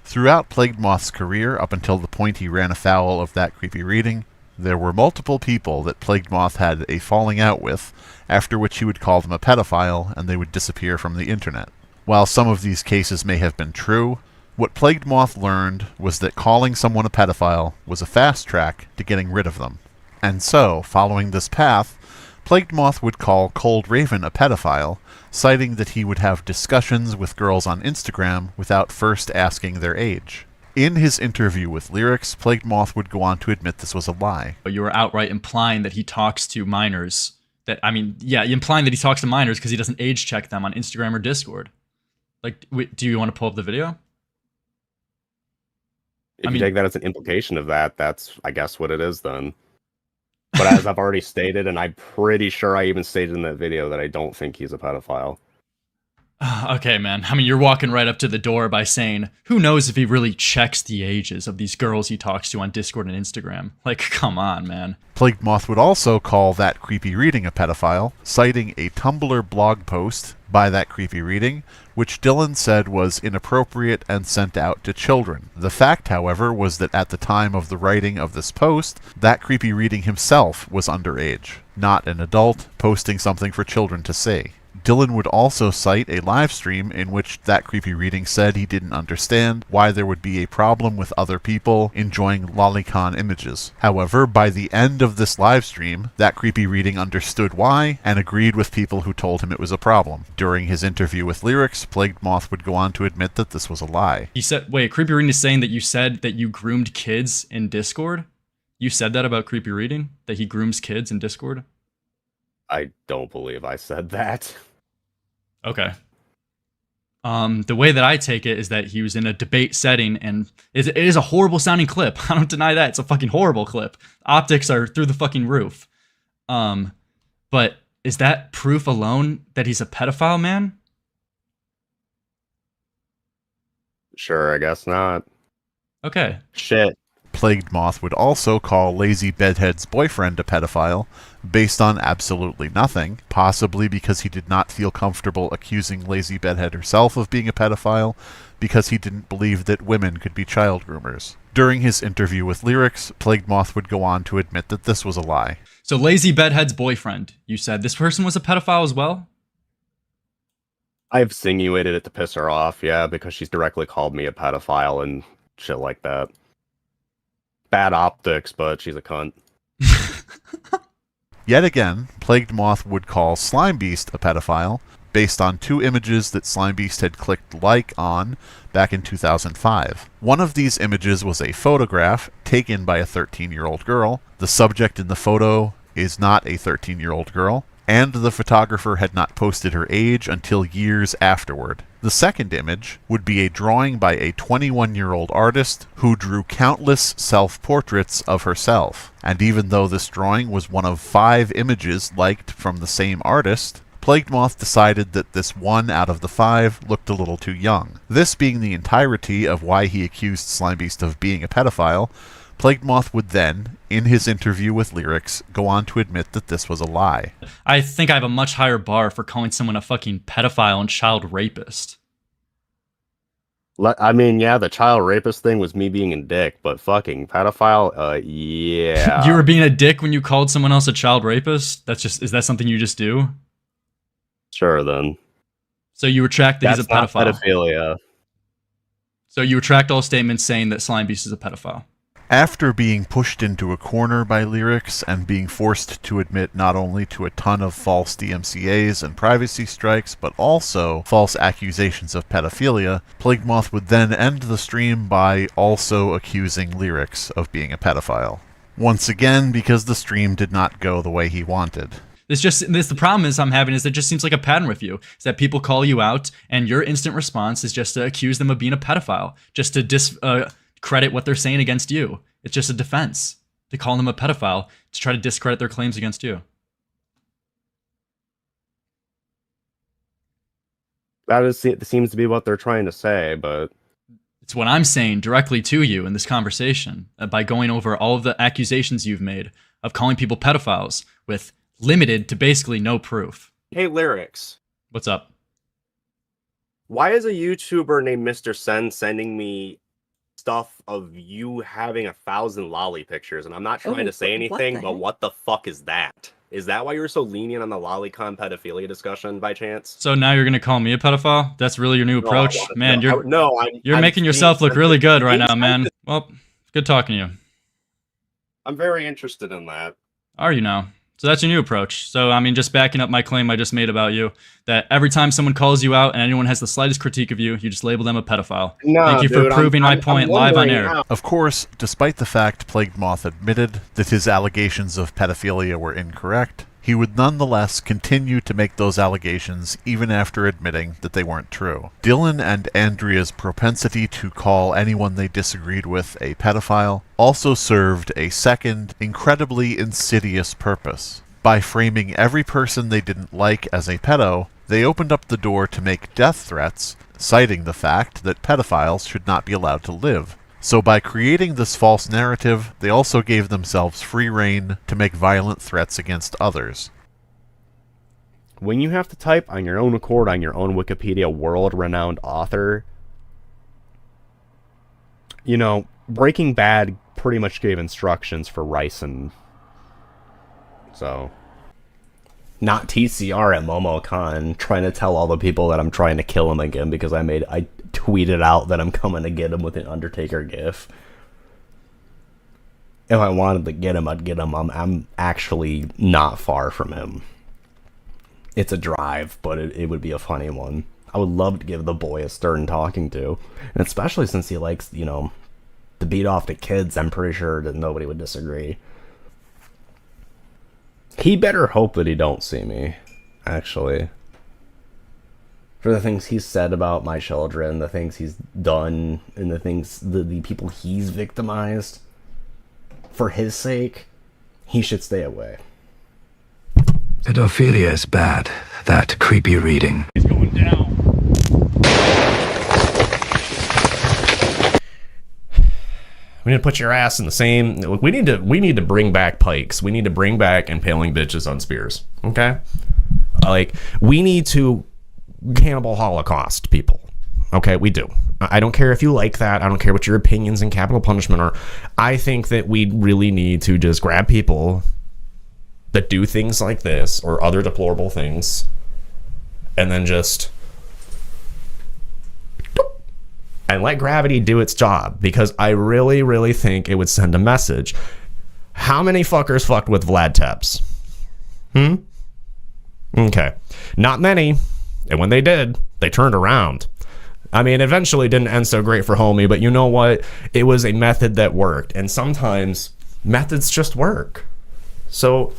Throughout Plagued Moth's career, up until the point he ran afoul of That Creepy Reading, there were multiple people that Plagued Moth had a falling out with, after which he would call them a pedophile and they would disappear from the internet. While some of these cases may have been true, what Plagued Moth learned was that calling someone a pedophile was a fast track to getting rid of them. And so, following this path, Plagued Moth would call Cold Raven a pedophile, citing that he would have discussions with girls on Instagram without first asking their age. In his interview with Lyrics, Plagued Moth would go on to admit this was a lie. You were outright implying that he talks to minors. Implying that he talks to minors because he doesn't age check them on Instagram or Discord. Like, do you want to pull up the video? If you take that as an implication of that, that's, I guess, what it is then. But as I've already stated, and I'm pretty sure I even stated in that video that I don't think he's a pedophile. Okay, man. I mean, you're walking right up to the door by saying, who knows if he really checks the ages of these girls he talks to on Discord and Instagram? Like, come on, man. Plagued Moth would also call That Creepy Reading a pedophile, citing a Tumblr blog post by That Creepy Reading, which Dillan said was inappropriate and sent out to children. The fact, however, was that at the time of the writing of this post, That Creepy Reading himself was underage, not an adult posting something for children to see. Dillan would also cite a live stream in which That Creepy Reading said he didn't understand why there would be a problem with other people enjoying lolicon images. However, by the end of this live stream, That Creepy Reading understood why and agreed with people who told him it was a problem. During his interview with Lyrics, Plagued Moth would go on to admit that this was a lie. He said, wait, Creepy Reading is saying that you said that you groomed kids in Discord? You said that about Creepy Reading? That he grooms kids in Discord? I don't believe I said that. Okay. The way that I take it is that he was in a debate setting, and it is a horrible sounding clip. I don't deny that. It's a fucking horrible clip. Optics are through the fucking roof. But is that proof alone that he's a pedophile, man? Sure, I guess not. Okay. Shit. Plagued Moth would also call Lazy Bedhead's boyfriend a pedophile, based on absolutely nothing, possibly because he did not feel comfortable accusing Lazy Bedhead herself of being a pedophile, because he didn't believe that women could be child groomers. During his interview with Lyrics, Plagued Moth would go on to admit that this was a lie. So Lazy Bedhead's boyfriend, you said this person was a pedophile as well? I've insinuated it to piss her off, yeah, because she's directly called me a pedophile and shit like that. Bad optics, but she's a cunt. Yet again, Plagued Moth would call Slime Beast a pedophile, based on 2 images that Slime Beast had clicked like on back in 2005. One of these images was a photograph taken by a 13-year-old girl. The subject in the photo is not a 13-year-old girl, and the photographer had not posted her age until years afterward. The second image would be a drawing by a 21-year-old artist who drew countless self-portraits of herself. And even though this drawing was one of 5 images liked from the same artist, Plagued Moth decided that this one out of the 5 looked a little too young. This being the entirety of why he accused Slimebeast of being a pedophile, Plagued Moth would then, in his interview with Lyrics, go on to admit that this was a lie. I think I have a much higher bar for calling someone a fucking pedophile and child rapist. I mean, yeah, the child rapist thing was me being a dick, but fucking pedophile, yeah. You were being a dick when you called someone else a child rapist? Is that something you just do? Sure, then. So you retract that he's a That's pedophile? not pedophilia. So you retract all statements saying that Slimebeast is a pedophile? After being pushed into a corner by Lyrics and being forced to admit not only to a ton of false DMCAs and privacy strikes, but also false accusations of pedophilia, Plagued Moth would then end the stream by also accusing Lyrics of being a pedophile. Once again, because the stream did not go the way he wanted. The problem is I'm having is it just seems like a pattern with you. Is that people call you out and your instant response is just to accuse them of being a pedophile. Just to credit what they're saying against you. It's just a defense to call them a pedophile to try to discredit their claims against you. It seems to be what they're trying to say, but it's what I'm saying directly to you in this conversation by going over all of the accusations you've made of calling people pedophiles with limited to basically no proof. Hey, Lyrics. What's up? Why is a YouTuber named Mr. Sen sending me stuff of you having 1,000 lolly pictures? And I'm not trying to say anything, but what the fuck is that? Is that why you're so lenient on the lolicon pedophilia discussion by chance? So now you're gonna call me a pedophile? That's really your new approach? Man, you're I'm making yourself look really good right now, man. Well, good talking to you. I'm very interested in that. Are you now? So that's your new approach. So, I mean, just backing up my claim I just made about you, that every time someone calls you out and anyone has the slightest critique of you, you just label them a pedophile. No, Thank you for proving my point live on air. Of course, despite the fact Plagued Moth admitted that his allegations of pedophilia were incorrect, he would nonetheless continue to make those allegations even after admitting that they weren't true. Dillan and Andrea's propensity to call anyone they disagreed with a pedophile also served a second, incredibly insidious purpose. By framing every person they didn't like as a pedo, they opened up the door to make death threats, citing the fact that pedophiles should not be allowed to live. So by creating this false narrative, they also gave themselves free rein to make violent threats against others. When you have to type on your own accord on your own Wikipedia world-renowned author, you know, Breaking Bad pretty much gave instructions for Ryson. So, not TCR at MomoCon trying to tell all the people that I'm trying to kill him again because I tweeted out that I'm coming to get him with an Undertaker gif. If I wanted to get him, I'd get him. I'm actually not far from him. It's a drive, but it would be a funny one. I would love to give the boy a stern talking to. And especially since he likes, you know, to beat off the kids, I'm pretty sure that nobody would disagree. He better hope that he don't see me, actually. for the things he's said about my children, the things he's done, and the people he's victimized, for his sake, he should stay away. Pedophilia is bad. That creepy reading. He's going down. We need to put your ass in the same. We need to bring back pikes. We need to bring back impaling bitches on spears. Okay, like we need to cannibal holocaust people. Okay, we do. I don't care if you like that. I don't care what your opinions in capital punishment are. I think that we really need to just grab people that do things like this or other deplorable things, and then just and let gravity do its job, because I really, really think it would send a message. How many fuckers fucked with Vlad Tepes? Okay. Not many. And when they did, they turned around. I mean, eventually it didn't end so great for Homie, but you know what? It was a method that worked. And sometimes methods just work. So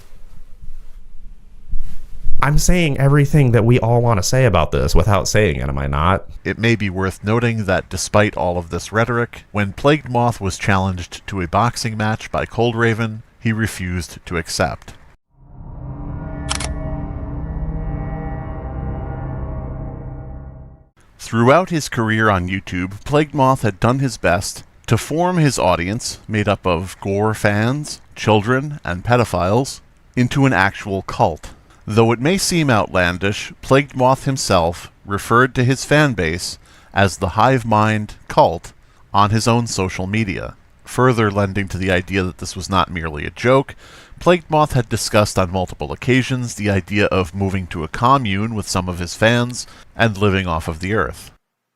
I'm saying everything that we all want to say about this without saying it, am I not? It may be worth noting that despite all of this rhetoric, when Plagued Moth was challenged to a boxing match by Cold Raven, he refused to accept. Throughout his career on YouTube, Plagued Moth had done his best to form his audience, made up of gore fans, children, and pedophiles, into an actual cult. Though it may seem outlandish, Plagued Moth himself referred to his fanbase as the Hive Mind cult on his own social media. Further lending to the idea that this was not merely a joke, Plagued Moth had discussed on multiple occasions the idea of moving to a commune with some of his fans and living off of the earth.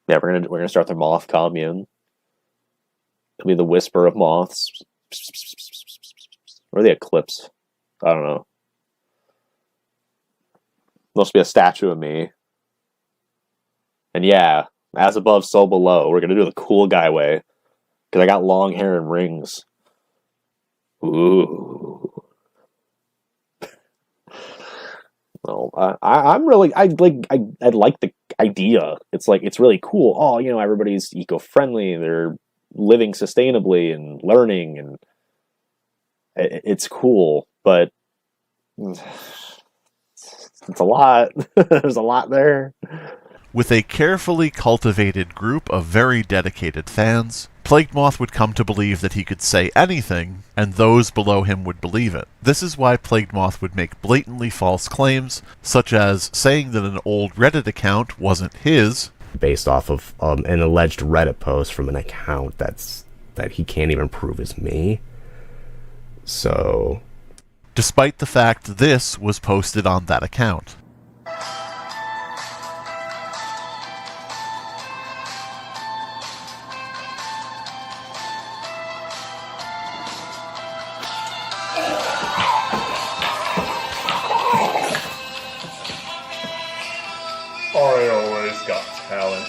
Yeah, we're gonna start the Moth commune. It'll be the whisper of moths. Or the eclipse. I don't know. Must be a statue of me. And yeah, as above, so below. We're gonna do the cool guy way. Because I got long hair and rings. Ooh. No, I like the idea. It's really cool. Oh, you know, everybody's eco-friendly. They're living sustainably and learning, and it's cool. But it's a lot. There's a lot there. With a carefully cultivated group of very dedicated fans, Plagued Moth would come to believe that he could say anything, and those below him would believe it. This is why Plagued Moth would make blatantly false claims, such as saying that an old Reddit account wasn't his, based off of an alleged Reddit post from an account that he can't even prove is me. So, despite the fact this was posted on that account. I always got talent.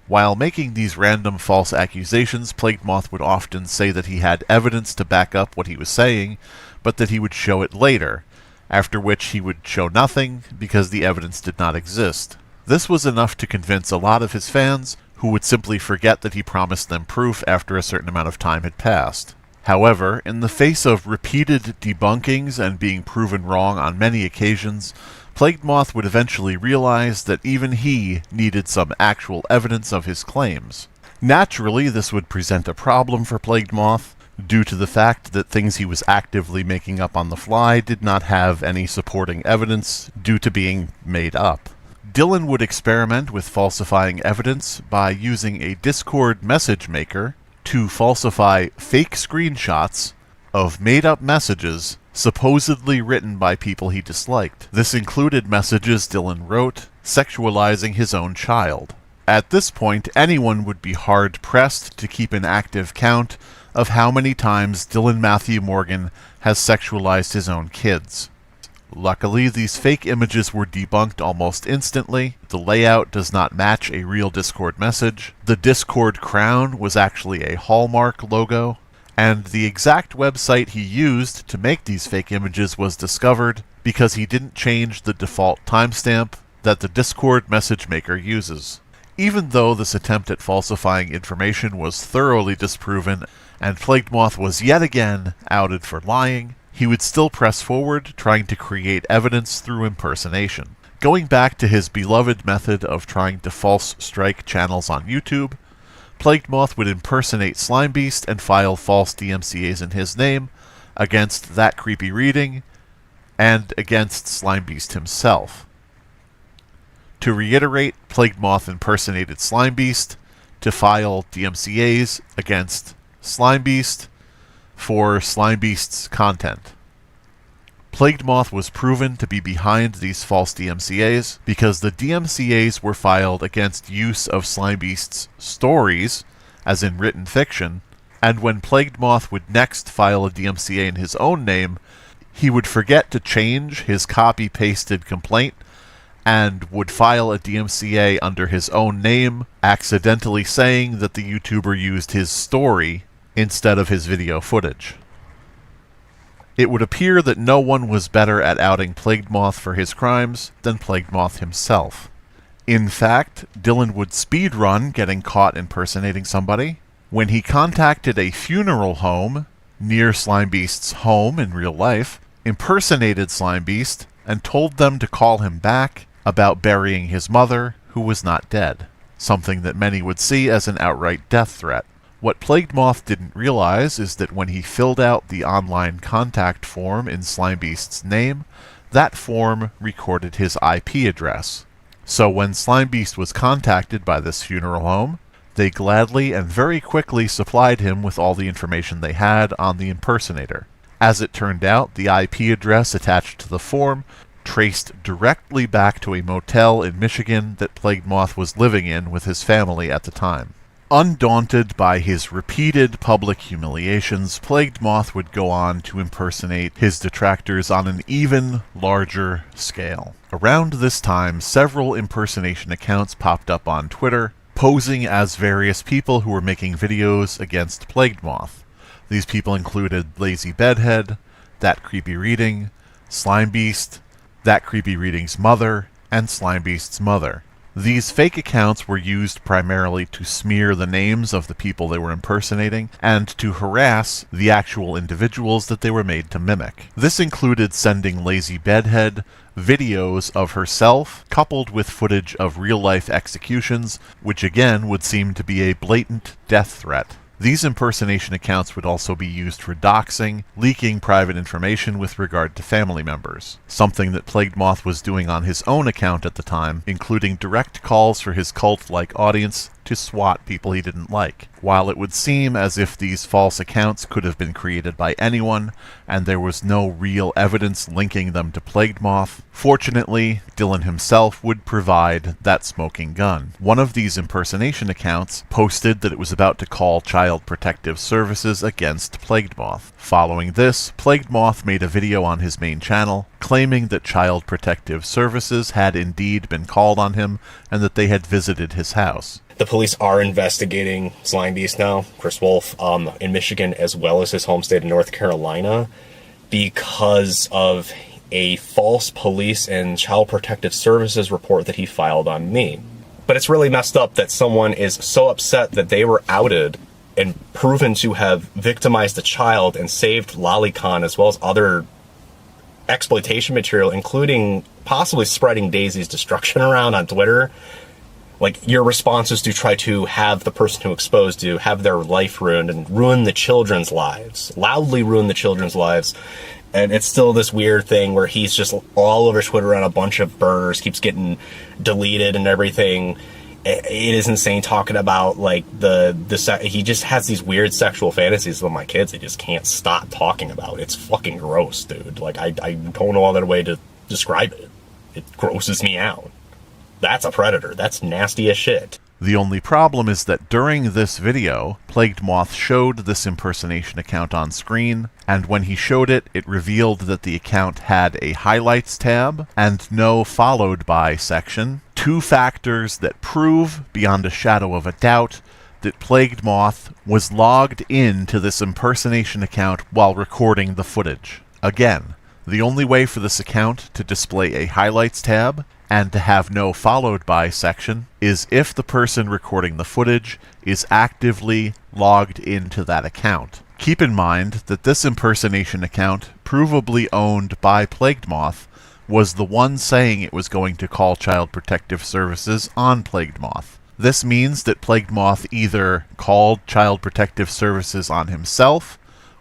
While making these random false accusations, Plagued Moth would often say that he had evidence to back up what he was saying, but that he would show it later, after which he would show nothing because the evidence did not exist. This was enough to convince a lot of his fans, who would simply forget that he promised them proof after a certain amount of time had passed. However, in the face of repeated debunkings and being proven wrong on many occasions, Plagued Moth would eventually realize that even he needed some actual evidence of his claims. Naturally, this would present a problem for Plagued Moth, due to the fact that things he was actively making up on the fly did not have any supporting evidence due to being made up. Dillan would experiment with falsifying evidence by using a Discord message maker to falsify fake screenshots of made-up messages supposedly written by people he disliked. This included messages Dillan wrote, sexualizing his own child. At this point, anyone would be hard-pressed to keep an active count of how many times Dillan Matthew Morgan has sexualized his own kids. Luckily, these fake images were debunked almost instantly. The layout does not match a real Discord message. The Discord crown was actually a Hallmark logo. And the exact website he used to make these fake images was discovered because he didn't change the default timestamp that the Discord message maker uses. Even though this attempt at falsifying information was thoroughly disproven and Plagued Moth was yet again outed for lying, he would still press forward, trying to create evidence through impersonation. Going back to his beloved method of trying to false strike channels on YouTube, Plagued Moth would impersonate Slimebeast and file false DMCAs in his name against That Creepy Reading and against Slimebeast himself. To reiterate, Plagued Moth impersonated Slimebeast to file DMCAs against Slimebeast for Slimebeast's content. Plagued Moth was proven to be behind these false DMCAs because the DMCAs were filed against use of Slimebeast's stories, as in written fiction, and when Plagued Moth would next file a DMCA in his own name, he would forget to change his copy-pasted complaint and would file a DMCA under his own name, accidentally saying that the YouTuber used his story instead of his video footage. It would appear that no one was better at outing Plagued Moth for his crimes than Plagued Moth himself. In fact, Dillan would speedrun getting caught impersonating somebody when he contacted a funeral home near Slimebeast's home in real life, impersonated Slimebeast, and told them to call him back about burying his mother, who was not dead, something that many would see as an outright death threat. What Plagued Moth didn't realize is that when he filled out the online contact form in Slimebeast's name, that form recorded his IP address. So when Slimebeast was contacted by this funeral home, they gladly and very quickly supplied him with all the information they had on the impersonator. As it turned out, the IP address attached to the form traced directly back to a motel in Michigan that Plagued Moth was living in with his family at the time. Undaunted by his repeated public humiliations, Plagued Moth would go on to impersonate his detractors on an even larger scale. Around this time, several impersonation accounts popped up on Twitter, posing as various people who were making videos against Plagued Moth. These people included Lazy Bedhead, That Creepy Reading, Slimebeast, That Creepy Reading's mother, and Slimebeast's mother. These fake accounts were used primarily to smear the names of the people they were impersonating and to harass the actual individuals that they were made to mimic. This included sending Lazy Bedhead videos of herself coupled with footage of real-life executions, which again would seem to be a blatant death threat. These impersonation accounts would also be used for doxing, leaking private information with regard to family members, something that Plagued Moth was doing on his own account at the time, including direct calls for his cult-like audience to swat people he didn't like. While it would seem as if these false accounts could have been created by anyone, and there was no real evidence linking them to Plagued Moth, fortunately, Dillan himself would provide that smoking gun. One of these impersonation accounts posted that it was about to call Child Protective Services against Plagued Moth. Following this, Plagued Moth made a video on his main channel, claiming that Child Protective Services had indeed been called on him and that they had visited his house. The police are investigating Slimebeast now, Chris Wolf, in Michigan, as well as his home state of North Carolina, because of a false police and child protective services report that he filed on me. But it's really messed up that someone is so upset that they were outed and proven to have victimized a child and saved Lolicon as well as other exploitation material, including possibly spreading Daisy's destruction around on Twitter. Like, your response is to try to have the person who exposed you have their life ruined and ruin the children's lives, loudly ruin the children's lives. And it's still this weird thing where he's just all over Twitter on a bunch of burners, keeps getting deleted and everything. It is insane talking about, like, he just has these weird sexual fantasies with my kids he just can't stop talking about. It's fucking gross, dude. Like, I don't know other way to describe it. It grosses me out. That's a predator. That's nasty as shit. The only problem is that during this video, Plagued Moth showed this impersonation account on screen, and when he showed it, it revealed that the account had a highlights tab and no followed by section, two factors that prove, beyond a shadow of a doubt, that Plagued Moth was logged into this impersonation account while recording the footage. Again, the only way for this account to display a highlights tab and to have no followed by section is if the person recording the footage is actively logged into that account. Keep in mind that this impersonation account, provably owned by Plagued Moth, was the one saying it was going to call Child Protective Services on Plagued Moth. This means that Plagued Moth either called Child Protective Services on himself,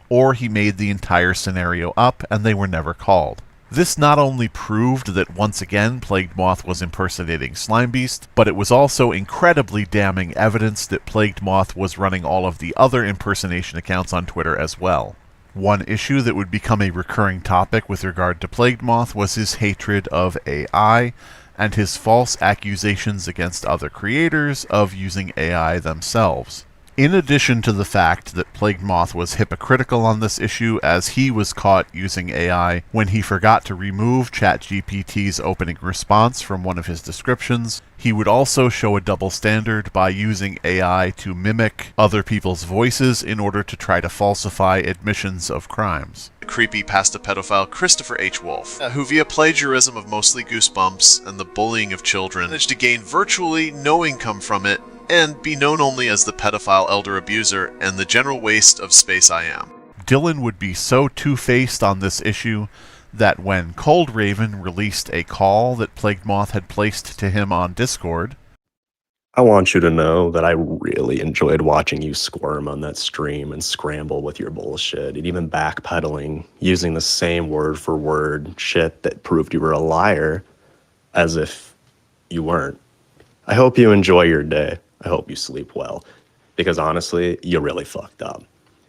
or he made the entire scenario up and they were never called. This not only proved that once again Plagued Moth was impersonating Slimebeast, but it was also incredibly damning evidence that Plagued Moth was running all of the other impersonation accounts on Twitter as well. One issue that would become a recurring topic with regard to Plagued Moth was his hatred of AI, and his false accusations against other creators of using AI themselves. In addition to the fact that Plagued Moth was hypocritical on this issue as he was caught using AI when he forgot to remove ChatGPT's opening response from one of his descriptions, he would also show a double standard by using AI to mimic other people's voices in order to try to falsify admissions of crimes. Creepy pasta pedophile Christopher H. Wolf, who via plagiarism of mostly Goosebumps and the bullying of children managed to gain virtually no income from it and be known only as the pedophile elder abuser and the general waste of space I am. Dillan would be so two-faced on this issue that when Cold Raven released a call that Plagued Moth had placed to him on Discord, I want you to know that I really enjoyed watching you squirm on that stream and scramble with your bullshit and even backpedaling, using the same word-for-word shit that proved you were a liar as if you weren't. I hope you enjoy your day. I hope you sleep well, because honestly, you really fucked up.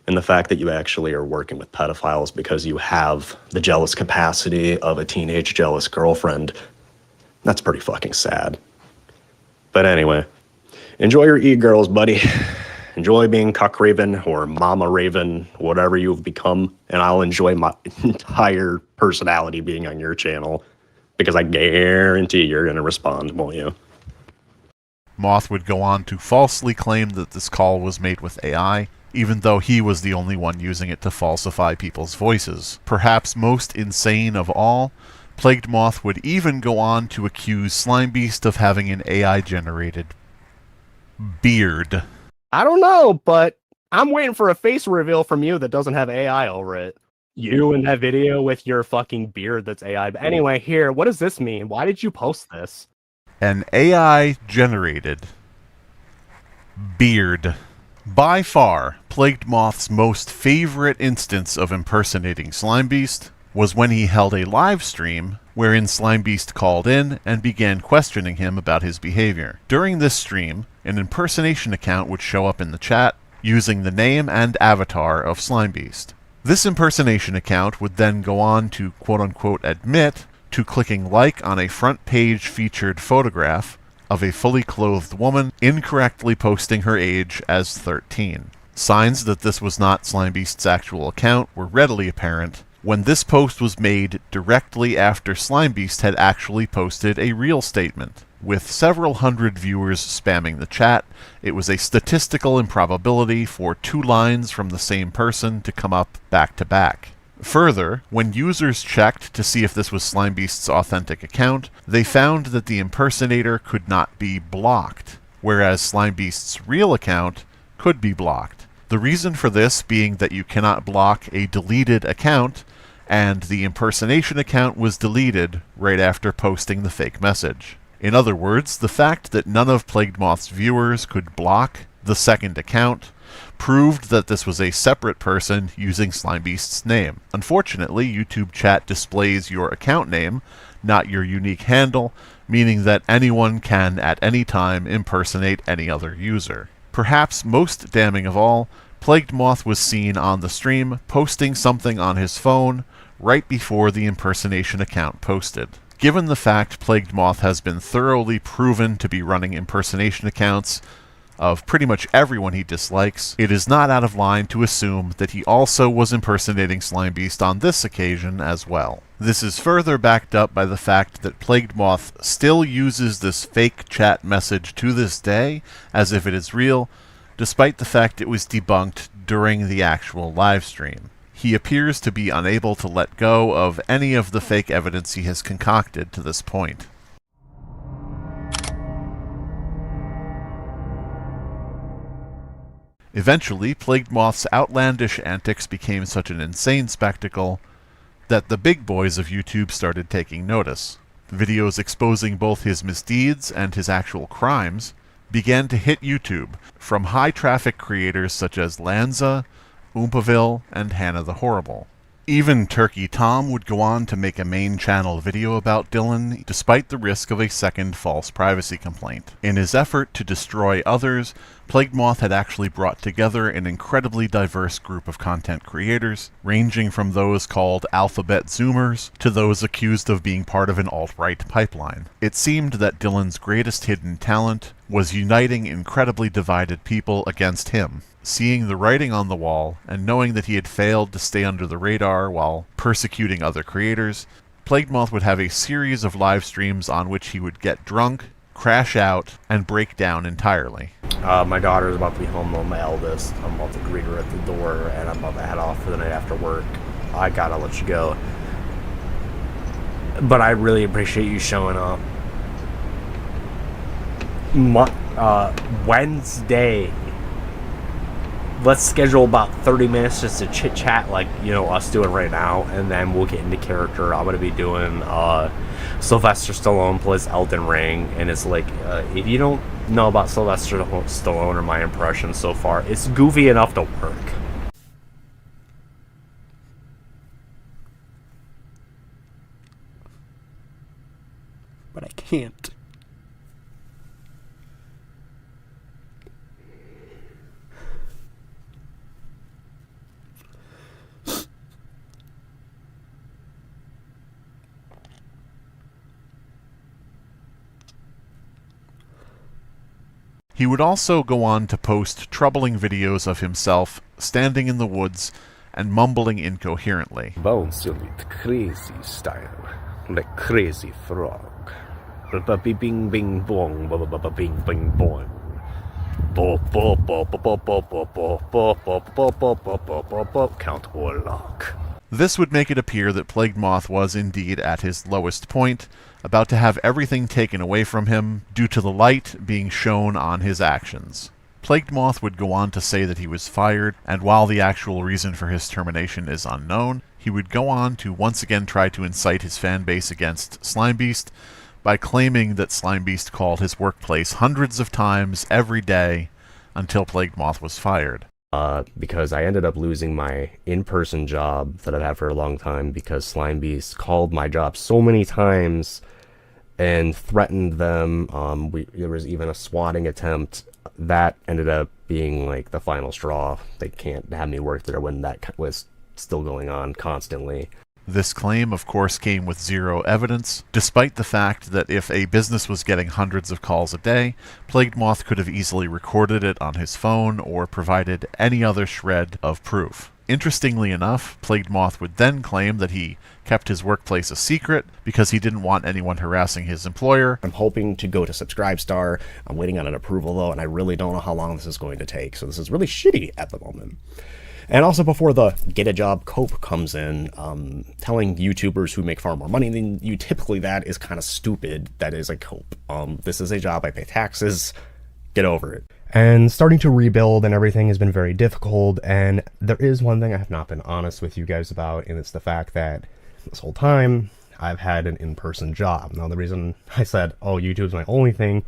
And the fact that you actually are working with pedophiles because you have the jealous capacity of a teenage jealous girlfriend, that's pretty fucking sad. But anyway, enjoy your e-girls, buddy. Enjoy being Cuck Raven or Mama Raven, whatever you've become, and I'll enjoy my entire personality being on your channel, because I guarantee you're going to respond, won't you? Moth would go on to falsely claim that this call was made with AI, even though he was the only one using it to falsify people's voices. Perhaps most insane of all, Plagued Moth would even go on to accuse Slimebeast of having an AI-generated beard. I don't know, but I'm waiting for a face reveal from you that doesn't have AI over it. You in that video with your fucking beard that's AI. But anyway, here, what does this mean? Why did you post this? An AI-generated beard. By far, Plagued Moth's most favorite instance of impersonating Slimebeast was when he held a live stream wherein Slimebeast called in and began questioning him about his behavior. During this stream, an impersonation account would show up in the chat using the name and avatar of Slimebeast. This impersonation account would then go on to quote-unquote admit to clicking like on a front page featured photograph of a fully clothed woman incorrectly posting her age as 13. Signs that this was not Slimebeast's actual account were readily apparent when this post was made directly after Slimebeast had actually posted a real statement. With several hundred viewers spamming the chat, it was a statistical improbability for 2 lines from the same person to come up back to back. Further, when users checked to see if this was Slimebeast's authentic account, they found that the impersonator could not be blocked, whereas Slimebeast's real account could be blocked. The reason for this being that you cannot block a deleted account, and the impersonation account was deleted right after posting the fake message. In other words, the fact that none of Plagued Moth's viewers could block the second account proved that this was a separate person using Slimebeast's name. Unfortunately, YouTube chat displays your account name, not your unique handle, meaning that anyone can at any time impersonate any other user. Perhaps most damning of all, Plagued Moth was seen on the stream posting something on his phone right before the impersonation account posted. Given the fact Plagued Moth has been thoroughly proven to be running impersonation accounts of pretty much everyone he dislikes, it is not out of line to assume that he also was impersonating Slimebeast on this occasion as well. This is further backed up by the fact that Plagued Moth still uses this fake chat message to this day as if it is real, despite the fact it was debunked during the actual live stream. He appears to be unable to let go of any of the fake evidence he has concocted to this point. Eventually, Plagued Moth's outlandish antics became such an insane spectacle that the big boys of YouTube started taking notice. Videos exposing both his misdeeds and his actual crimes began to hit YouTube from high-traffic creators such as Lanza, Oompaville, and Hannah the Horrible. Even Turkey Tom would go on to make a main channel video about Dillan, despite the risk of a second false privacy complaint. In his effort to destroy others, Plagued Moth had actually brought together an incredibly diverse group of content creators, ranging from those called alphabet zoomers to those accused of being part of an alt-right pipeline. It seemed that Dillan's greatest hidden talent was uniting incredibly divided people against him. Seeing the writing on the wall, and knowing that he had failed to stay under the radar while persecuting other creators, Plagued Moth would have a series of live streams on which he would get drunk, crash out, and break down entirely. My daughter's about to be home, though, my eldest. I'm about to greet her at the door, and I'm about to head off for the night after work. I gotta let you go. But I really appreciate you showing up. Wednesday. Let's schedule about 30 minutes just to chit-chat like, you know, us doing right now, and then we'll get into character. I'm going to be doing Sylvester Stallone plays Elden Ring, and it's like, if you don't know about Sylvester Stallone or my impression so far, it's goofy enough to work. But I can't. He would also go on to post troubling videos of himself standing in the woods and mumbling incoherently. Bouncing with crazy style, like crazy frog. Bing bing bong, bing bing bong. Count Warlock. This would make it appear that Plagued Moth was indeed at his lowest point, about to have everything taken away from him due to the light being shown on his actions. Plagued Moth would go on to say that he was fired, and while the actual reason for his termination is unknown, he would go on to once again try to incite his fan base against Slimebeast by claiming that Slimebeast called his workplace hundreds of times every day until Plagued Moth was fired. Because I ended up losing my in-person job that I've had for a long time because Slimebeast called my job so many times and threatened them. There was even a swatting attempt. That ended up being like the final straw. They can't have me work there when that was still going on constantly. This claim, of course, came with zero evidence, despite the fact that if a business was getting hundreds of calls a day, Plagued Moth could have easily recorded it on his phone or provided any other shred of proof. Interestingly enough, Plagued Moth would then claim that he kept his workplace a secret because he didn't want anyone harassing his employer. I'm hoping to go to Subscribestar. I'm waiting on an approval, though, and I really don't know how long this is going to take, so this is really shitty at the moment. And also before the get a job cope comes in, telling YouTubers who make far more money than you, typically that is kind of stupid. That is a cope. This is a job, I pay taxes, get over it. And starting to rebuild and everything has been very difficult, and there is one thing I have not been honest with you guys about, and it's the fact that this whole time I've had an in-person job. Now the reason I said, oh, YouTube's my only thing,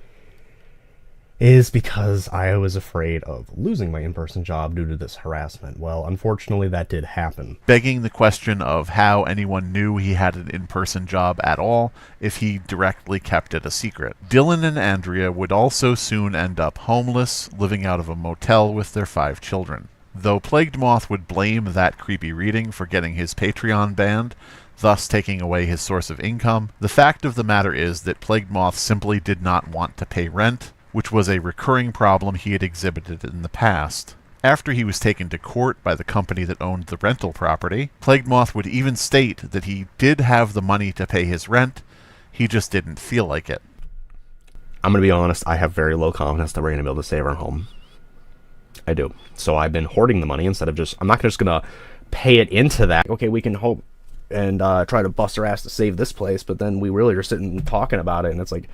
is because I was afraid of losing my in-person job due to this harassment. Well, unfortunately, that did happen. Begging the question of how anyone knew he had an in-person job at all if he directly kept it a secret. Dillan and Andrea would also soon end up homeless, living out of a motel with their 5 children. Though Plagued Moth would blame that creepy reading for getting his Patreon banned, thus taking away his source of income, the fact of the matter is that Plagued Moth simply did not want to pay rent, which was a recurring problem he had exhibited in the past. After he was taken to court by the company that owned the rental property, Plagued Moth would even state that he did have the money to pay his rent, he just didn't feel like it. I'm going to be honest, I have very low confidence that we're going to be able to save our home. I do. So I've been hoarding the money instead of I'm not just going to pay it into that. Okay, we can hope and try to bust our ass to save this place, but then we really are sitting and talking about it, and it's like,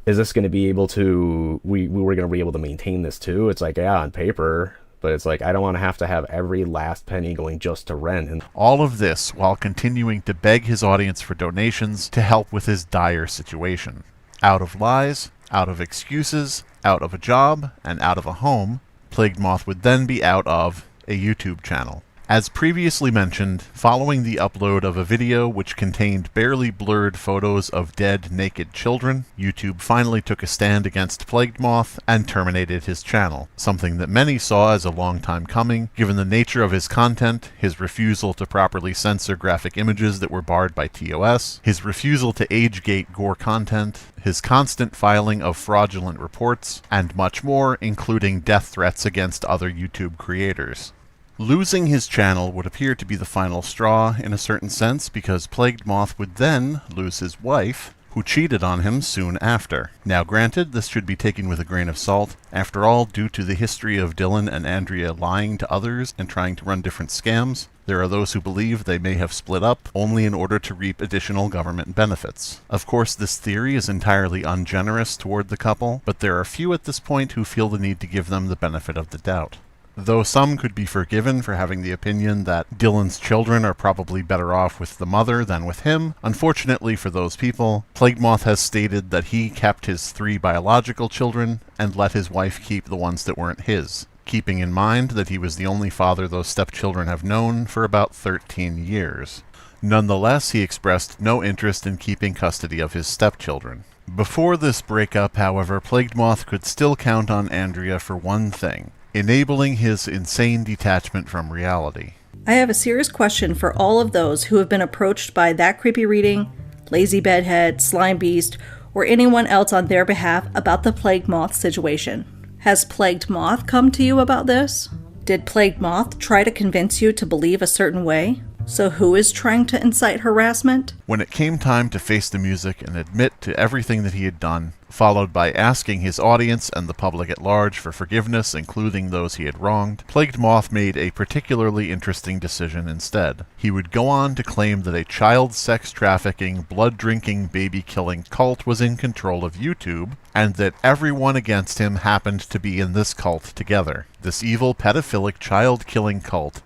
is this going to be able to, we were going to be able to maintain this too? It's like, yeah, on paper, but it's like, I don't want to have every last penny going just to rent. And all of this while continuing to beg his audience for donations to help with his dire situation. Out of lies, out of excuses, out of a job, and out of a home, Plagued Moth would then be out of a YouTube channel. As previously mentioned, following the upload of a video which contained barely blurred photos of dead, naked children, YouTube finally took a stand against Plagued Moth and terminated his channel, something that many saw as a long time coming, given the nature of his content, his refusal to properly censor graphic images that were barred by TOS, his refusal to age-gate gore content, his constant filing of fraudulent reports, and much more, including death threats against other YouTube creators. Losing his channel would appear to be the final straw in a certain sense, because Plagued Moth would then lose his wife, who cheated on him soon after. Now granted, this should be taken with a grain of salt. After all, due to the history of Dillan and Andrea lying to others and trying to run different scams, there are those who believe they may have split up only in order to reap additional government benefits. Of course, this theory is entirely ungenerous toward the couple, but there are few at this point who feel the need to give them the benefit of the doubt. Though some could be forgiven for having the opinion that Dillan's children are probably better off with the mother than with him, unfortunately for those people, Plagued Moth has stated that he kept his 3 biological children and let his wife keep the ones that weren't his, keeping in mind that he was the only father those stepchildren have known for about 13 years. Nonetheless, he expressed no interest in keeping custody of his stepchildren. Before this breakup, however, Plagued Moth could still count on Andrea for one thing: enabling his insane detachment from reality. I have a serious question for all of those who have been approached by That Creepy Reading, Lazy Bedhead, Slime Beast, or anyone else on their behalf about the Plagued Moth situation. Has Plagued Moth come to you about this? Did Plagued Moth try to convince you to believe a certain way? So who is trying to incite harassment? When it came time to face the music and admit to everything that he had done, followed by asking his audience and the public at large for forgiveness, including those he had wronged, Plagued Moth made a particularly interesting decision instead. He would go on to claim that a child sex trafficking, blood-drinking, baby-killing cult was in control of YouTube, and that everyone against him happened to be in this cult together. This evil, pedophilic, child-killing cult,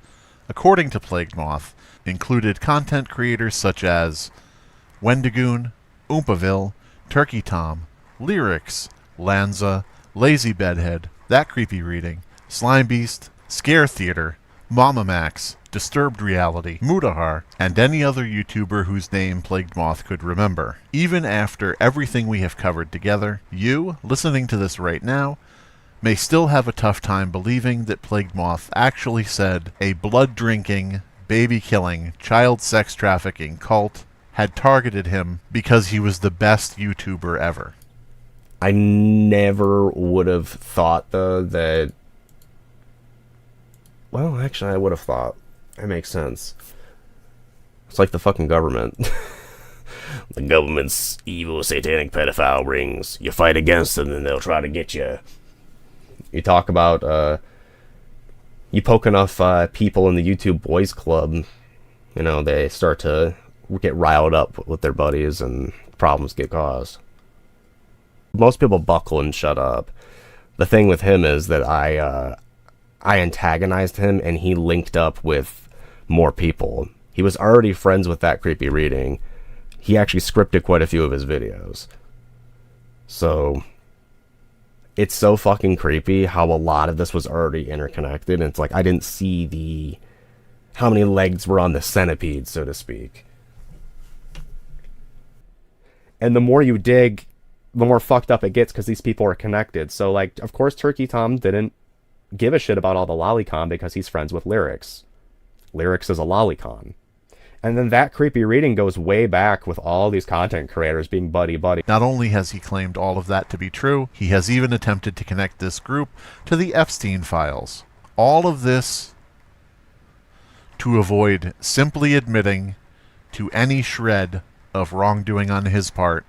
according to Plagued Moth, included content creators such as Wendigoon, Oompaville, Turkey Tom, Lyrics, Lanza, Lazy Bedhead, That Creepy Reading, Slime Beast, Scare Theater, Mama Max, Disturbed Reality, Mudahar, and any other YouTuber whose name Plagued Moth could remember. Even after everything we have covered together, you, listening to this right now, may still have a tough time believing that Plagued Moth actually said a blood-drinking, baby-killing, child sex trafficking cult had targeted him because he was the best YouTuber ever. I never would have thought, though, that... Well, actually, I would have thought. That makes sense. It's like the fucking government. The government's evil, satanic pedophile rings. You fight against them, and they'll try to get you. You talk about, you poke enough people in the YouTube Boys Club, you know, they start to get riled up with their buddies and problems get caused. Most people buckle and shut up. The thing with him is that I antagonized him and he linked up with more people. He was already friends with That Creepy Reading. He actually scripted quite a few of his videos. So it's so fucking creepy how a lot of this was already interconnected. And it's like I didn't see how many legs were on the centipede, so to speak. And the more you dig, the more fucked up it gets because these people are connected. So, like, of course, Turkey Tom didn't give a shit about all the lolicon because he's friends with Lyrics. Lyrics is a lolicon. And then That Creepy Reading goes way back with all these content creators being buddy-buddy. Not only has he claimed all of that to be true, he has even attempted to connect this group to the Epstein files. All of this to avoid simply admitting to any shred of wrongdoing on his part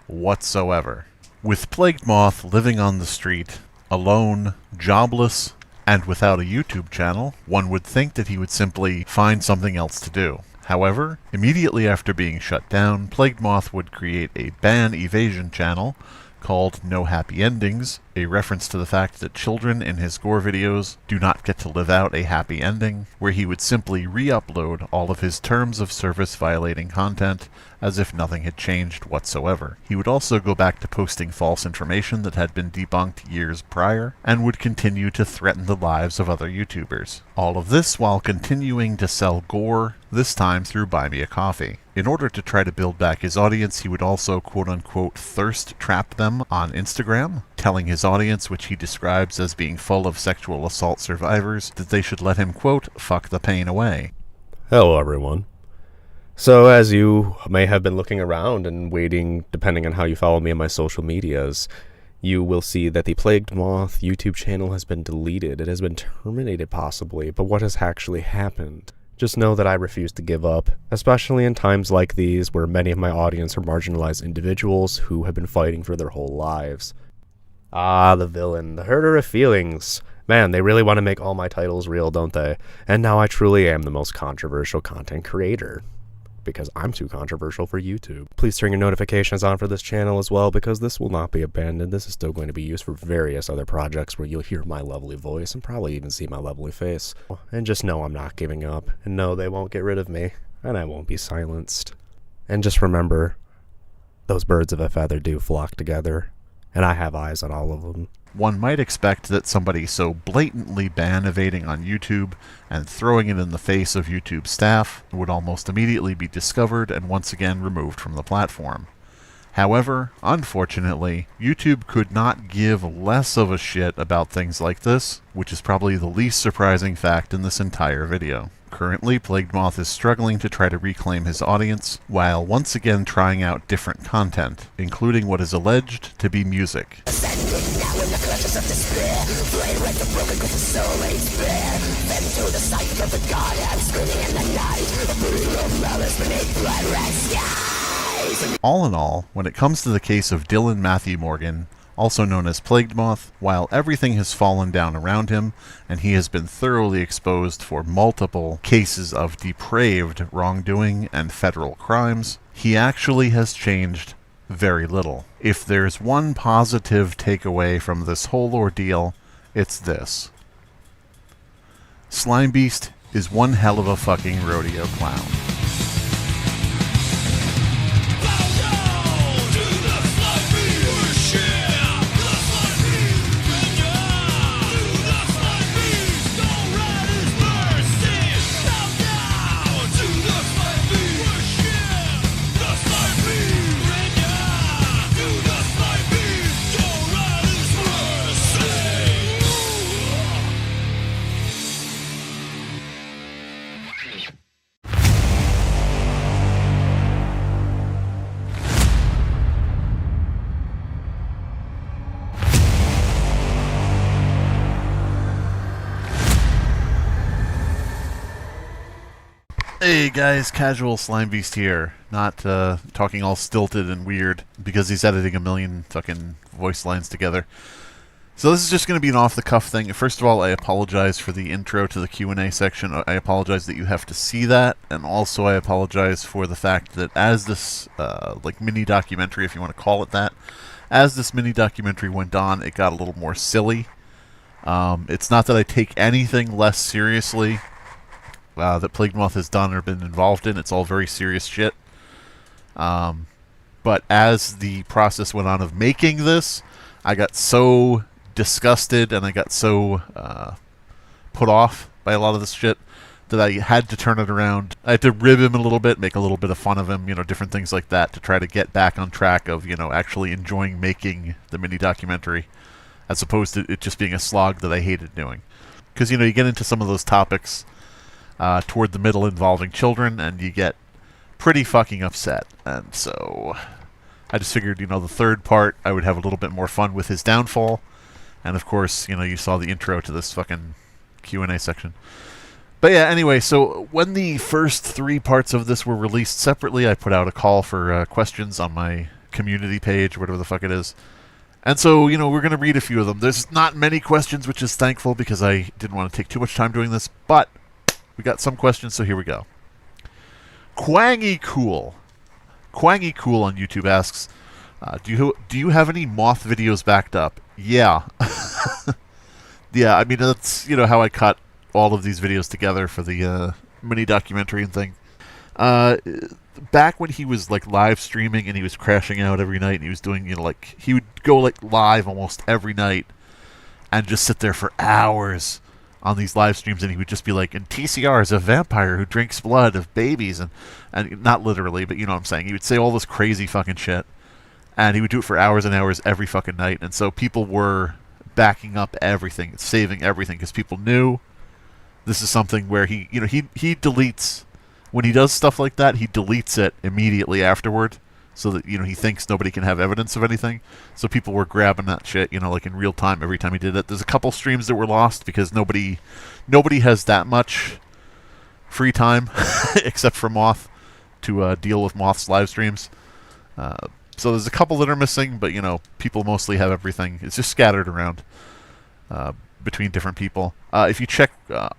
whatsoever. With Plagued Moth living on the street, alone, jobless, And without a YouTube channel, one would think that he would simply find something else to do. However, immediately after being shut down, Plagued Moth would create a ban evasion channel called No Happy Endings, a reference to the fact that children in his gore videos do not get to live out a happy ending, where he would simply re-upload all of his terms of service violating content as if nothing had changed whatsoever. He would also go back to posting false information that had been debunked years prior, and would continue to threaten the lives of other YouTubers. All of this while continuing to sell gore, this time through Buy Me a Coffee. In order to try to build back his audience, he would also quote-unquote thirst trap them on Instagram, telling his audience, which he describes as being full of sexual assault survivors, that they should let him quote fuck the pain away. Hello everyone. So as you may have been looking around and waiting, depending on how you follow me on my social medias, you will see that the Plagued Moth YouTube channel has been deleted. It has been terminated possibly, but what has actually happened? Just know that I refuse to give up, especially in times like these where many of my audience are marginalized individuals who have been fighting for their whole lives. Ah, the villain, the hurter of feelings. Man, they really want to make all my titles real, don't they? And now I truly am the most controversial content creator, because I'm too controversial for YouTube. Please turn your notifications on for this channel as well, because this will not be abandoned. This is still going to be used for various other projects where you'll hear my lovely voice and probably even see my lovely face. And just know I'm not giving up, and no, they won't get rid of me, and I won't be silenced. And just remember, those birds of a feather do flock together, and I have eyes on all of them. One might expect that somebody so blatantly ban evading on YouTube and throwing it in the face of YouTube staff would almost immediately be discovered and once again removed from the platform. However, unfortunately, YouTube could not give less of a shit about things like this, which is probably the least surprising fact in this entire video. Currently, Plagued Moth is struggling to try to reclaim his audience, while once again trying out different content, including what is alleged to be music. All in all, when it comes to the case of Dillan Matthew Morgan, also known as Plagued Moth, while everything has fallen down around him, and he has been thoroughly exposed for multiple cases of depraved wrongdoing and federal crimes, he actually has changed very little. If there's one positive takeaway from this whole ordeal, it's this. Slime Beast is one hell of a fucking rodeo clown. Hey guys, Casual Slime Beast here. Not talking all stilted and weird because he's editing a million fucking voice lines together. So this is just going to be an off-the-cuff thing. First of all, I apologize for the intro to the Q&A section. I apologize that you have to see that, and also I apologize for the fact that as this like mini documentary, if you want to call it that, as this mini documentary went on, it got a little more silly. It's not that I take anything less seriously that Plagued Moth has done or been involved in. It's all very serious shit. But as the process went on of making this, I got so disgusted and I got so put off by a lot of this shit that I had to turn it around. I had to rib him a little bit, make a little bit of fun of him, you know, different things like that to try to get back on track of, you know, actually enjoying making the mini documentary as opposed to it just being a slog that I hated doing. Because, you know, you get into some of those topics toward the middle involving children, and you get pretty fucking upset. And so I just figured, you know, the third part, I would have a little bit more fun with his downfall. And of course, you know, you saw the intro to this fucking Q&A section. But yeah, anyway, so when the first 3 parts of this were released separately, I put out a call for questions on my community page, whatever the fuck it is. And so, we're going to read a few of them. There's not many questions, which is thankful because I didn't want to take too much time doing this, but we got some questions, so here we go. Quangy Cool on YouTube asks, do you have any Moth videos backed up? Yeah. Yeah, I mean, that's, how I cut all of these videos together for the mini documentary and thing. Back when he was live streaming and he was crashing out every night and he was doing, he would go live almost every night and just sit there for hours on these live streams, and he would just be like, and TCR is a vampire who drinks blood of babies, and not literally, but you know what I'm saying. He would say all this crazy fucking shit, and he would do it for hours and hours every fucking night, and so people were backing up everything, saving everything, because people knew this is something where he deletes, when he does stuff like that, he deletes it immediately afterward, so that, he thinks nobody can have evidence of anything. So people were grabbing that shit, in real time every time he did it. There's a couple streams that were lost because nobody has that much free time, except for Moth, to deal with Moth's live streams. So there's a couple that are missing, but, people mostly have everything. It's just scattered around between different people. If you check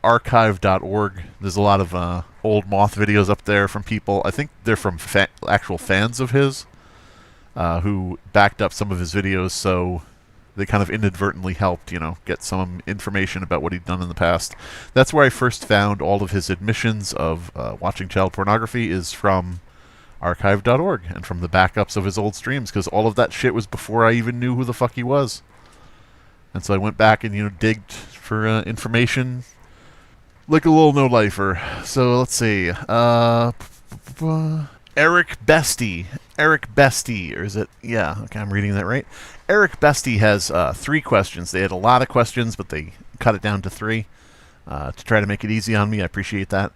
archive.org, there's a lot of old Moth videos up there from people. I think they're from actual fans of his who backed up some of his videos, so they kind of inadvertently helped, get some information about what he'd done in the past. That's where I first found all of his admissions of watching child pornography, is from archive.org and from the backups of his old streams, because all of that shit was before I even knew who the fuck he was. And so I went back and, digged for information like a little no-lifer. So let's see. Eric Bestie, or is it? Yeah, okay, I'm reading that right. Eric Bestie has 3 questions. They had a lot of questions, but they cut it down to 3 to try to make it easy on me. I appreciate that.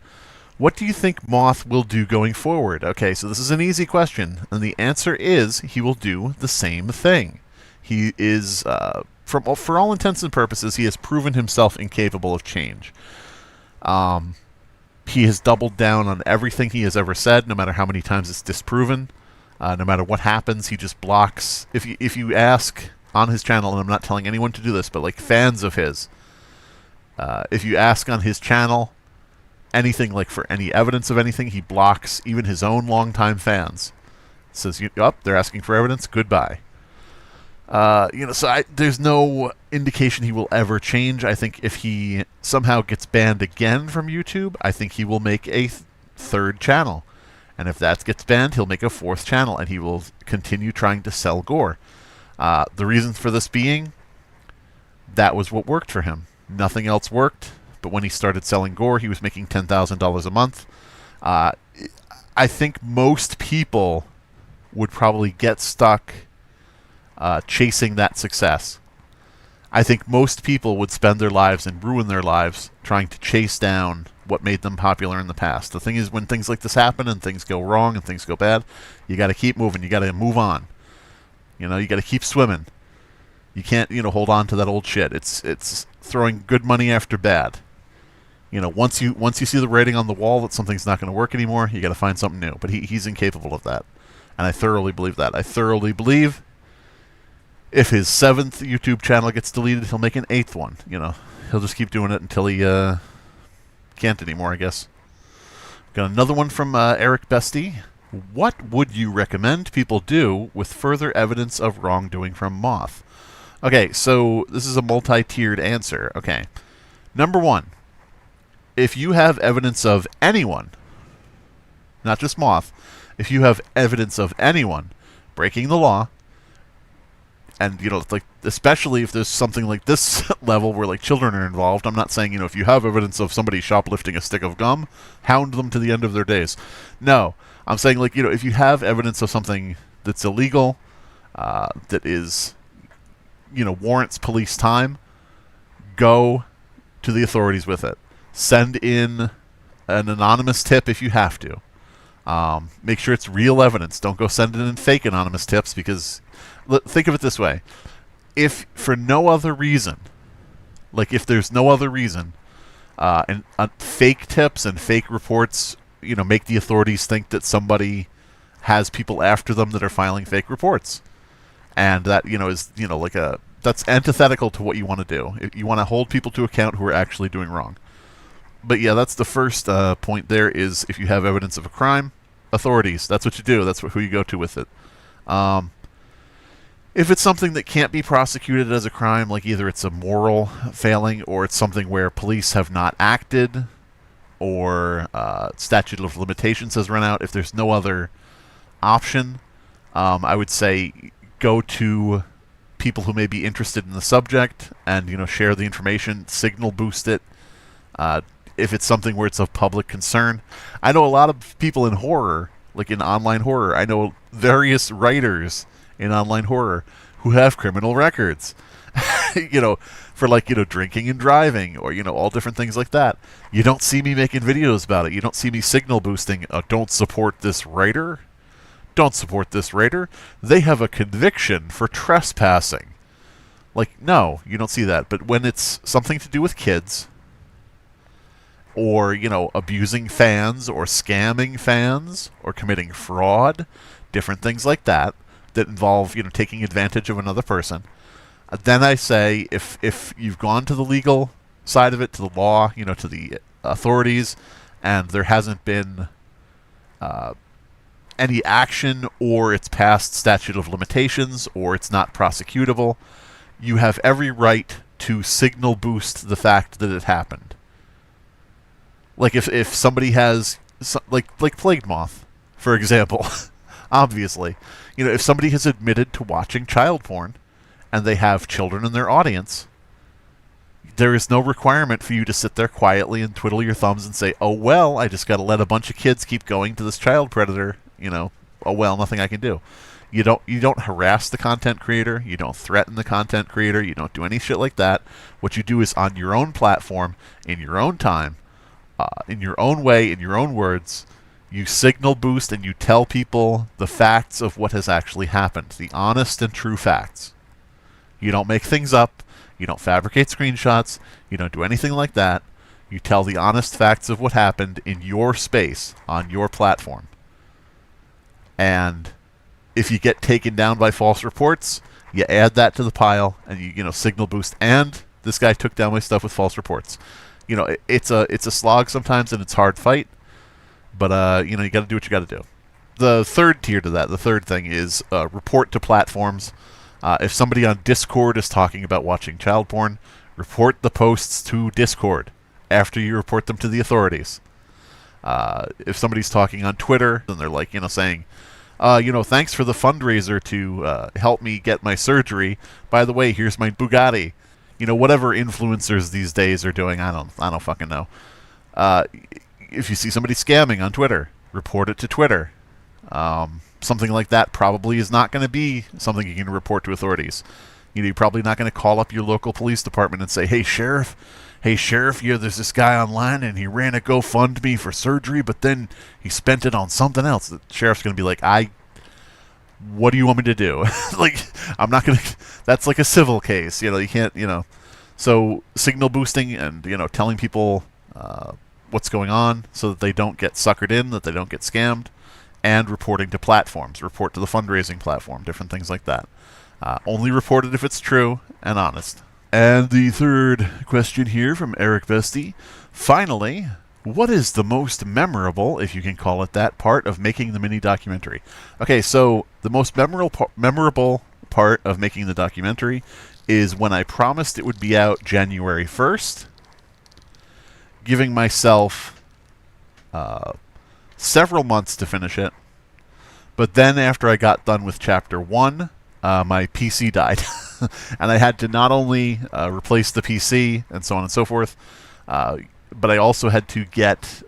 What do you think Moth will do going forward? Okay, so this is an easy question, and the answer is he will do the same thing. He is, for all intents and purposes, he has proven himself incapable of change. He has doubled down on everything he has ever said, no matter how many times it's disproven. No matter what happens, he just blocks. If you ask on his channel, and I'm not telling anyone to do this, but fans of his, if you ask on his channel anything, for any evidence of anything, he blocks even his own longtime fans. Says, they're asking for evidence, goodbye. So there's no indication he will ever change. I think if he somehow gets banned again from YouTube, I think he will make a third channel. And if that gets banned, he'll make a 4th channel, and he will continue trying to sell gore. The reason for this being, that was what worked for him. Nothing else worked, but when he started selling gore, he was making $10,000 a month. I think most people would probably get stuck chasing that success. I think most people would spend their lives and ruin their lives trying to chase down what made them popular in the past. The thing is, when things like this happen and things go wrong and things go bad, you got to keep moving. You got to move on. You got to keep swimming. You can't, hold on to that old shit. It's throwing good money after bad. Once you see the writing on the wall that something's not going to work anymore, you got to find something new. But he's incapable of that, and I thoroughly believe that. I thoroughly believe if his 7th YouTube channel gets deleted, he'll make an 8th one. He'll just keep doing it until he can't anymore, I guess. Got another one from Eric Bestie. What would you recommend people do with further evidence of wrongdoing from Moth? Okay, so this is a multi-tiered answer. Okay. Number 1, if you have evidence of anyone, not just Moth, if you have evidence of anyone breaking the law, and, especially if there's something like this level where, children are involved, I'm not saying, if you have evidence of somebody shoplifting a stick of gum, hound them to the end of their days. No. I'm saying, if you have evidence of something that's illegal, that is, warrants police time, go to the authorities with it. Send in an anonymous tip if you have to. Make sure it's real evidence. Don't go send in fake anonymous tips, because think of it this way. If for no other reason, if there's no other reason, and fake tips and fake reports, make the authorities think that somebody has people after them that are filing fake reports. And that, is, like that's antithetical to what you want to do. You want to hold people to account who are actually doing wrong. But yeah, that's the first point there, is if you have evidence of a crime, authorities, that's what you do. That's who you go to with it. If it's something that can't be prosecuted as a crime, like either it's a moral failing or it's something where police have not acted or statute of limitations has run out, if there's no other option, I would say go to people who may be interested in the subject and, share the information, signal boost it. If it's something where it's of public concern. I know a lot of people in horror, like in online horror. I know various writers in online horror who have criminal records, for drinking and driving or, all different things like that. You don't see me making videos about it. You don't see me signal boosting, don't support this writer. Don't support this writer. They have a conviction for trespassing. No, you don't see that. But when it's something to do with kids, or, abusing fans or scamming fans or committing fraud, different things like that involve, taking advantage of another person, then I say if you've gone to the legal side of it, to the law, to the authorities, and there hasn't been any action, or it's past statute of limitations, or it's not prosecutable, you have every right to signal boost the fact that it happened. Like if somebody has, like Plague Moth, for example, obviously, if somebody has admitted to watching child porn and they have children in their audience, there is no requirement for you to sit there quietly and twiddle your thumbs and say, oh, well, I just got to let a bunch of kids keep going to this child predator, oh, well, nothing I can do. You don't harass the content creator. You don't threaten the content creator. You don't do any shit like that. What you do is on your own platform, in your own time, in your own way, in your own words, you signal boost and you tell people the facts of what has actually happened, the honest and true facts. You don't make things up. You don't fabricate screenshots. You don't do anything like that. You tell the honest facts of what happened in your space, on your platform. And if you get taken down by false reports, you add that to the pile and you signal boost. And this guy took down my stuff with false reports. It's a slog sometimes, and it's a hard fight, but you got to do what you got to do. The third tier to that, the third thing is report to platforms. If somebody on Discord is talking about watching child porn, report the posts to Discord after you report them to the authorities. If somebody's talking on Twitter and they're saying, thanks for the fundraiser to help me get my surgery. By the way, here's my Bugatti. Whatever influencers these days are doing, I don't fucking know. If you see somebody scamming on Twitter, report it to Twitter. Something like that probably is not going to be something you can report to authorities. You're probably not going to call up your local police department and say, hey, sheriff, there's this guy online and he ran a GoFundMe for surgery, but then he spent it on something else. The sheriff's going to be like, what do you want me to do? I'm not going to... That's like a civil case. You can't, So signal boosting and, telling people what's going on so that they don't get suckered in, that they don't get scammed, and reporting to platforms. Report to the fundraising platform, different things like that. Only report it if it's true and honest. And the third question here from Eric Vesti. Finally, what is the most memorable, if you can call it that, part of making the mini documentary? Okay, so the most memorable part of making the documentary is when I promised it would be out January 1st, giving myself several months to finish it. But then after I got done with Chapter 1, my PC died. And I had to not only replace the PC and so on and so forth, but I also had to get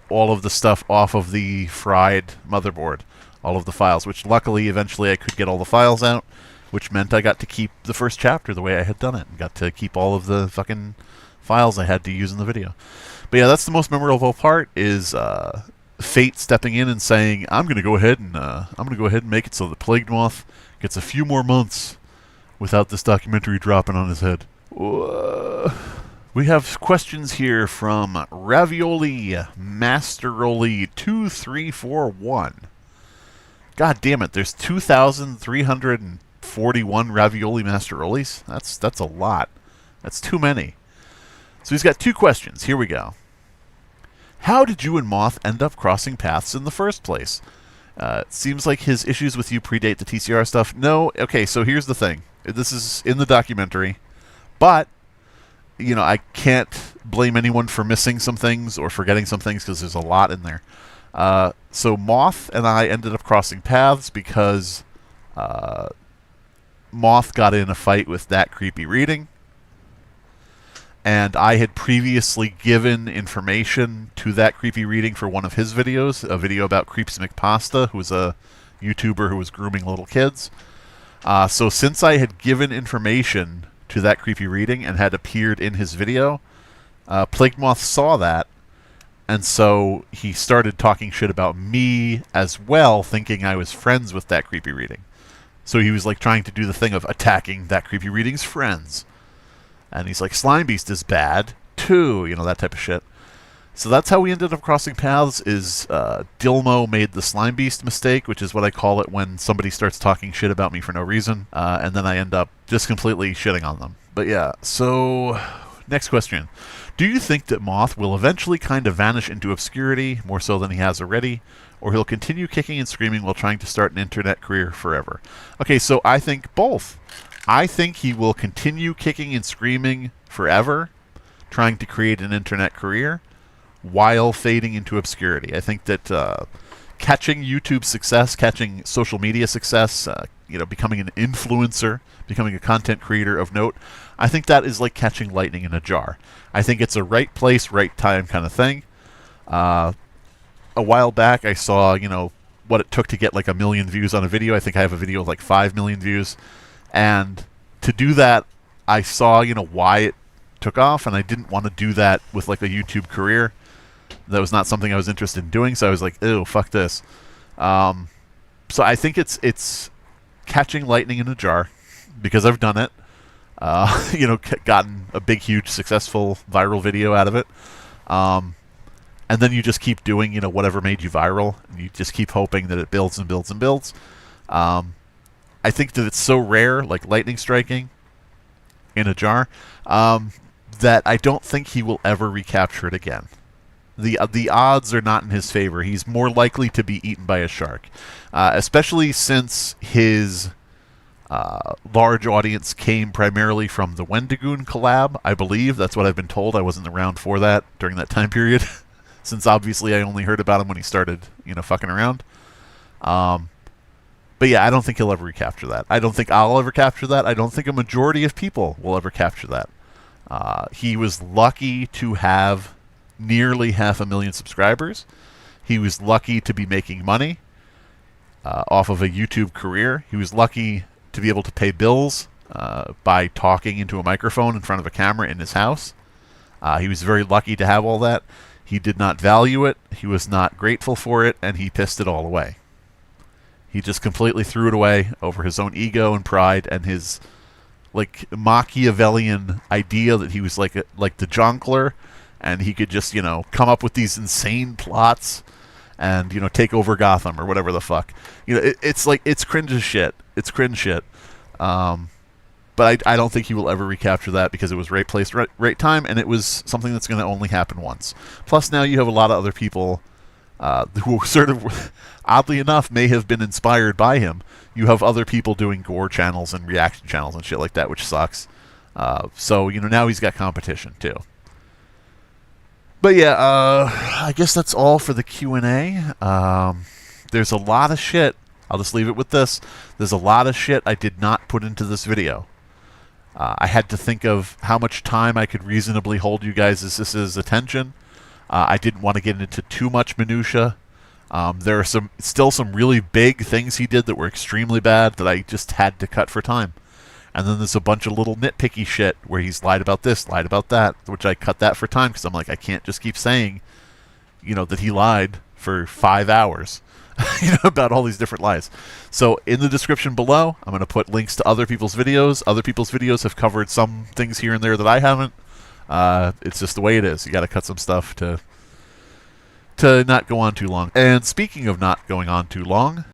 all of the stuff off of the fried motherboard, all of the files, which luckily eventually I could get all the files out, which meant I got to keep the first chapter the way I had done it, and got to keep all of the fucking files I had to use in the video. But yeah, that's the most memorable part, is fate stepping in and saying, I'm going to go ahead and make it so that Plague Moth gets a few more months without this documentary dropping on his head. We have questions here from Ravioli Masteroli 2341. God damn it, there's 2,300 41 ravioli masterolis. That's a lot. That's too many. So he's got 2 questions. Here we go. How did you and Moth end up crossing paths in the first place? It seems like his issues with you predate the TCR stuff. No, okay, so here's the thing. This is in the documentary, but, you know, I can't blame anyone for missing some things or forgetting some things because there's a lot in there. So Moth and I ended up crossing paths because Moth got in a fight with That Creepy Reading, and I had previously given information to That Creepy Reading for one of his videos, a video about Creeps McPasta, who was a YouTuber who was grooming little kids. So since I had given information to That Creepy Reading and had appeared in his video, Plague Moth saw that, and so he started talking shit about me as well, thinking I was friends with That Creepy Reading. So he was like trying to do the thing of attacking That Creepy Reading's friends. And he's like, Slime Beast is bad, too, you know, that type of shit. So that's how we ended up crossing paths, is Dilmo made the Slime Beast mistake, which is what I call it when somebody starts talking shit about me for no reason, and then I end up just completely shitting on them. But yeah, so next question. Do you think that Moth will eventually kind of vanish into obscurity, more so than he has already, or he'll continue kicking and screaming while trying to start an internet career forever? Okay, so I think both. I think he will continue kicking and screaming forever, trying to create an internet career, while fading into obscurity. I think that catching YouTube success, catching social media success, you know, becoming an influencer, becoming a content creator of note, I think that is like catching lightning in a jar. I think it's a right place, right time kind of thing. A while back, I saw, you know, what it took to get like 1 million views on a video. I think I have a video with like 5 million views. And to do that, I saw, you know, why it took off, and I didn't want to do that with like a YouTube career. That was not something I was interested in doing, so I was like, ew, fuck this. So I think it's catching lightning in a jar, because I've done it. You know, gotten a big, huge, successful viral video out of it. And then you just keep doing, you know, whatever made you viral, and you just keep hoping that it builds and builds and builds. I think that it's so rare, like lightning striking in a jar, that I don't think he will ever recapture it again. The odds are not in his favor. He's more likely to be eaten by a shark, especially since his large audience came primarily from the Wendigoon collab, I believe. That's what I've been told. I wasn't around for that during that time period, since obviously I only heard about him when he started, you know, fucking around. But yeah, I don't think he'll ever recapture that. I don't think I'll ever capture that. I don't think a majority of people will ever capture that. He was lucky to have nearly 500,000 subscribers. He was lucky to be making money off of a YouTube career. He was lucky to be able to pay bills by talking into a microphone in front of a camera in his house. He was very lucky to have all that. He did not value it. He was not grateful for it, and he pissed it all away. He just completely threw it away over his own ego and pride and his like Machiavellian idea that he was like the jongleur, and he could just, you know, come up with these insane plots and, you know, take over Gotham or whatever the fuck. You know, it's like, it's cringe as shit. It's cringe shit. But I don't think he will ever recapture that, because it was right place, right time, and it was something that's going to only happen once. Plus, now you have a lot of other people who sort of, oddly enough, may have been inspired by him. You have other people doing gore channels and reaction channels and shit like that, which sucks. So, you know, now he's got competition, too. But yeah, I guess that's all for the Q&A. There's a lot of shit. I'll just leave it with this. There's a lot of shit I did not put into this video. I had to think of how much time I could reasonably hold you guys' attention. I didn't want to get into too much minutia. There are still some really big things he did that were extremely bad that I just had to cut for time. And then there's a bunch of little nitpicky shit where he's lied about this, lied about that, which I cut that for time because I'm like, I can't just keep saying, you know, that he lied for 5 hours, you know, about all these different lies. So in the description below, I'm going to put links to other people's videos. Other people's videos have covered some things here and there that I haven't. It's just the way it is. You got to cut some stuff to not go on too long. And speaking of not going on too long,